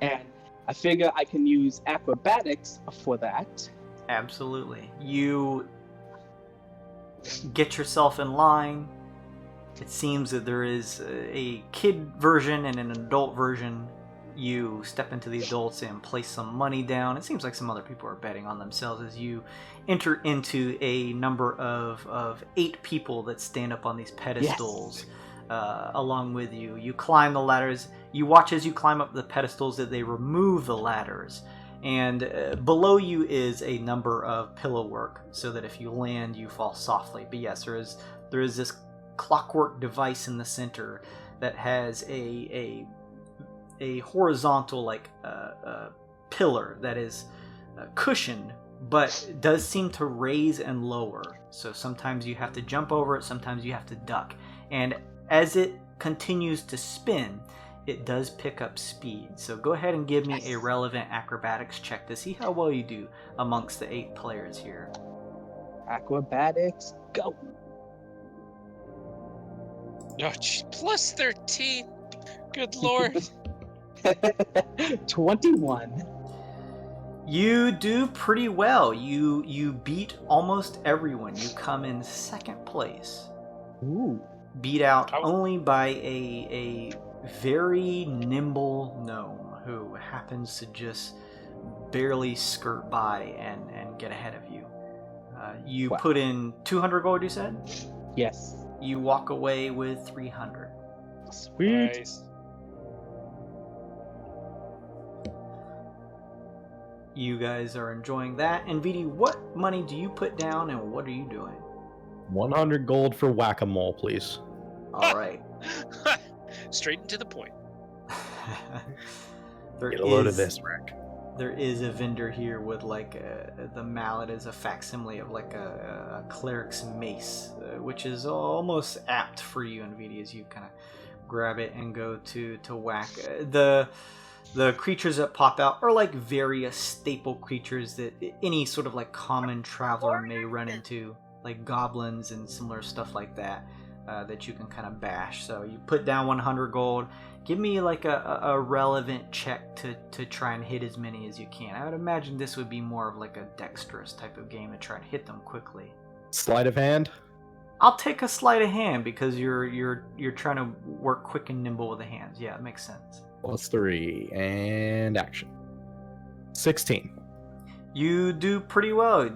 And I figure I can use acrobatics for that. Absolutely. You get yourself in line. It seems that there is a kid version and an adult version. You step into the adults and place some money down. It seems like some other people are betting on themselves as you enter into a number of 8 people that stand up on these pedestals along with you. You climb the ladders. You watch as you climb up the pedestals that they remove the ladders. And below you is a number of pillow work, so that if you land, you fall softly. But yes, there is this clockwork device in the center that has a horizontal pillar that is cushioned, but does seem to raise and lower. So sometimes you have to jump over it, sometimes you have to duck. And as it continues to spin, it does pick up speed. So go ahead and give me a relevant acrobatics check to see how well you do amongst the 8 players here. Acrobatics, go. No, plus 13. Good lord. 21. You do pretty well. You beat almost everyone. You come in second place. Ooh. Beat out only by a very nimble gnome who happens to just barely skirt by and get ahead of you. You put in 200 gold, you said? Yes. You walk away with 300. Sweet. Nice. You guys are enjoying that. And Vidi, what money do you put down and what are you doing? 100 gold for whack-a-mole, please. All right. Straight and to the point. Get a load of this, Rick. There is a vendor here with the mallet is a facsimile of a cleric's mace, which is almost apt for you, Nvidia, as you kind of grab it and go to whack. The creatures that pop out are like various staple creatures that any sort of common traveler may run into, like goblins and similar stuff like that. That you can kind of bash. So you put down 100 gold. Give me a relevant check to try and hit as many as you can. I would imagine this would be more of a dexterous type of game to try and hit them quickly. Sleight of hand? I'll take a sleight of hand because you're trying to work quick and nimble with the hands. Yeah, it makes sense. Plus 3 and action. 16. You do pretty well,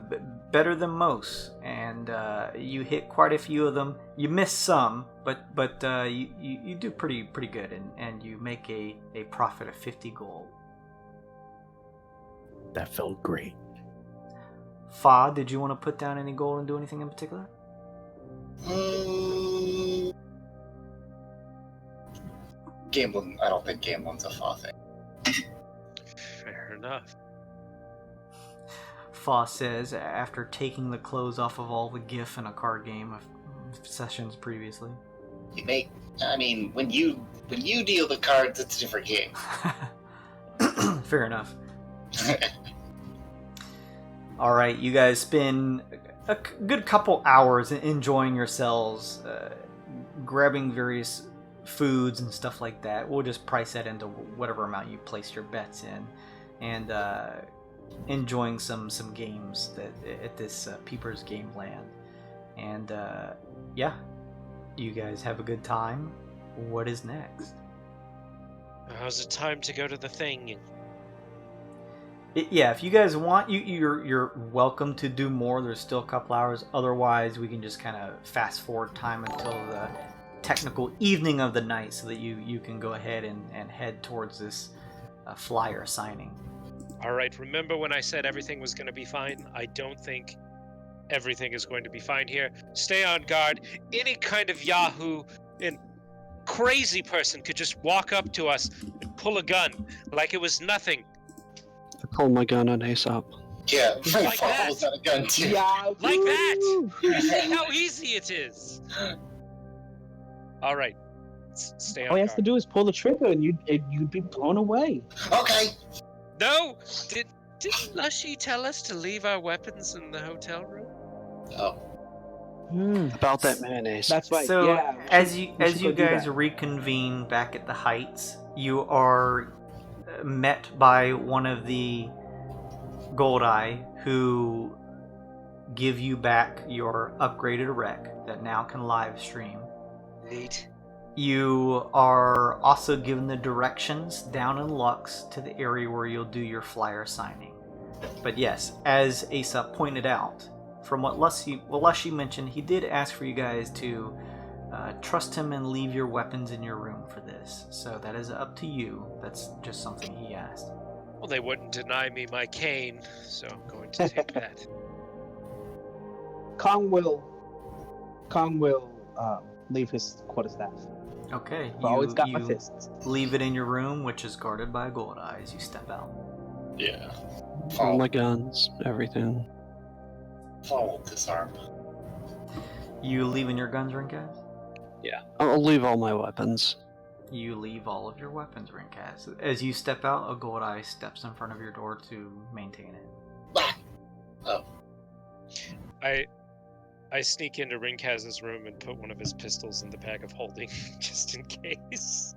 better than most, and you hit quite a few of them. You miss some, but you do pretty good, and you make a profit of 50 gold. That felt great. Fa, did you want to put down any gold and do anything in particular? Gambling. I don't think gambling's a Fa thing. Fair enough. Fa says after taking the clothes off of all the GIF in a card game of sessions previously. When you deal the cards, it's a different game. Fair enough. All right, you guys spend a good couple hours enjoying yourselves, grabbing various foods and stuff like that. We'll just price that into whatever amount you place your bets in, and enjoying some games at this Peepers Game Land. And yeah, you guys have a good time. What is next? Now's the time to go to the thing. Yeah, if you guys want, you're welcome to do more. There's still a couple hours. Otherwise, we can just kind of fast forward time until the technical evening of the night, so that you can go ahead and head towards this flyer signing. All right, remember when I said everything was going to be fine? I don't think everything is going to be fine here. Stay on guard. Any kind of Yahoo and crazy person could just walk up to us and pull a gun like it was nothing. I pulled my gun on Aesop. Yeah, Like that. was on a gun too. Yeah. Like that! You see how easy it is? All right, stay on All he has guard. to do is pull the trigger, and you'd be blown away. Okay. No! Did Lushee tell us to leave our weapons in the hotel room? Oh. About that mayonnaise. That's right. So yeah. as we you should go do guys that. reconvene back at the Heights, you are met by one of the Goldeye who give you back your upgraded rec that now can live stream. Neat. You are also given the directions down in Lux to the area where you'll do your flyer signing. But yes, as Asa pointed out, from what Lushee mentioned, he did ask for you guys to trust him and leave your weapons in your room for this. So that is up to you. That's just something he asked. Well, they wouldn't deny me my cane, so I'm going to take that. Kong will leave his quarterstaff. Okay, I've always got my fists. leave it in your room, which is guarded by a gold eye as you step out. Yeah. All my guns, everything. Follow disarm. You leaving your guns, Rinkaz? I'll leave all my weapons. You leave all of your weapons, Rinkaz. As you step out, a gold eye steps in front of your door to maintain it. Oh. I sneak into Rinkaz's room and put one of his pistols in the bag of holding, just in case.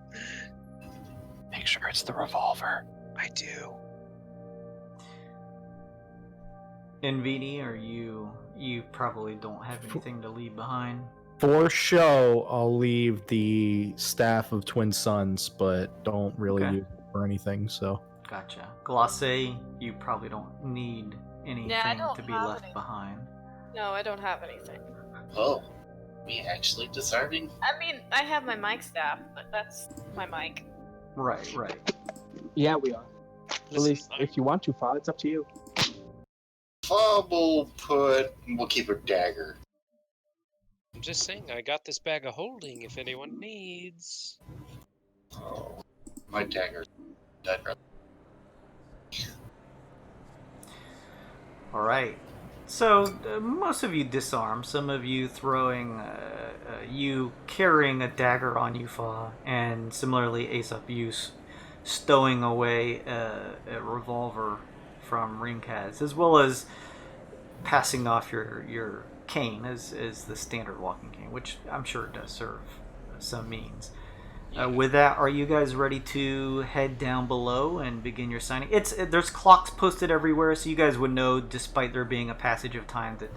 Make sure it's the revolver. I do. NVD, are you probably don't have anything to leave behind? For show, I'll leave the staff of twin sons, but don't really Okay. use it for anything. So Gotcha. Glacé, you probably don't need anything don't to be have left any. behind. No, I don't have anything. Oh. We actually disarming? I mean, I have my mic staff, but that's my mic. Right. Yeah, we are. At Listen, least if you want to, Fa, it's up to you. We'll keep her dagger. I'm just saying, I got this bag of holding if anyone needs. Oh. My dagger. Dead. All right. So most of you disarm. Some of you throwing, you carrying a dagger on you, Fa, and similarly, Aesop, you stowing away a revolver from Rinkaz, as well as passing off your cane as the standard walking cane, which I'm sure does serve some means. With that, are you guys ready to head down below and begin your signing? There's clocks posted everywhere, so you guys would know, despite there being a passage of time, that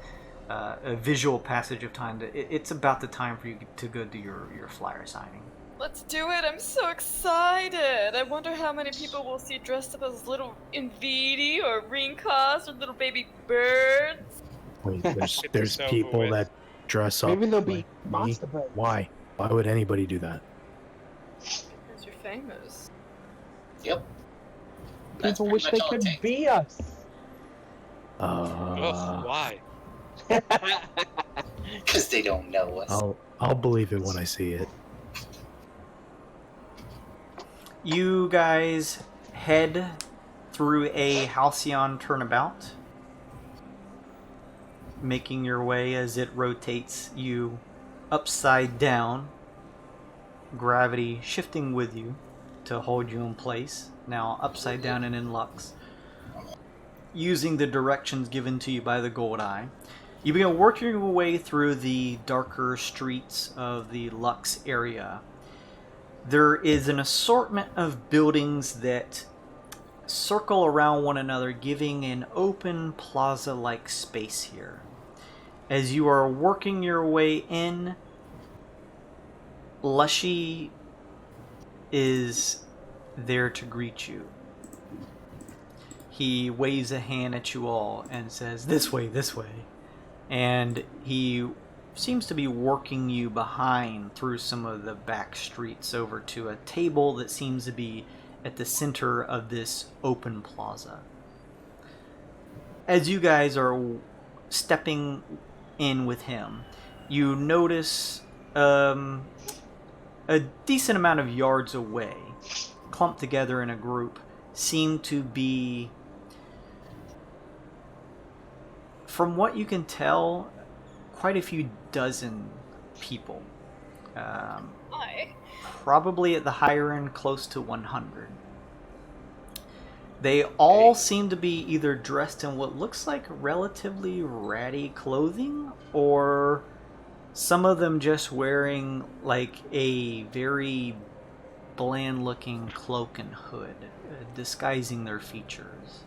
a visual passage of time, that it's about the time for you to go do your flyer signing. Let's do it! I'm so excited! I wonder how many people we'll see dressed up as little Invidi or Rinkas or little baby birds. wait, Get there's this over people with. that dress up. Maybe they'll be like me. monster birds. Why? Why would anybody do that? Because you're famous. Yep. That's People pretty wish much they all it could takes. be us. Ugh, why? Because they don't know us. I'll believe it when I see it. You guys head through a halcyon turnabout, making your way as it rotates you upside down, gravity shifting with you to hold you in place, now upside down and in lux. Using the directions given to you by the Gold Eye, you begin working your way through the darker streets of the Lux area. There is an assortment of buildings that circle around one another, giving an open plaza-like space here. As you are working your way in, Lushee is there to greet you. He waves a hand at you all and says, "This way, this way." And he seems to be working you behind through some of the back streets over to a table that seems to be at the center of this open plaza. As you guys are stepping in with him, you notice a decent amount of yards away, clumped together in a group, seem to be, from what you can tell, quite a few dozen people. Hi. Probably at the higher end, close to 100. They all seem to be either dressed in what looks like relatively ratty clothing, or some of them just wearing like a very bland looking cloak and hood, disguising their features.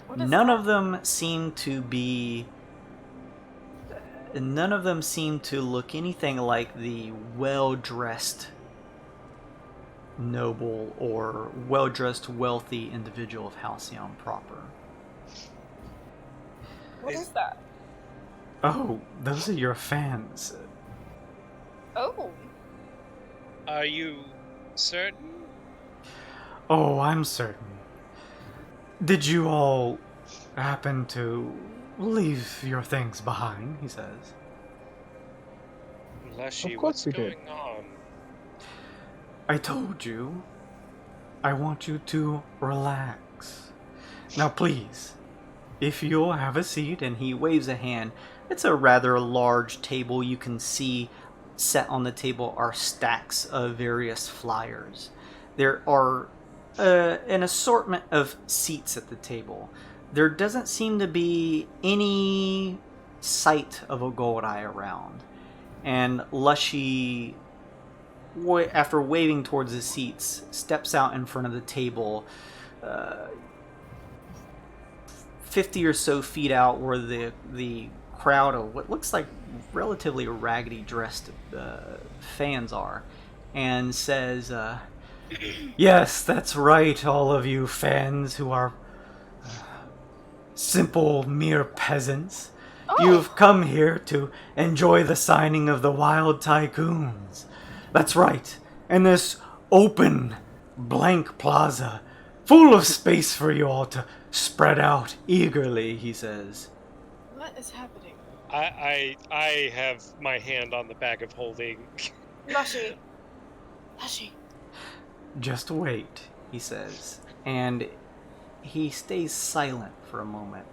What is None that? of them seem to be. None of them seem to look anything like the well-dressed noble or well-dressed wealthy individual of Halcyon proper. What is that? Oh, those are your fans. Oh. Are you certain? Oh, I'm certain. Did you all happen to leave your things behind? He says. Lushee, Of course what's we did. going on? I told you. I want you to relax. Now, please, if you'll have a seat, and he waves a hand. It's a rather large table. You can see set on the table are stacks of various flyers. There are an assortment of seats at the table. There doesn't seem to be any sight of a gold eye around. And Lushee, after waving towards the seats, steps out in front of the table, 50 or so feet out where the crowd of what looks like relatively raggedy dressed fans are, and says, yes, that's right, all of you fans who are simple, mere peasants. You've come here to enjoy the signing of the Wyld Tycoons. That's right, in this open, blank plaza, full of space for you all to spread out eagerly, he says. What is happening? I have my hand on the bag of holding. Lushee. Lushee. Just wait, he says, and he stays silent for a moment.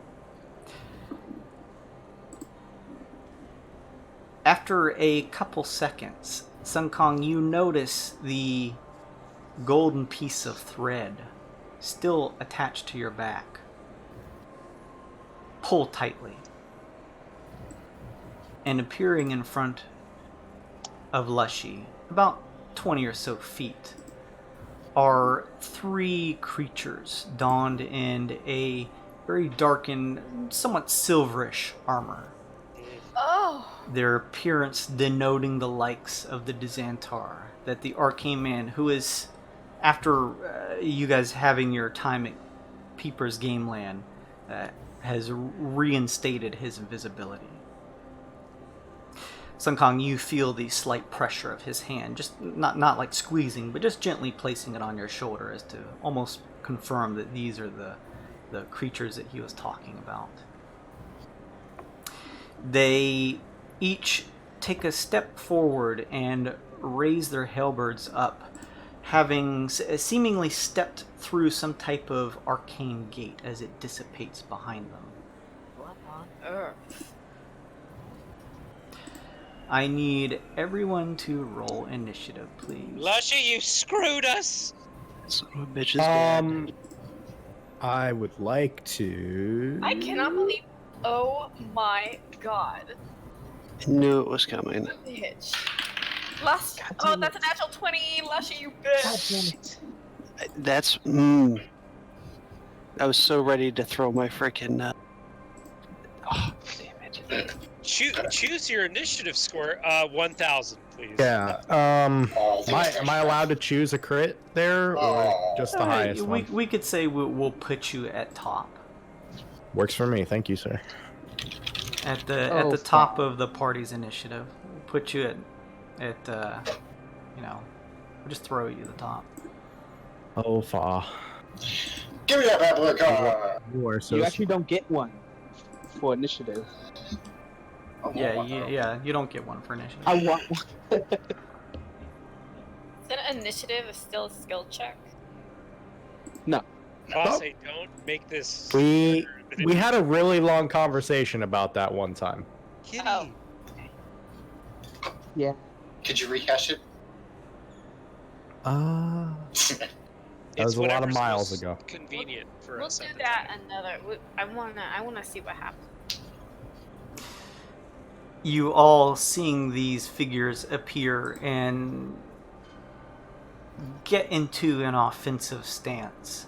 After a couple seconds, Sun Kong, you notice the golden piece of thread still attached to your back. Pull tightly. And appearing in front of Lushee, about 20 or so feet, are three creatures donned in a very darkened, somewhat silverish armor. Oh. Their appearance denoting the likes of the Dzantar, that the arcane man who is, after you guys having your time at Peeper's Game Land, has reinstated his invisibility. Sun Kong, you feel the slight pressure of his hand, just not like squeezing, but just gently placing it on your shoulder as to almost confirm that these are the creatures that he was talking about. They each take a step forward and raise their halberds up, having seemingly stepped through some type of arcane gate as it dissipates behind them. What on earth? I need everyone to roll initiative, please. Lushee, you screwed us! Son of a bitch is bad. I would like to. I cannot believe. Oh my god. I knew it was coming. Bitch. Oh, that's a natural 20. Lushee, you bitch. That's. I was so ready to throw my freaking. Oh, damn it. Choose your initiative score. 1,000, please. Yeah. Am I allowed to choose a crit there, or just the highest one? We could say we'll put you at top. Works for me. Thank you, sir. At the top of the party's initiative. We'll put you at we'll just throw you at the top. Oh, fa. Give me that bad boy car. You actually don't get one for initiative. Yeah, you don't get one for initiative. I want one. Is an initiative still a skill check? No. Boss, I don't make this. We had a really long conversation about that one time. Kitty. Oh. Yeah. Could you rehash it? That was a lot of miles ago. Convenient for We'll us. do at the that time. another. I wanna see what happens. You all seeing these figures appear and get into an offensive stance.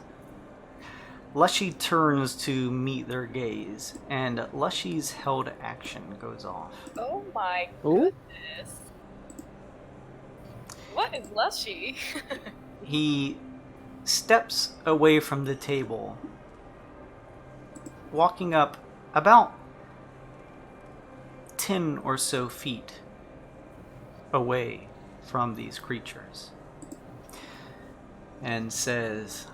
Lushee turns to meet their gaze, and Lushee's held action goes off. Oh my Ooh. goodness. What is Lushee? He steps away from the table, walking up about 10 or so feet away from these creatures and says,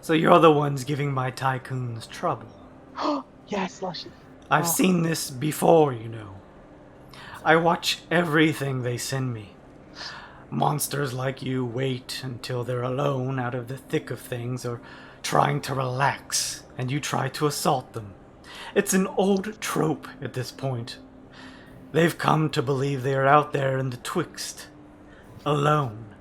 so you're the ones giving my Tycoons trouble. Yes, Lushee. I've seen this before, you know. I watch everything they send me. Monsters like you wait until they're alone out of the thick of things or trying to relax, and you try to assault them. It's an old trope at this point. They've come to believe they are out there in the Twixt, alone,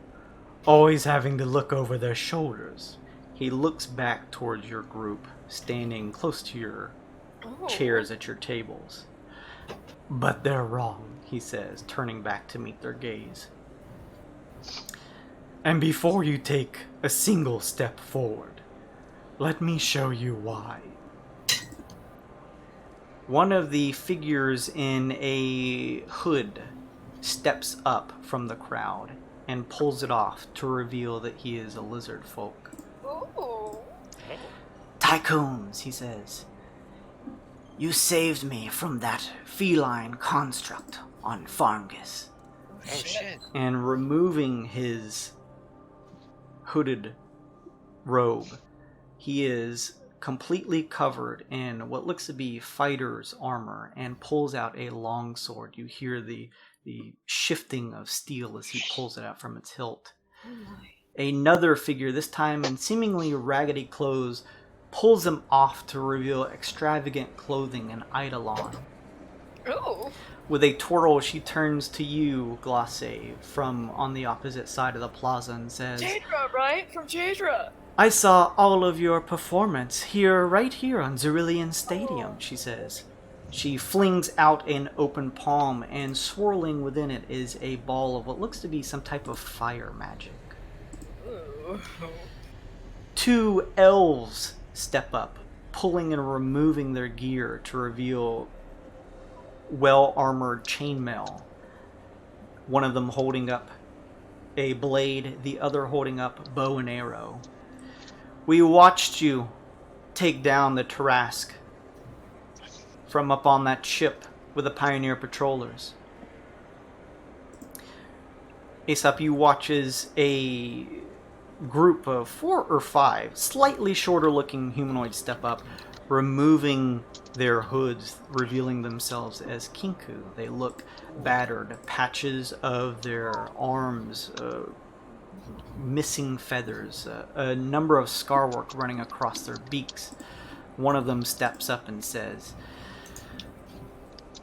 always having to look over their shoulders. He looks back towards your group, standing close to your chairs at your tables. But they're wrong, he says, turning back to meet their gaze. And before you take a single step forward, let me show you why. One of the figures in a hood steps up from the crowd and pulls it off to reveal that he is a lizard folk. Ooh. Tycoons, he says. You saved me from that feline construct on Farngus. Oh shit. And removing his hooded robe, he is completely covered in what looks to be fighter's armor and pulls out a long sword. You hear the shifting of steel as he pulls it out from its hilt. Another figure, this time in seemingly raggedy clothes, pulls him off to reveal extravagant clothing and eidolon. Ooh. With a twirl, she turns to you, Glace, from on the opposite side of the plaza and says, Jadra, right? From Jadra. I saw all of your performance right here on Cerulean Stadium, she says. She flings out an open palm, and swirling within it is a ball of what looks to be some type of fire magic. Ooh. 2 elves step up, pulling and removing their gear to reveal well-armored chainmail. One of them holding up a blade, the other holding up bow and arrow. We watched you take down the Tarask from up on that ship with the Pioneer Patrollers. Aesop, you watch as a group of 4 or 5 slightly shorter looking humanoids step up, removing their hoods, revealing themselves as Kinku. They look battered, patches of their arms, missing feathers, a number of scarwork running across their beaks. One of them steps up and says,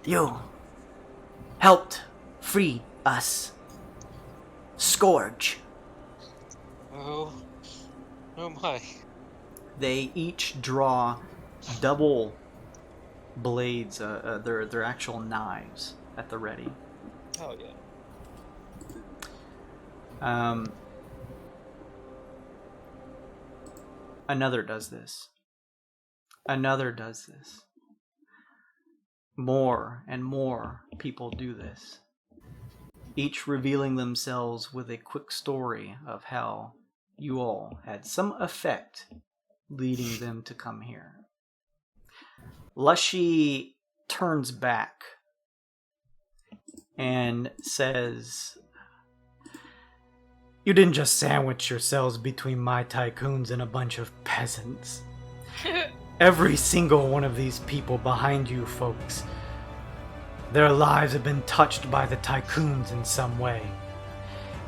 You helped free us. Scourge. Oh my. They each draw double blades, their actual knives at the ready. Oh yeah. Another does this. Another does this. More and more people do this, each revealing themselves with a quick story of how you all had some effect leading them to come here. Lushee turns back and says, You didn't just sandwich yourselves between my Tycoons and a bunch of peasants. Every single one of these people behind you folks, their lives have been touched by the Tycoons in some way.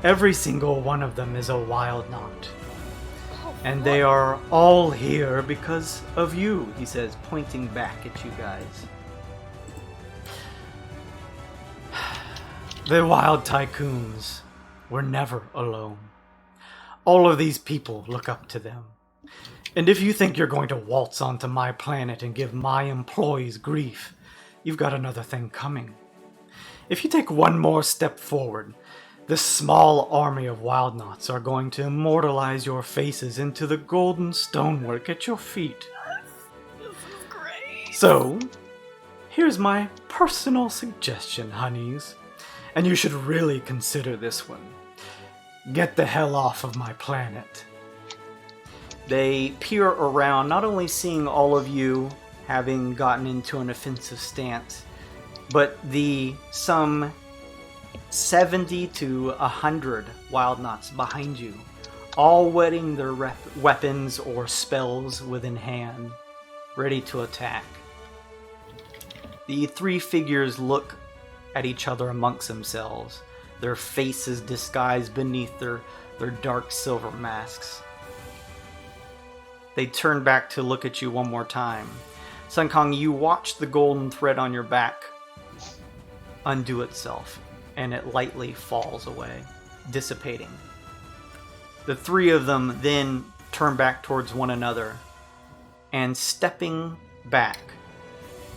Every single one of them is a wild knot. And they are all here because of you, he says, pointing back at you guys. The wild Tycoons were never alone. All of these people look up to them. And if you think you're going to waltz onto my planet and give my employees grief, you've got another thing coming. If you take one more step forward, this small army of wild knots are going to immortalize your faces into the golden stonework at your feet. This is great. So, here's my personal suggestion, honeys. And you should really consider this one. Get the hell off of my planet. They peer around, not only seeing all of you having gotten into an offensive stance, but some 70 to 100 wild knots behind you, all wetting their weapons or spells within hand, ready to attack. The three figures look at each other amongst themselves, their faces disguised beneath their dark silver masks. They turn back to look at you one more time. Sun Kong, you watch the golden thread on your back undo itself, and it lightly falls away, dissipating. The three of them then turn back towards one another, and stepping back,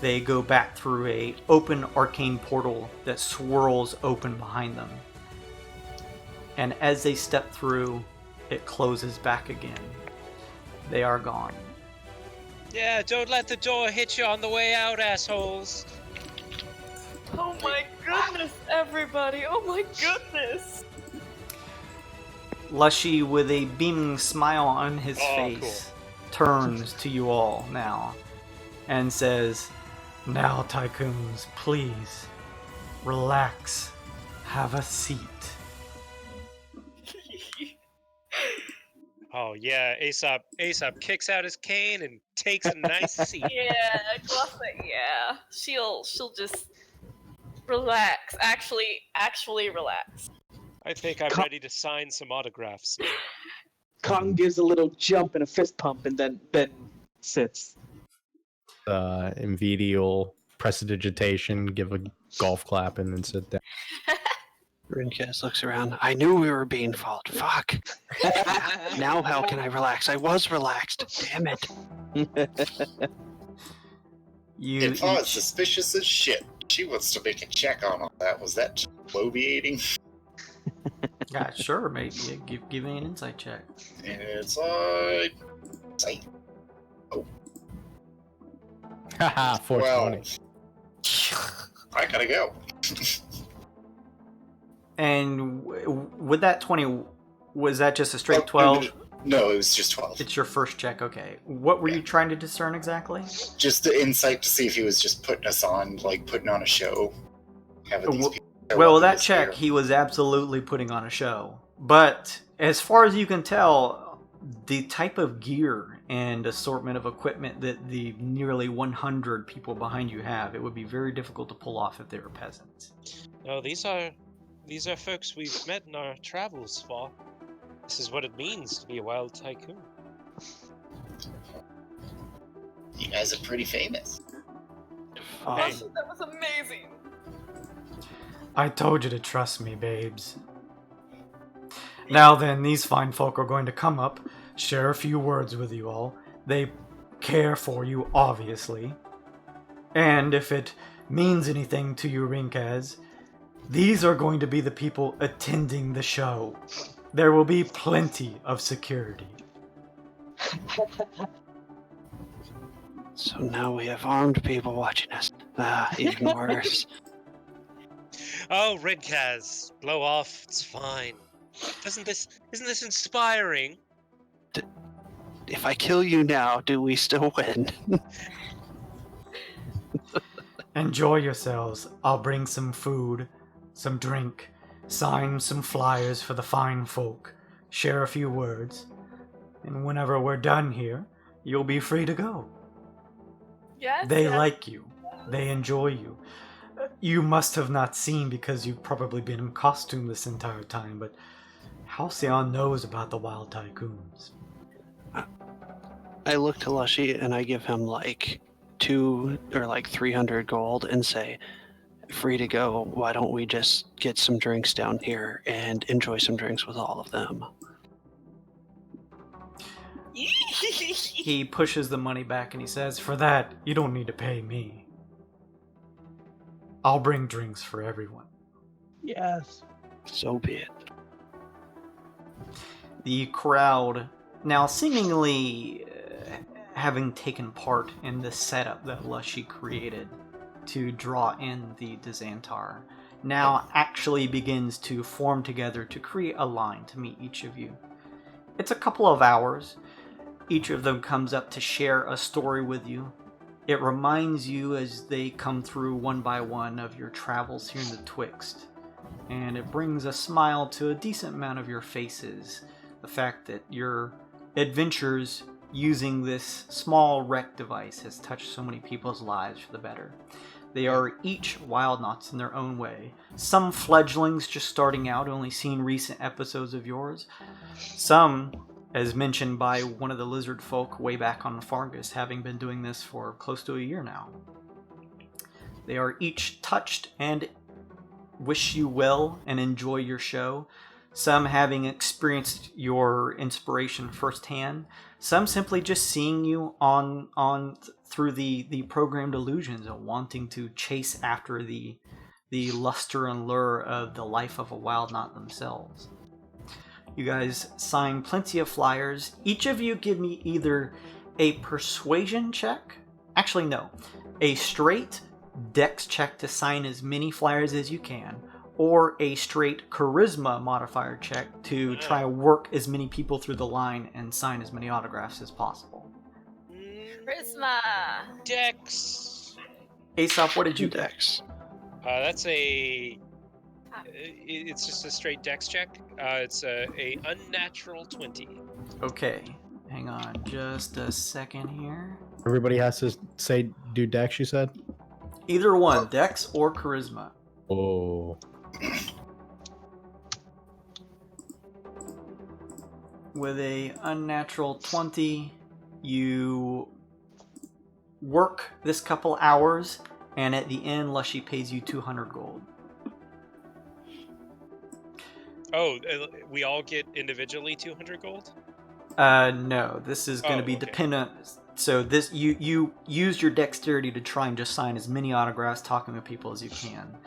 they go back through a open arcane portal that swirls open behind them. And as they step through, it closes back again. They are gone. Yeah, don't let the door hit you on the way out, assholes. Oh my goodness, everybody! Oh my goodness! Lushee, with a beaming smile on his face, cool. turns to you all now and says, "Now, Tycoons, please, relax. Have a seat." Oh yeah, Aesop kicks out his cane and takes a nice seat. Yeah, Glossa, yeah. She'll just relax. Actually relax. I think I'm ready to sign some autographs now. Kong gives a little jump and a fist pump, and then sits. Invidial prestidigitation, give a golf clap, and then sit down. Rincast looks around. I knew we were being followed. Fuck. Now how can I relax? I was relaxed. Damn it. It was suspicious as shit. She wants to make a check on all that. Was that just bloviating? Yeah, sure, maybe. Give me an insight check. Inside. Sight. Haha, 420. I gotta go. And with that 20, was that just a straight 12? No, it was just 12. It's your first check, okay. What were you trying to discern exactly? Just the insight to see if he was just putting us on, like putting on a show. Having these people Well, that check, he was absolutely putting on a show. But as far as you can tell, the type of gear and assortment of equipment that the nearly 100 people behind you have, it would be very difficult to pull off if they were peasants. No, these are folks we've met in our travels, Fall. This is what it means to be a wild tycoon. You guys are pretty famous. Glossa, that was amazing. I told you to trust me, babes. Now then, these fine folk are going to come up, share a few words with you all. They care for you, obviously. And if it means anything to you, Rinkaz, these are going to be the people attending the show. There will be plenty of security. So now we have armed people watching us. Even worse. Oh, Redkaz, blow off. It's fine. Isn't this inspiring? If I kill you now, do we still win? Enjoy yourselves. I'll bring some food, some drink, sign some flyers for the fine folk, share a few words, and whenever we're done here, you'll be free to go. Yes. They like you. They enjoy you. You must have not seen because you've probably been in costume this entire time, but Halcyon knows about the wild tycoons. I look to Lushee and I give him like 200 or like 300 gold and say, free to go. Why don't we just get some drinks down here and enjoy some drinks with all of them? He pushes the money back and he says, "For that, you don't need to pay me. I'll bring drinks for everyone." Yes. So be it. The crowd, now seemingly having taken part in the setup that Lushee created to draw in the Dzantar, now actually begins to form together to create a line to meet each of you. It's a couple of hours. Each of them comes up to share a story with you. It reminds you as they come through one by one of your travels here in the Twixt, and it brings a smile to a decent amount of your faces. The fact that your adventures using this small wreck device has touched so many people's lives for the better. They are each wild knots in their own way. Some fledglings just starting out, only seen recent episodes of yours. Some, as mentioned by one of the lizard folk way back on Fargus, having been doing this for close to a year now. They are each touched and wish you well and enjoy your show. Some having experienced your inspiration firsthand. Some simply just seeing you on through the programmed illusions and wanting to chase after the luster and lure of the life of a wild knot themselves. You guys sign plenty of flyers. Each of you give me either a persuasion check. Actually, no. A straight dex check to sign as many flyers as you can, or a straight charisma modifier check to try to work as many people through the line and sign as many autographs as possible. Charisma. Dex. Aesop, what did you get? Dex. That's a. It's just a straight dex check. It's a unnatural 20. Okay, hang on just a second here. Everybody has to say do dex, you said? Either one, dex or charisma. Oh. With a unnatural 20, you work this couple hours, and at the end, Lushee pays you 200 gold. Oh, we all get individually 200 gold? No, this is going to be okay. dependent. So this you use your dexterity to try and just sign as many autographs talking to people as you can.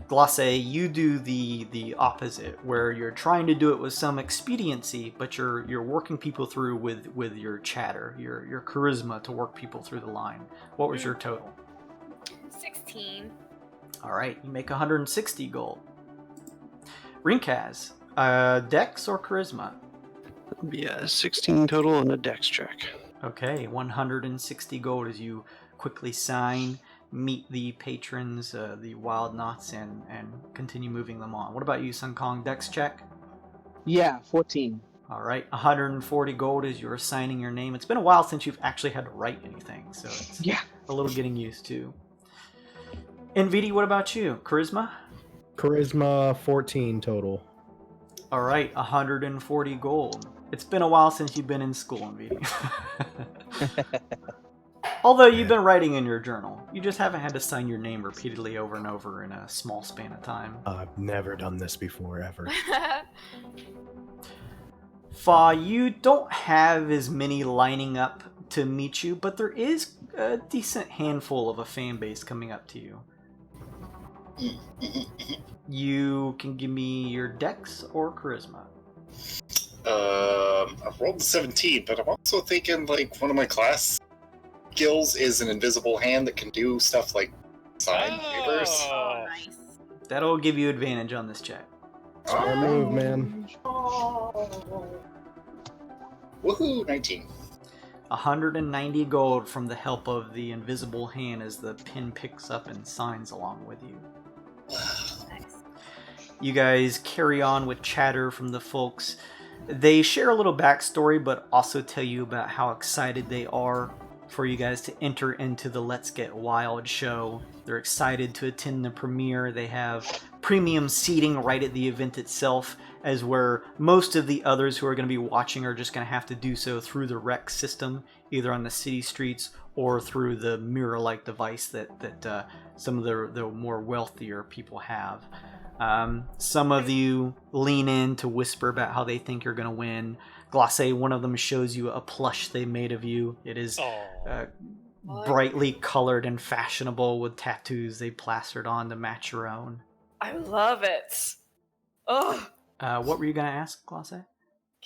Glace, you do the opposite, where you're trying to do it with some expediency, but you're working people through with your chatter, your charisma to work people through the line. What was your total? 16. All right, you make 160 gold. Rinkaz, dex or charisma? Yeah, 16 total and a dex check. Okay, 160 gold as you quickly sign, meet the patrons, the wild knots, and continue moving them on. What about you, Sun Kong? Dex check? Yeah, 14. All right, 140 gold as you're signing your name. It's been a while since you've actually had to write anything, so it's a little getting used to. NVD, what about you? Charisma? Charisma 14 total. All right, 140 gold. It's been a while since you've been in school, NVD. Although you've been writing in your journal. You just haven't had to sign your name repeatedly over and over in a small span of time. I've never done this before, ever. Fa, you don't have as many lining up to meet you, but there is a decent handful of a fan base coming up to you. You can give me your dex or charisma. I've rolled 17, but I'm also thinking like one of my class skills is an invisible hand that can do stuff like sign papers. Oh, nice. That'll give you advantage on this check. Smart move, man. Woohoo, 19. 190 gold from the help of the invisible hand as the pin picks up and signs along with you. You guys carry on with chatter from the folks. They share a little backstory, but also tell you about how excited they are for you guys to enter into the Let's Get Wyld show. They're excited to attend the premiere. They have premium seating right at the event itself, as where most of the others who are going to be watching are just going to have to do so through the rec system, either on the city streets or through the mirror-like device that some of the more wealthier people have. Some of you lean in to whisper about how they think you're going to win. Glace, one of them shows you a plush they made of you. It is brightly colored and fashionable with tattoos they plastered on to match your own. I love it. Oh, What were you going to ask, Glace?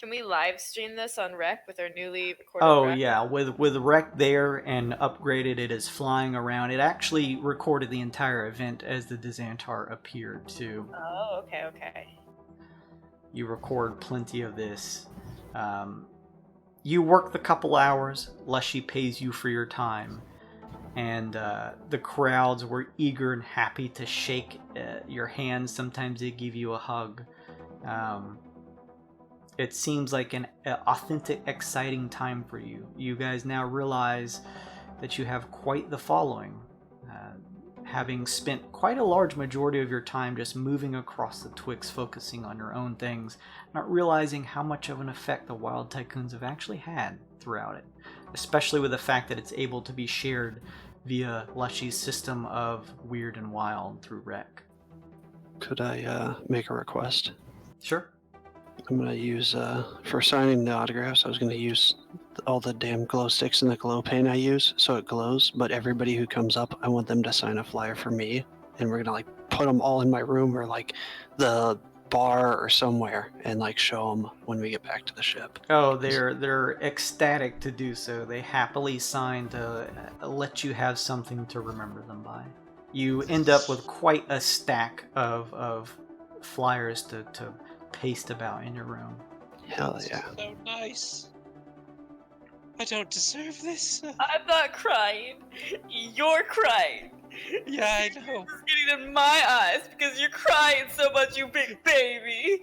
can we live stream this on Rec with our newly recorded Rec? Yeah, with Rec there and upgraded, it is flying around. It actually recorded the entire event as the Dizantar appeared too. Oh, okay. You record plenty of this. You work the couple hours. Lushee pays you for your time. and the crowds were eager and happy to shake your hand. Sometimes they give you a hug. It seems like an authentic, exciting time for you. You guys now realize that you have quite the following, having spent quite a large majority of your time just moving across the Twixt, focusing on your own things, not realizing how much of an effect the Wyld Tycoons have actually had throughout it, especially with the fact that it's able to be shared via Lushee's system of Wyrd and Wyld through Rec. Could I make a request? Sure. I'm going to use, for signing the autographs, I was going to use all the damn glow sticks and the glow paint I use so it glows, but everybody who comes up, I want them to sign a flyer for me, and we're going to, like, put them all in my room or, like, the bar or somewhere and, like, show them when we get back to the ship. Oh, they're ecstatic to do so. They happily sign to let you have something to remember them by. You end up with quite a stack of flyers to paste about in your room. Hell yeah. So nice. I don't deserve this. I'm not crying. You're crying. Yeah, I know. It's getting in my eyes because you're crying so much, you big baby.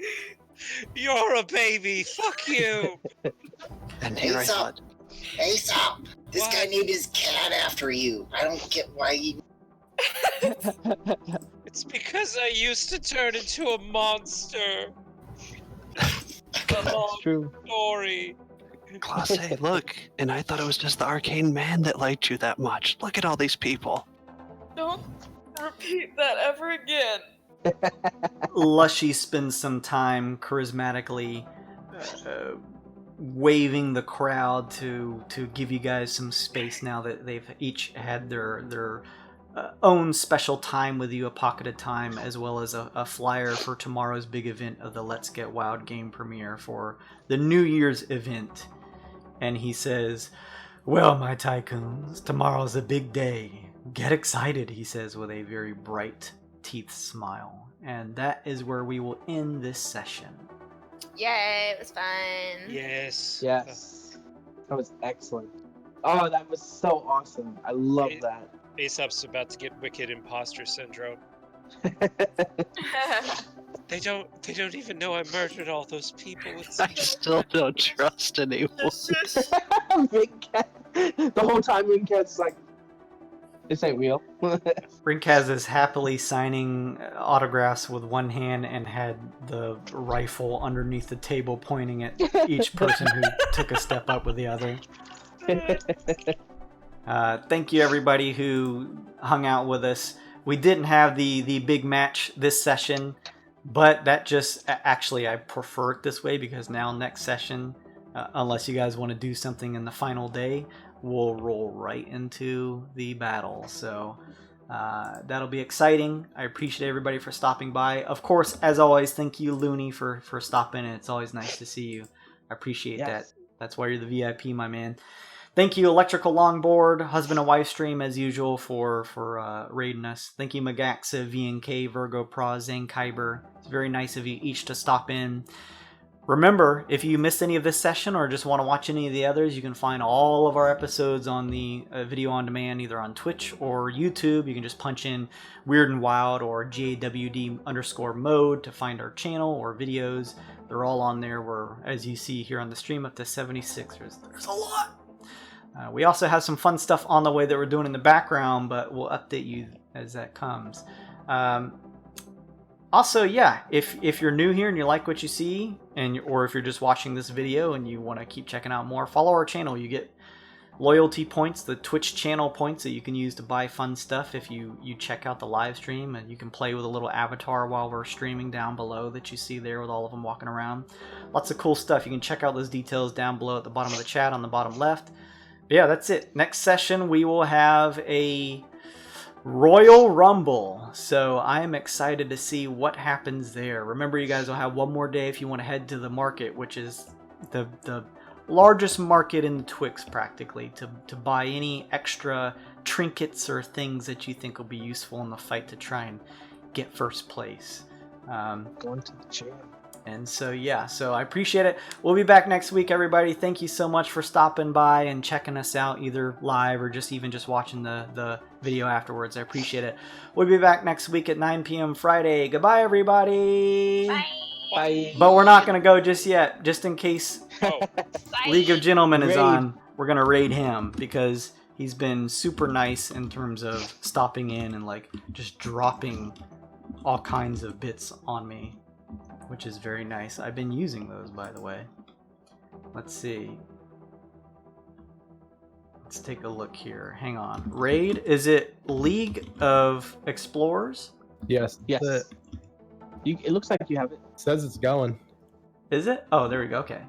You're a baby. Fuck you. And here I thought, Aesop! This What? guy named his cat after you. I don't get why you... It's because I used to turn into a monster. A long True. story. Classe, look, and I thought it was just the arcane man that liked you that much. Look at all these people. Don't repeat that ever again. Lushee spends some time charismatically waving the crowd to give you guys some space now that they've each had their own special time with you, a pocket of time, as well as a flyer for tomorrow's big event of the Let's Get Wyld game premiere for the New Year's event. And he says, "Well, my Tycoons, tomorrow's a big day. Get excited," he says with a very bright teeth smile. And that is where we will end this session. Yay, it was fun. Yes. Yes. That was excellent. Oh, that was so awesome. I love It- that. Aesop's about to get wicked imposter syndrome. They don't even know I murdered all those people. It's I still don't trust anyone. Big cat. The whole time Big Cat's like, this ain't real. Rinkaz is happily signing autographs with one hand and had the rifle underneath the table pointing at each person who took a step up with the other. Thank you everybody who hung out with us. We didn't have the big match this session, but that just actually I prefer it this way because now next session, unless you guys want to do something in the final day, we'll roll right into the battle. So that'll be exciting. I appreciate everybody for stopping by. Of course, as always, thank you Looney for stopping in. It's always nice to see you. I appreciate that. That's why you're the VIP, my man. Thank you, Electrical Longboard, Husband and Wife Stream, as usual, for raiding us. Thank you, Magaxa, VNK, Virgo Pra, Zane Kyber. It's very nice of you each to stop in. Remember, if you missed any of this session or just want to watch any of the others, you can find all of our episodes on the video on demand, either on Twitch or YouTube. You can just punch in Wyrd and Wyld or GAWD_mode to find our channel or videos. They're all on there. We're, as you see here on the stream, up to 76. There's a lot. We also have some fun stuff on the way that we're doing in the background, but we'll update you as that comes. Also, yeah, if you're new here and you like what you see, or if you're just watching this video and you want to keep checking out more, follow our channel. You get loyalty points, the Twitch channel points that you can use to buy fun stuff if you check out the live stream, and you can play with a little avatar while we're streaming down below that you see there with all of them walking around. Lots of cool stuff. You can check out those details down below at the bottom of the chat on the bottom left. But yeah, that's it. Next session we will have a Royal Rumble, so I am excited to see what happens there. Remember, you guys will have one more day if you want to head to the market, which is the largest market in the Twixt practically, to buy any extra trinkets or things that you think will be useful in the fight to try and get first place. Going to the gym. And so, yeah, so I appreciate it. We'll be back next week, everybody. Thank you so much for stopping by and checking us out, either live or just watching the video afterwards. I appreciate it. We'll be back next week at 9 p.m. Friday. Goodbye, everybody. Bye. Bye. But we're not going to go just yet, just in case Oh, Bye. League of Gentlemen is Raid. on. We're going to raid him because he's been super nice in terms of stopping in and like just dropping all kinds of bits on me, which is very nice. I've been using those, by the way. Let's see. Let's take a look here. Hang on. Raid, is it League of Explorers? Yes. Yes. It looks like you have it. Says it's going. Is it? Oh, there we go. Okay.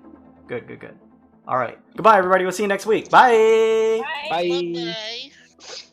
Good, good, good. All right. Goodbye, everybody. We'll see you next week. Bye. Bye. Bye. Bye.